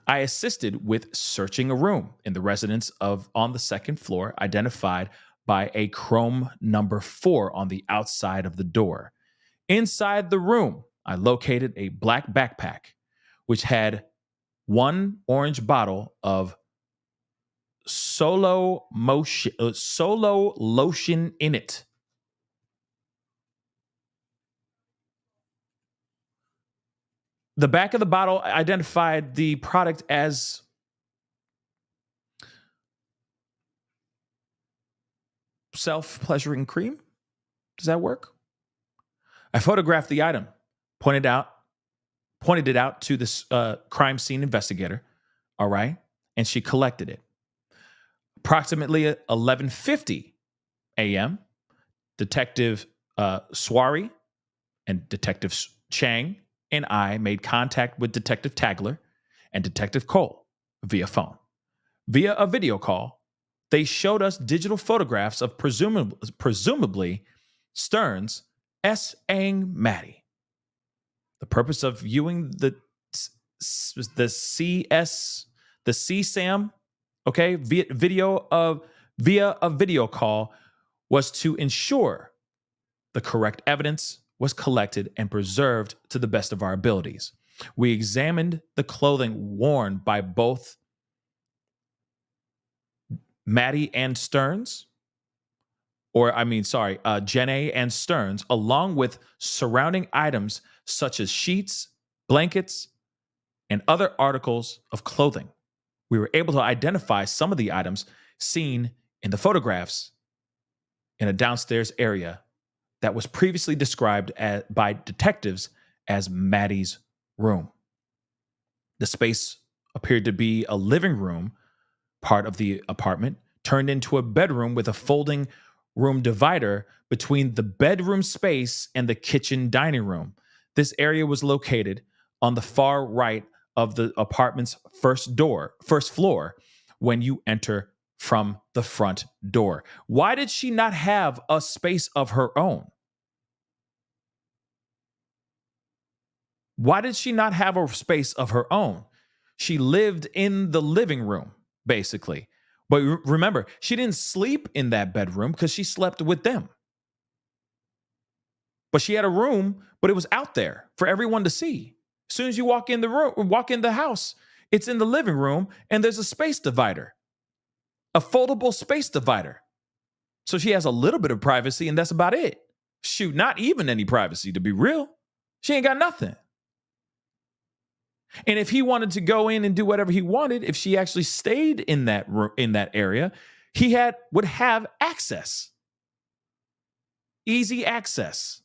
I assisted with searching a room in the residence on the second floor, identified by a chrome number 4 on the outside of the door. Inside the room, I located a black backpack, which had one orange bottle of solo lotion in it. The back of the bottle identified the product as self-pleasuring cream. Does that work? I photographed the item, pointed it out to this crime scene investigator, all right? And she collected it. Approximately 11:50 a.m., Detective Swari and Detective Chang and I made contact with Detective Tagler and Detective Cole via phone. Via a video call, they showed us digital photographs of presumably Stearns S-ing Maddie. The purpose of viewing the CSAM, okay, via a video call was to ensure the correct evidence was collected and preserved to the best of our abilities. We examined the clothing worn by both Maddie and Stearns, Jenna and Stearns, along with surrounding items such as sheets, blankets, and other articles of clothing. We were able to identify some of the items seen in the photographs in a downstairs area that was previously described by detectives as Maddie's room. The space appeared to be a living room, part of the apartment, turned into a bedroom with a folding room divider between the bedroom space and the kitchen dining room. This area was located on the far right of the apartment's first floor when you enter from the front door. Why did she not have a space of her own? Why did she not have a space of her own? She lived in the living room, basically. But remember, she didn't sleep in that bedroom because she slept with them. But she had a room, but it was out there for everyone to see. As soon as you walk in the house, it's in the living room and there's a space divider, a foldable space divider. So she has a little bit of privacy and that's about it. Shoot, not even any privacy, to be real. She ain't got nothing. And if he wanted to go in and do whatever he wanted, if she actually stayed in that room, in that area, would have access. Easy access.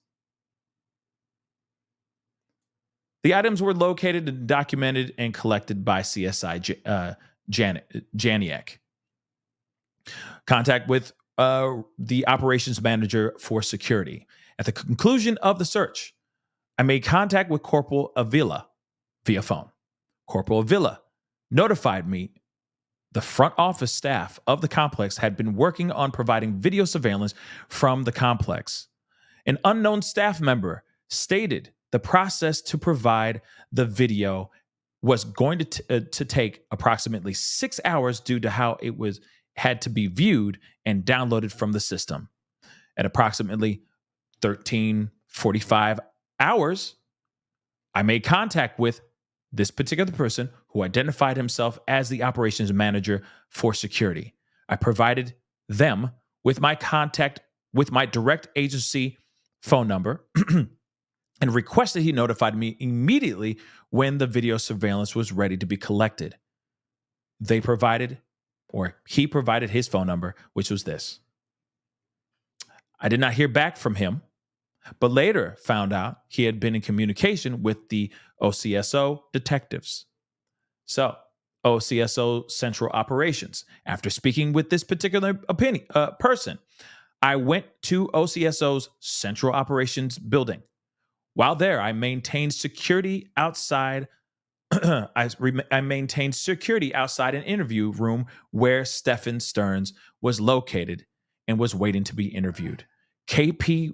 The items were located and documented and collected by CSI Janiak. Contact with the operations manager for security. At the conclusion of the search, I made contact with Corporal Avila via phone. Corporal Avila notified me the front office staff of the complex had been working on providing video surveillance from the complex. An unknown staff member stated the process to provide the video was going to take approximately 6 hours due to how it was had to be viewed and downloaded from the system. At approximately 13:45 hours, I made contact with this particular person who identified himself as the operations manager for security. I provided them with my contact with my direct agency phone number and requested he notified me immediately when the video surveillance was ready to be collected. They provided, or he provided his phone number, which was this. I did not hear back from him, but later found out he had been in communication with the OCSO detectives. So, OCSO Central Operations. After speaking with this particular person, I went to OCSO's Central Operations building. While there, I maintained security outside. I maintained security outside an interview room where Stephan Stearns was located and was waiting to be interviewed. KPD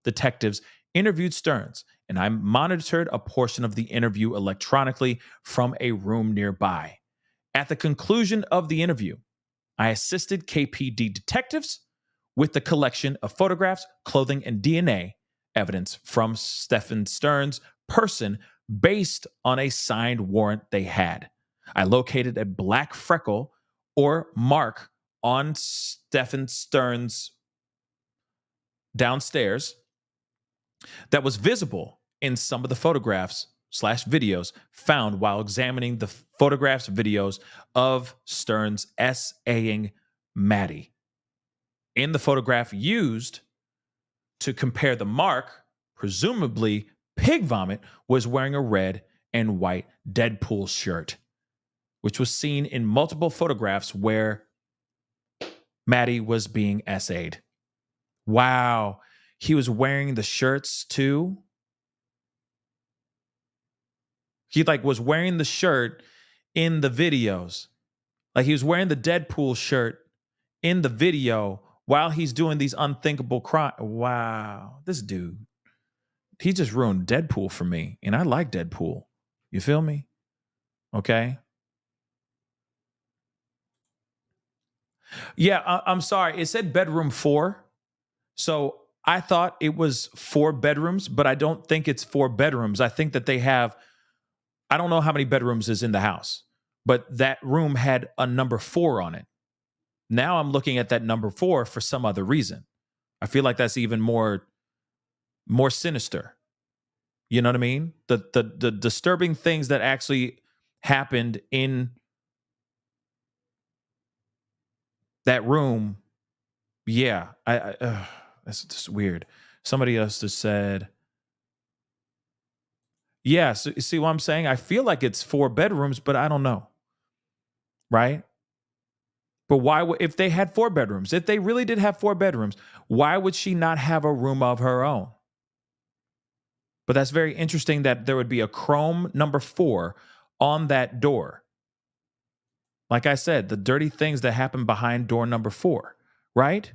detectives interviewed Stearns, and I monitored a portion of the interview electronically from a room nearby. At the conclusion of the interview, I assisted KPD detectives with the collection of photographs, clothing, and DNA evidence from Stephan Stearns' person based on a signed warrant they had. I located a black freckle or mark on Stephan Stearns' downstairs that was visible in some of the photographs / videos found while examining the photographs, videos of Stearns SAing Maddie. In the photograph used to compare the mark, presumably Pig Vomit was wearing a red and white Deadpool shirt, which was seen in multiple photographs where Maddie was being SA'd. Wow. He was wearing the shirts too. He was wearing the shirt in the videos. Like he was wearing the Deadpool shirt in the video while he's doing these unthinkable crimes. Wow. This dude, he just ruined Deadpool for me. And I like Deadpool. You feel me? Okay. Yeah, I'm sorry. It said bedroom 4. So I thought it was 4 bedrooms, but I don't think it's 4 bedrooms. I think that they have, I don't know how many bedrooms is in the house, but that room had a number 4 on it. Now I'm looking at that number 4 for some other reason. I feel like that's even more sinister. You know what I mean? The disturbing things that actually happened in that room. Yeah, that's just weird. Somebody else just said, yeah, so see what I'm saying? I feel like it's 4 bedrooms, but I don't know. Right? But why would, if they had 4 bedrooms, if they really did have 4 bedrooms, why would she not have a room of her own? But that's very interesting that there would be a chrome number 4 on that door. Like I said, the dirty things that happen behind door number 4, right?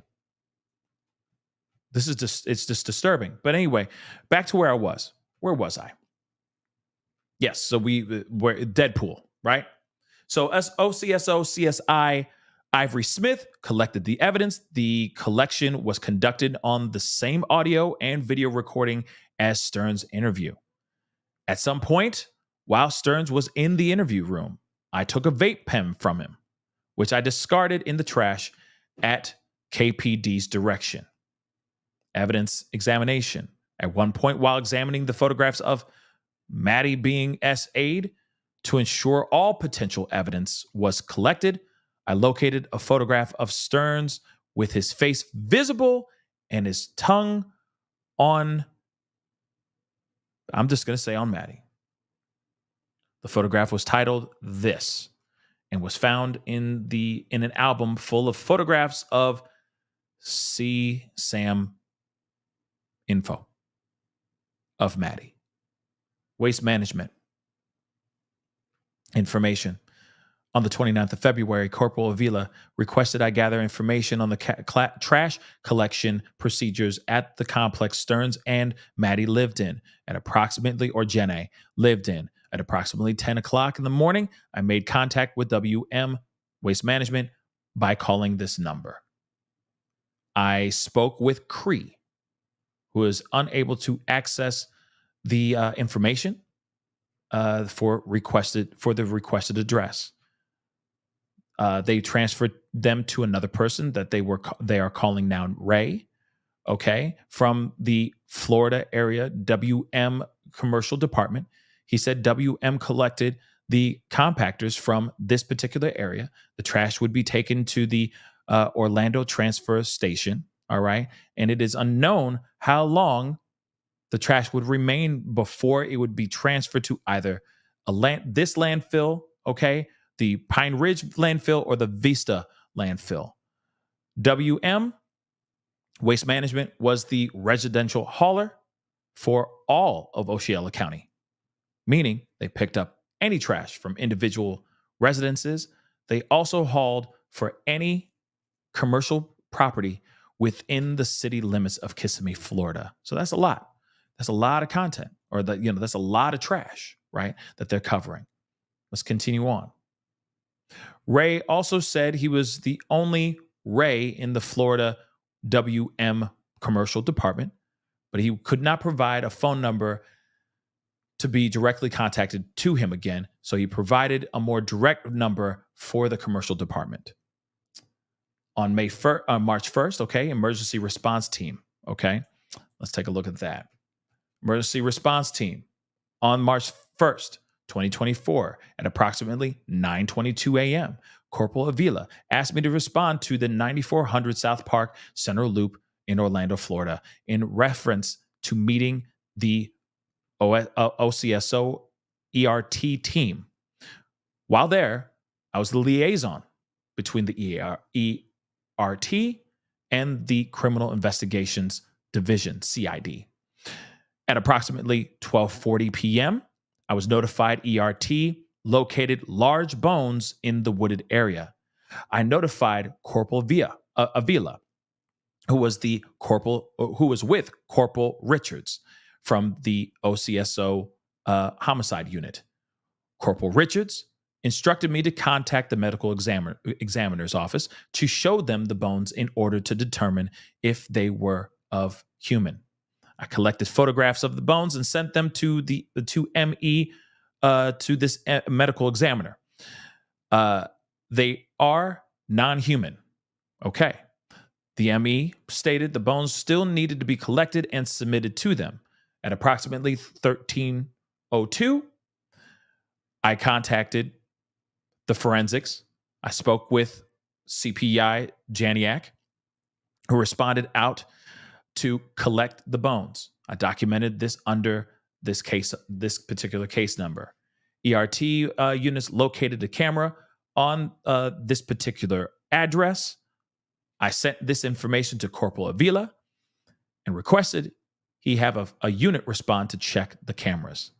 It's just disturbing. But anyway, back to where I was. Where was I? Yes, so we're Deadpool, right? So OCSO CSI Ivory Smith collected the evidence. The collection was conducted on the same audio and video recording as Stearns' interview. At some point, while Stearns was in the interview room, I took a vape pen from him, which I discarded in the trash at KPD's direction. Evidence examination. At one point, while examining the photographs of Maddie being SA'd, to ensure all potential evidence was collected, I located a photograph of Stearns with his face visible and his tongue on, I'm just going to say on Maddie. The photograph was titled This, and was found in an album full of photographs of Sam info of Maddie. Waste management information. On the 29th of February, Corporal Avila requested I gather information on the trash collection procedures at the complex Stearns and Maddie lived in at approximately, or Jenna lived in at approximately 10 o'clock in the morning. I made contact with WM Waste Management by calling this number. I spoke with Cree, who is unable to access the information for the requested address. They transferred them to another person that they are calling now Ray, okay, from the Florida area WM commercial department. He said WM collected the compactors from this particular area. The trash would be taken to the Orlando transfer station, all right? And it is unknown how long the trash would remain before it would be transferred to either this landfill, okay, the Pine Ridge landfill, or the Vista landfill. WM Waste Management was the residential hauler for all of Osceola County, meaning they picked up any trash from individual residences. They also hauled for any commercial property within the city limits of Kissimmee, Florida. So that's a lot. That's a lot of content, or that's a lot of trash, right, that they're covering. Let's continue on. Ray also said he was the only Ray in the Florida WM commercial department, but he could not provide a phone number to be directly contacted to him again. So he provided a more direct number for the commercial department. On March 1st, okay, emergency response team, okay? Let's take a look at that. Emergency response team on March 1st, 2024, at approximately 9:22 a.m., Corporal Avila asked me to respond to the 9400 South Park Central Loop in Orlando, Florida, in reference to meeting the OCSO ERT team. While there, I was the liaison between the ERT and the Criminal Investigations Division, CID. At approximately 12:40 p.m., I was notified ERT located large bones in the wooded area. I notified Corporal Avila, who was with Corporal Richards from the OCSO homicide unit. Corporal Richards instructed me to contact the medical examiner's office to show them the bones in order to determine if they were of human. I collected photographs of the bones and sent them to ME to this medical examiner. They are non-human. Okay. The ME stated the bones still needed to be collected and submitted to them. At approximately 13:02, I contacted the forensics. I spoke with CPI Janiak, who responded out to collect the bones. I documented this under this particular case number. ERT units located a camera on this particular address. I sent this information to Corporal Avila and requested he have a unit respond to check the cameras.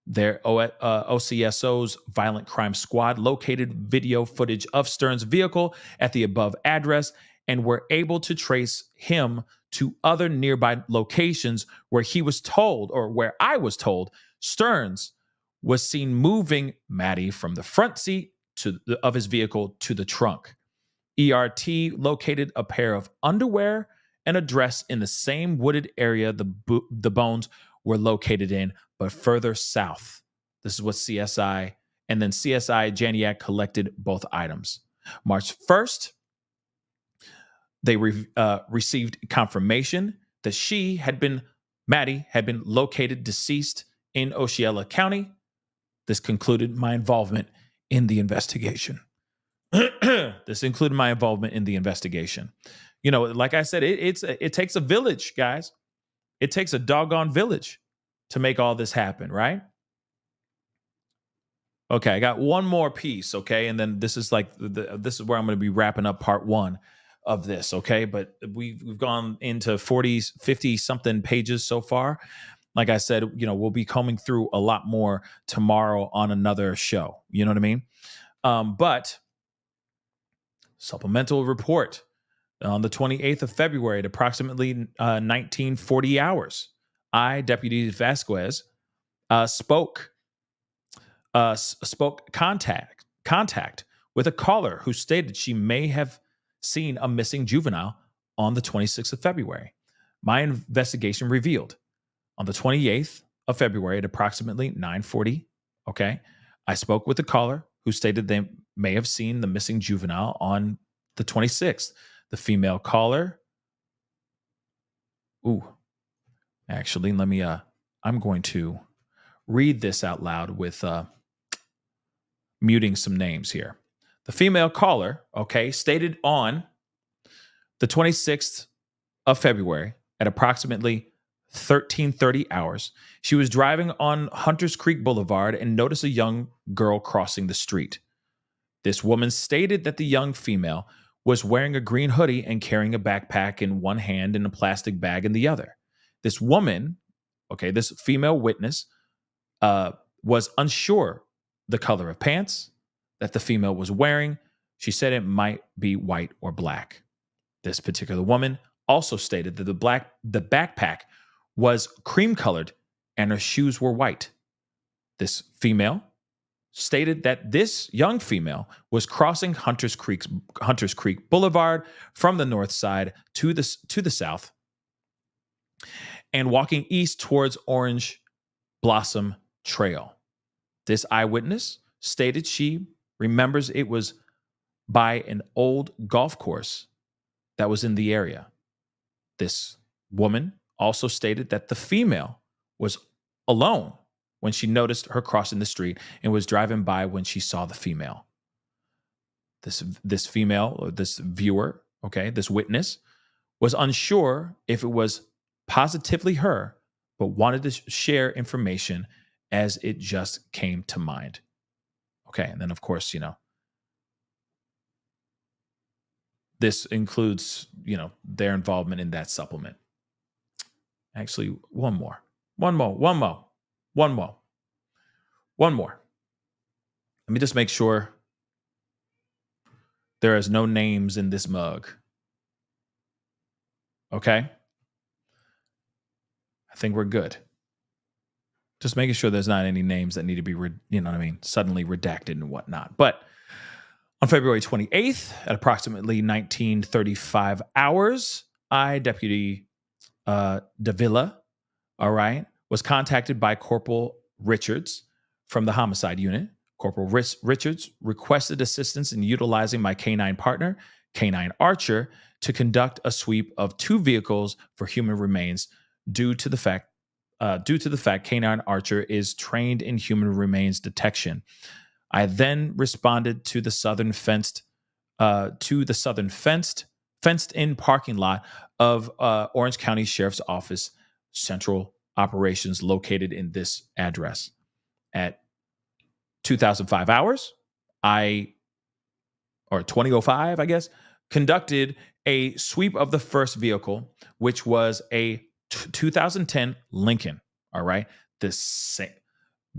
Their OCSO's Violent Crime Squad located video footage of Stern's vehicle at the above address and were able to trace him to other nearby locations where I was told Stearns was seen moving Maddie from the front seat of his vehicle to the trunk. ERT located a pair of underwear and a dress in the same wooded area the bones were located in, but further south. This is what CSI and then CSI Janiak collected both items. March 1st, they received confirmation that Maddie had been located deceased in Osceola County. This concluded my involvement in the investigation. You know, like I said, it takes a village, guys. It takes a doggone village to make all this happen, right? Okay, I got one more piece, okay? And then this is like this is where I'm going to be wrapping up part 1 of this, okay? But we've gone into 40, 50 something pages so far. Like I said, we'll be combing through a lot more tomorrow on another show. You know what I mean? But supplemental report on the 28th of February at approximately 1940 hours. Deputy Vasquez, spoke contact with a caller who stated she may have seen a missing juvenile on the 26th of February. My investigation revealed on the 28th of February at approximately 9:40, okay, I spoke with a caller who stated they may have seen the missing juvenile on the 26th. The female caller, actually, let me I'm going to read this out loud with muting some names here. The female caller, okay, stated on the 26th of February at approximately 13:30 hours, she was driving on Hunters Creek Boulevard and noticed a young girl crossing the street. This woman stated that the young female was wearing a green hoodie and carrying a backpack in one hand and a plastic bag in the other. This woman, okay, this female witness, was unsure the color of pants that the female was wearing. She said it might be white or black. This particular woman also stated that the backpack was cream colored and her shoes were white. This female stated that this young female was crossing Hunters Creek Boulevard from the north side to the south and walking east towards Orange Blossom Trail. This eyewitness stated she remembers it was by an old golf course that was in the area. This woman also stated that the female was alone when she noticed her crossing the street and was driving by when she saw the female. This female, or this viewer, okay, this witness, was unsure if it was positively her, but wanted to share information as it just came to mind. Okay, and then of course, this includes, their involvement in that supplement. Actually, one more. Let me just make sure there is no names in this mug. Okay? I think we're good. Just making sure there's not any names that need to be, suddenly redacted and whatnot. But on February 28th at approximately 19:35 hours, Deputy Davila, all right, was contacted by Corporal Richards from the homicide unit. Corporal Richards requested assistance in utilizing my canine partner, Canine Archer, to conduct a sweep of 2 vehicles for human remains due to the fact Canine Archer is trained in human remains detection. I then responded to the southern fenced-in parking lot of Orange County Sheriff's Office Central Operations located in this address. At 2005 hours, or 2005, I guess, conducted a sweep of the first vehicle, which was a 2010 Lincoln. All right.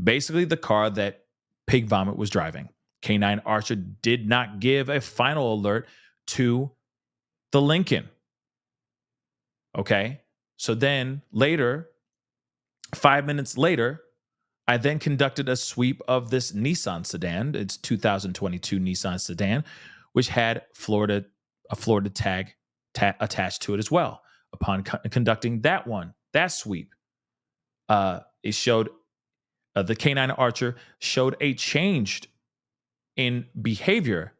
Basically the car that Pig Vomit was driving. Canine Archer did not give a final alert to the Lincoln. Okay. So then later, 5 minutes later, I then conducted a sweep of this Nissan sedan. It's 2022 Nissan sedan, which had a Florida tag attached to it as well. Upon conducting that sweep, it showed the Canine Archer showed a change in behavior,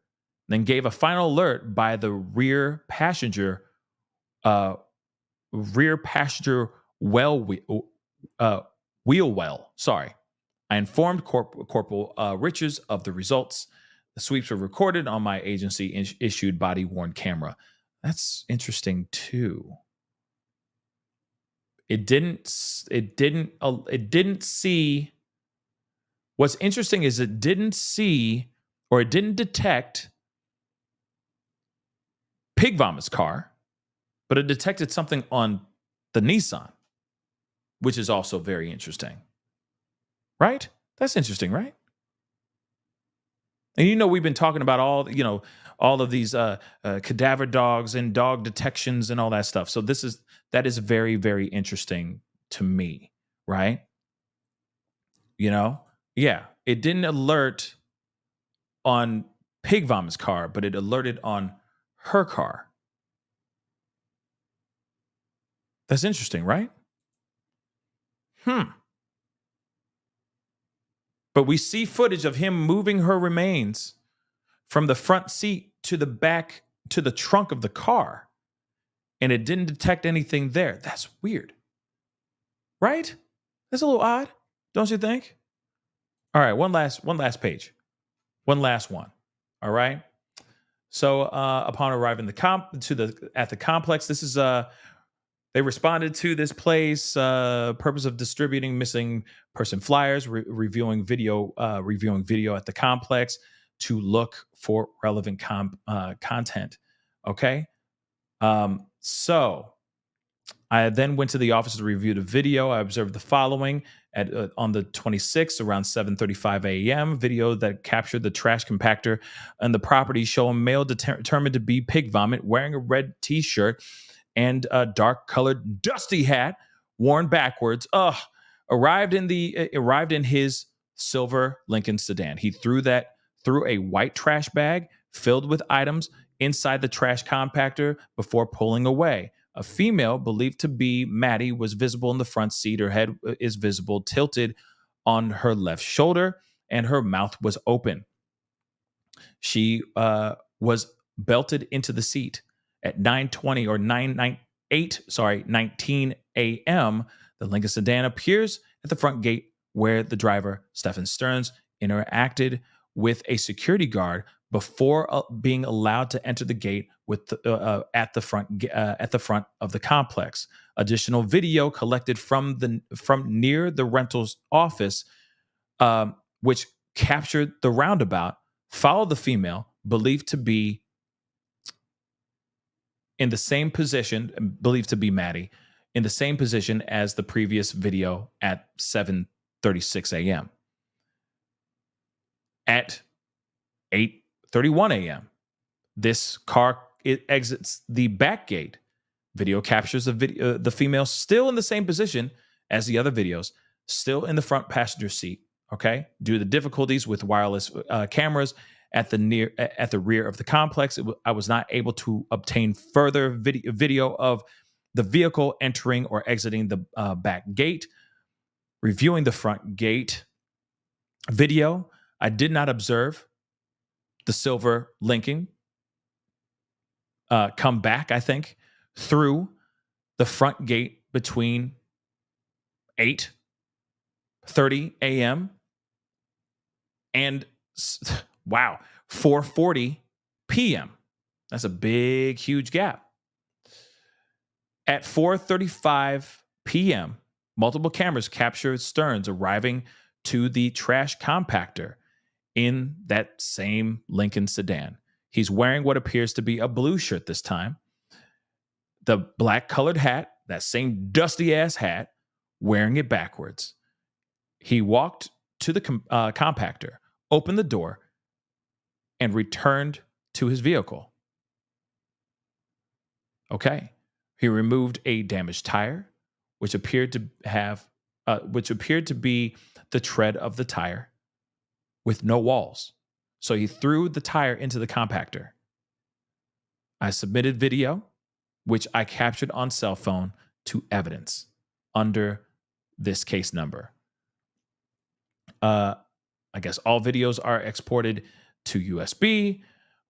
then gave a final alert by the rear passenger wheel well. Sorry. I informed Corporal Richards of the results. The sweeps were recorded on my agency issued body worn camera. That's interesting too. It didn't see What's interesting is it didn't see or it didn't detect Pig Vomit's car, but it detected something on the Nissan, which is also very interesting. Right? That's interesting, right? And we've been talking about all of these cadaver dogs and dog detections and all that stuff. So that is very, very interesting to me, right? Yeah, it didn't alert on Pig Vomit's car, but it alerted on her car. That's interesting, right? But we see footage of him moving her remains from the front seat to the back to the trunk of the car, and it didn't detect anything there. That's weird, right? That's a little odd, don't you think? All right, one last page, one last one. All right. So upon arriving at the complex, this is they responded to this place. Purpose of distributing missing person flyers, reviewing video at the complex to look for relevant content. Okay. So I then went to the office to review the video. I observed the following on the 26th around 7:35 a.m. Video that captured the trash compactor and the property show a male determined to be Pig Vomit wearing a red T-shirt and a dark colored dusty hat worn backwards. Arrived in his silver Lincoln sedan. He threw a white trash bag filled with items inside the trash compactor before pulling away. A female believed to be Maddie was visible in the front seat. Her head is visible, tilted on her left shoulder, and her mouth was open. She was belted into the seat at 9:20 or 19 a.m. The Lincoln sedan appears at the front gate where the driver, Stephan Stearns, interacted with a security guard before being allowed to enter the gate at the front of the complex. Additional video collected from near the rental's office, which captured the roundabout, followed the female believed to be in the same position, believed to be Maddie, in the same position as the previous video at 7:36 a.m. At 8:31 a.m., this car exits the back gate. Video captures the female still in the same position as the other videos, still in the front passenger seat. Okay, due to the difficulties with wireless cameras at the rear of the complex, I was not able to obtain further video of the vehicle entering or exiting the back gate. Reviewing the front gate video, I did not observe the silver Lincoln come back, I think, through the front gate between 8:30 a.m. and 4:40 p.m. That's a big, huge gap. At 4:35 p.m., multiple cameras captured Stearns arriving to the trash compactor in that same Lincoln sedan. He's wearing what appears to be a blue shirt this time, the black colored hat, that same dusty ass hat, wearing it backwards. He walked to the compactor, opened the door, and returned to his vehicle. Okay. He removed a damaged tire, which appeared to be the tread of the tire with no walls. So he threw the tire into the compactor. I submitted video, which I captured on cell phone to evidence under this case number. I guess all videos are exported to USB,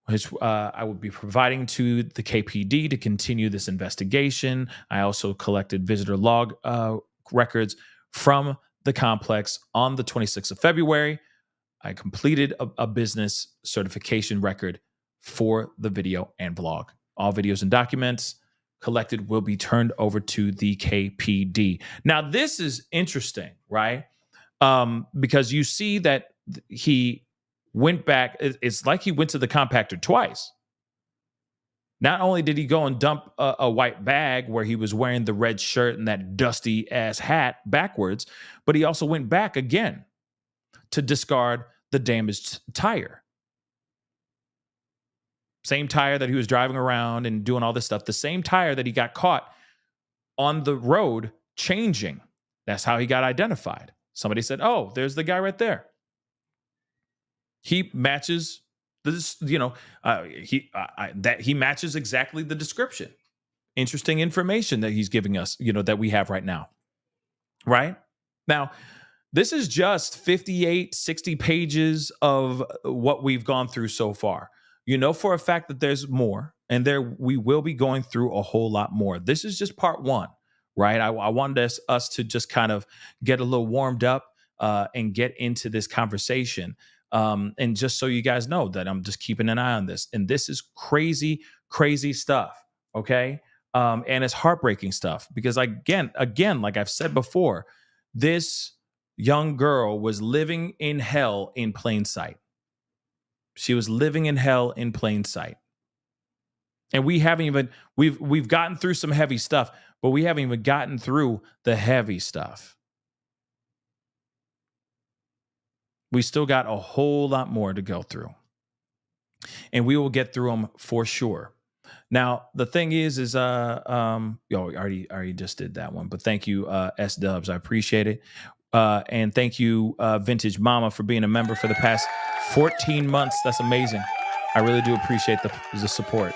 which I will be providing to the KPD to continue this investigation. I also collected visitor log records from the complex on the 26th of February. I completed a business certification record for the video and vlog. All videos and documents collected will be turned over to the KPD. Now, this is interesting, right? Because you see that he went back. It's like he went to the compactor twice. Not only did he go and dump a white bag where he was wearing the red shirt and that dusty ass hat backwards, but he also went back again to discard the damaged tire. Same tire that he was driving around and doing all this stuff. The same tire that he got caught on the road changing. That's how he got identified. Somebody said, "Oh, there's the guy right there." He matches this, he matches exactly the description. Interesting information that he's giving us, that we have right now. Right? Now, this is just 58, 60 pages of what we've gone through so far. You know for a fact that there's more, and we will be going through a whole lot more. This is just part one, right? I wanted us to just kind of get a little warmed up and get into this conversation. And just so you guys know that I'm just keeping an eye on this. And this is crazy, crazy stuff, okay? And it's heartbreaking stuff because, again, like I've said before, this young girl was living in hell in plain sight. She was living in hell in plain sight. And we haven't even, we've gotten through some heavy stuff, but we haven't even gotten through the heavy stuff. We still got a whole lot more to go through. And we will get through them for sure. Now, the thing is I already just did that one, but thank you, S Dubs. I appreciate it. And thank you, Vintage Mama, for being a member for the past 14 months. That's amazing. I really do appreciate the support.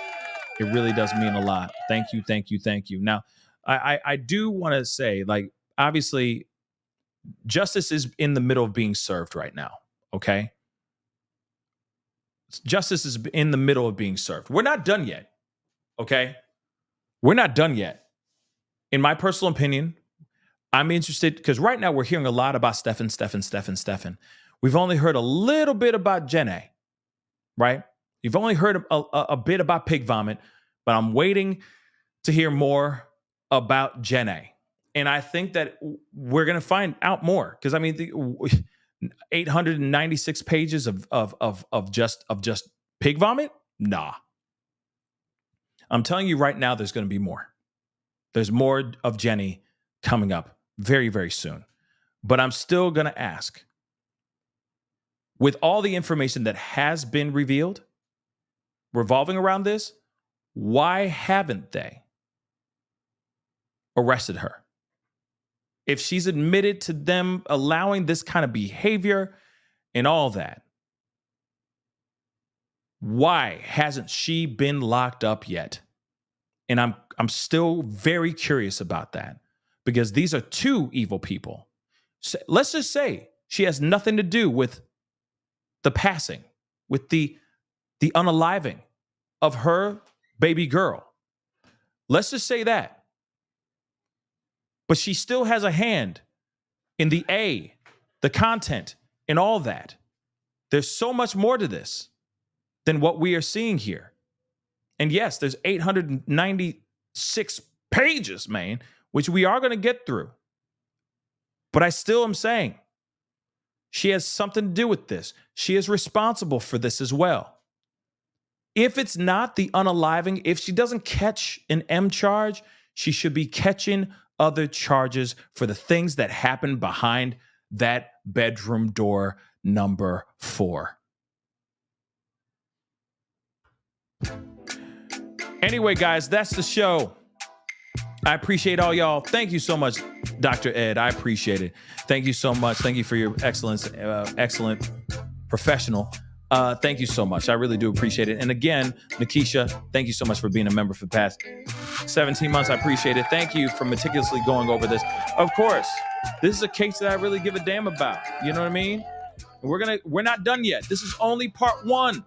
It really does mean a lot. Thank you, thank you, thank you. Now, I do want to say, like, obviously, justice is in the middle of being served right now, okay? Justice is in the middle of being served. We're not done yet, okay? We're not done yet. In my personal opinion, I'm interested because right now we're hearing a lot about Stephan. We've only heard a little bit about Jenna, right? You've only heard a bit about Pig Vomit, but I'm waiting to hear more about Jenna. And I think that we're going to find out more because, I mean, the 896 pages of just Pig Vomit? Nah. I'm telling you right now, there's going to be more. There's more of Jenny coming up very, very soon. But I'm still going to ask, with all the information that has been revealed revolving around this, why haven't they arrested her? If she's admitted to them allowing this kind of behavior and all that, why hasn't she been locked up yet? And I'm still very curious about that because these are two evil people. So let's just say she has nothing to do with the passing, with the unaliving of her baby girl. Let's just say that. But she still has a hand in the content, and all that. There's so much more to this than what we are seeing here. And yes, there's 896 pages, man, which we are going to get through. But I still am saying she has something to do with this. She is responsible for this as well. If it's not the unaliving, if she doesn't catch an M charge, she should be catching other charges for the things that happened behind that bedroom door number 4. Anyway, guys, that's the show. I appreciate all y'all. Thank you so much, Dr. Ed. I appreciate it. Thank you so much. Thank you for your excellent professional. Thank you so much. I really do appreciate it. And again, Nikisha, thank you so much for being a member for the past 17 months. I appreciate it. Thank you for meticulously going over this. Of course, this is a case that I really give a damn about. You know what I mean? We're not done yet. This is only part 1.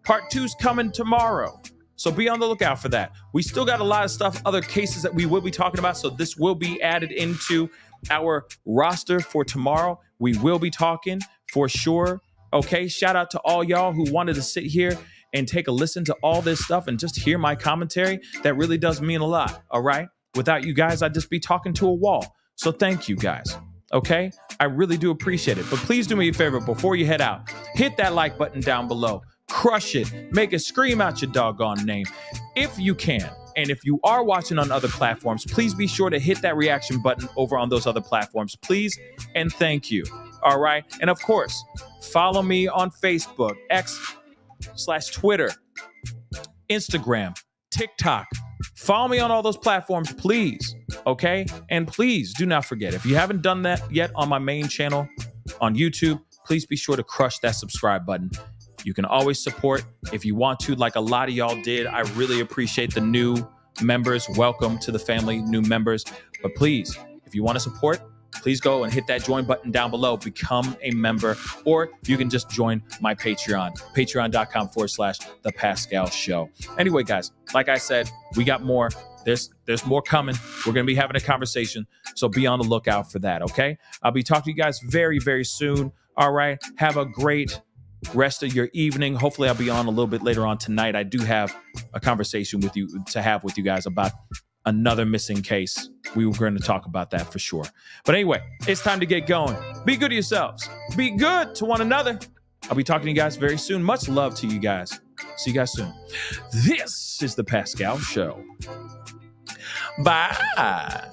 Part 2's coming tomorrow. So be on the lookout for that. We still got a lot of stuff, other cases that we will be talking about. So this will be added into our roster for tomorrow. We will be talking for sure. Okay, shout out to all y'all who wanted to sit here and take a listen to all this stuff and just hear my commentary. That really does mean a lot, all right? Without you guys, I'd just be talking to a wall. So thank you guys, okay? I really do appreciate it. But please do me a favor before you head out. Hit that like button down below. Crush it. Make it scream out your doggone name if you can. And if you are watching on other platforms, please be sure to hit that reaction button over on those other platforms, please. And thank you. All right. And of course, follow me on Facebook, X/Twitter, Instagram, TikTok. Follow me on all those platforms, please. Okay. And please do not forget, if you haven't done that yet on my main channel on YouTube, please be sure to crush that subscribe button. You can always support if you want to, like a lot of y'all did. I really appreciate the new members. Welcome to the family, new members. But please, if you want to support, please go and hit that join button down below. Become a member, or you can just join my Patreon, patreon.com/The Pascal Show. Anyway, guys, like I said, we got more. There's more coming. We're going to be having a conversation, so be on the lookout for that, okay? I'll be talking to you guys very, very soon. All right? Have a great rest of your evening. Hopefully I'll be on a little bit later on tonight. I do have a conversation with you guys about another missing case. We were going to talk about that for sure. But anyway, it's time to get going. Be good to yourselves. Be good to one another. I'll be talking to you guys very soon. Much love to you guys. See you guys soon. This is The Pascal Show. Bye.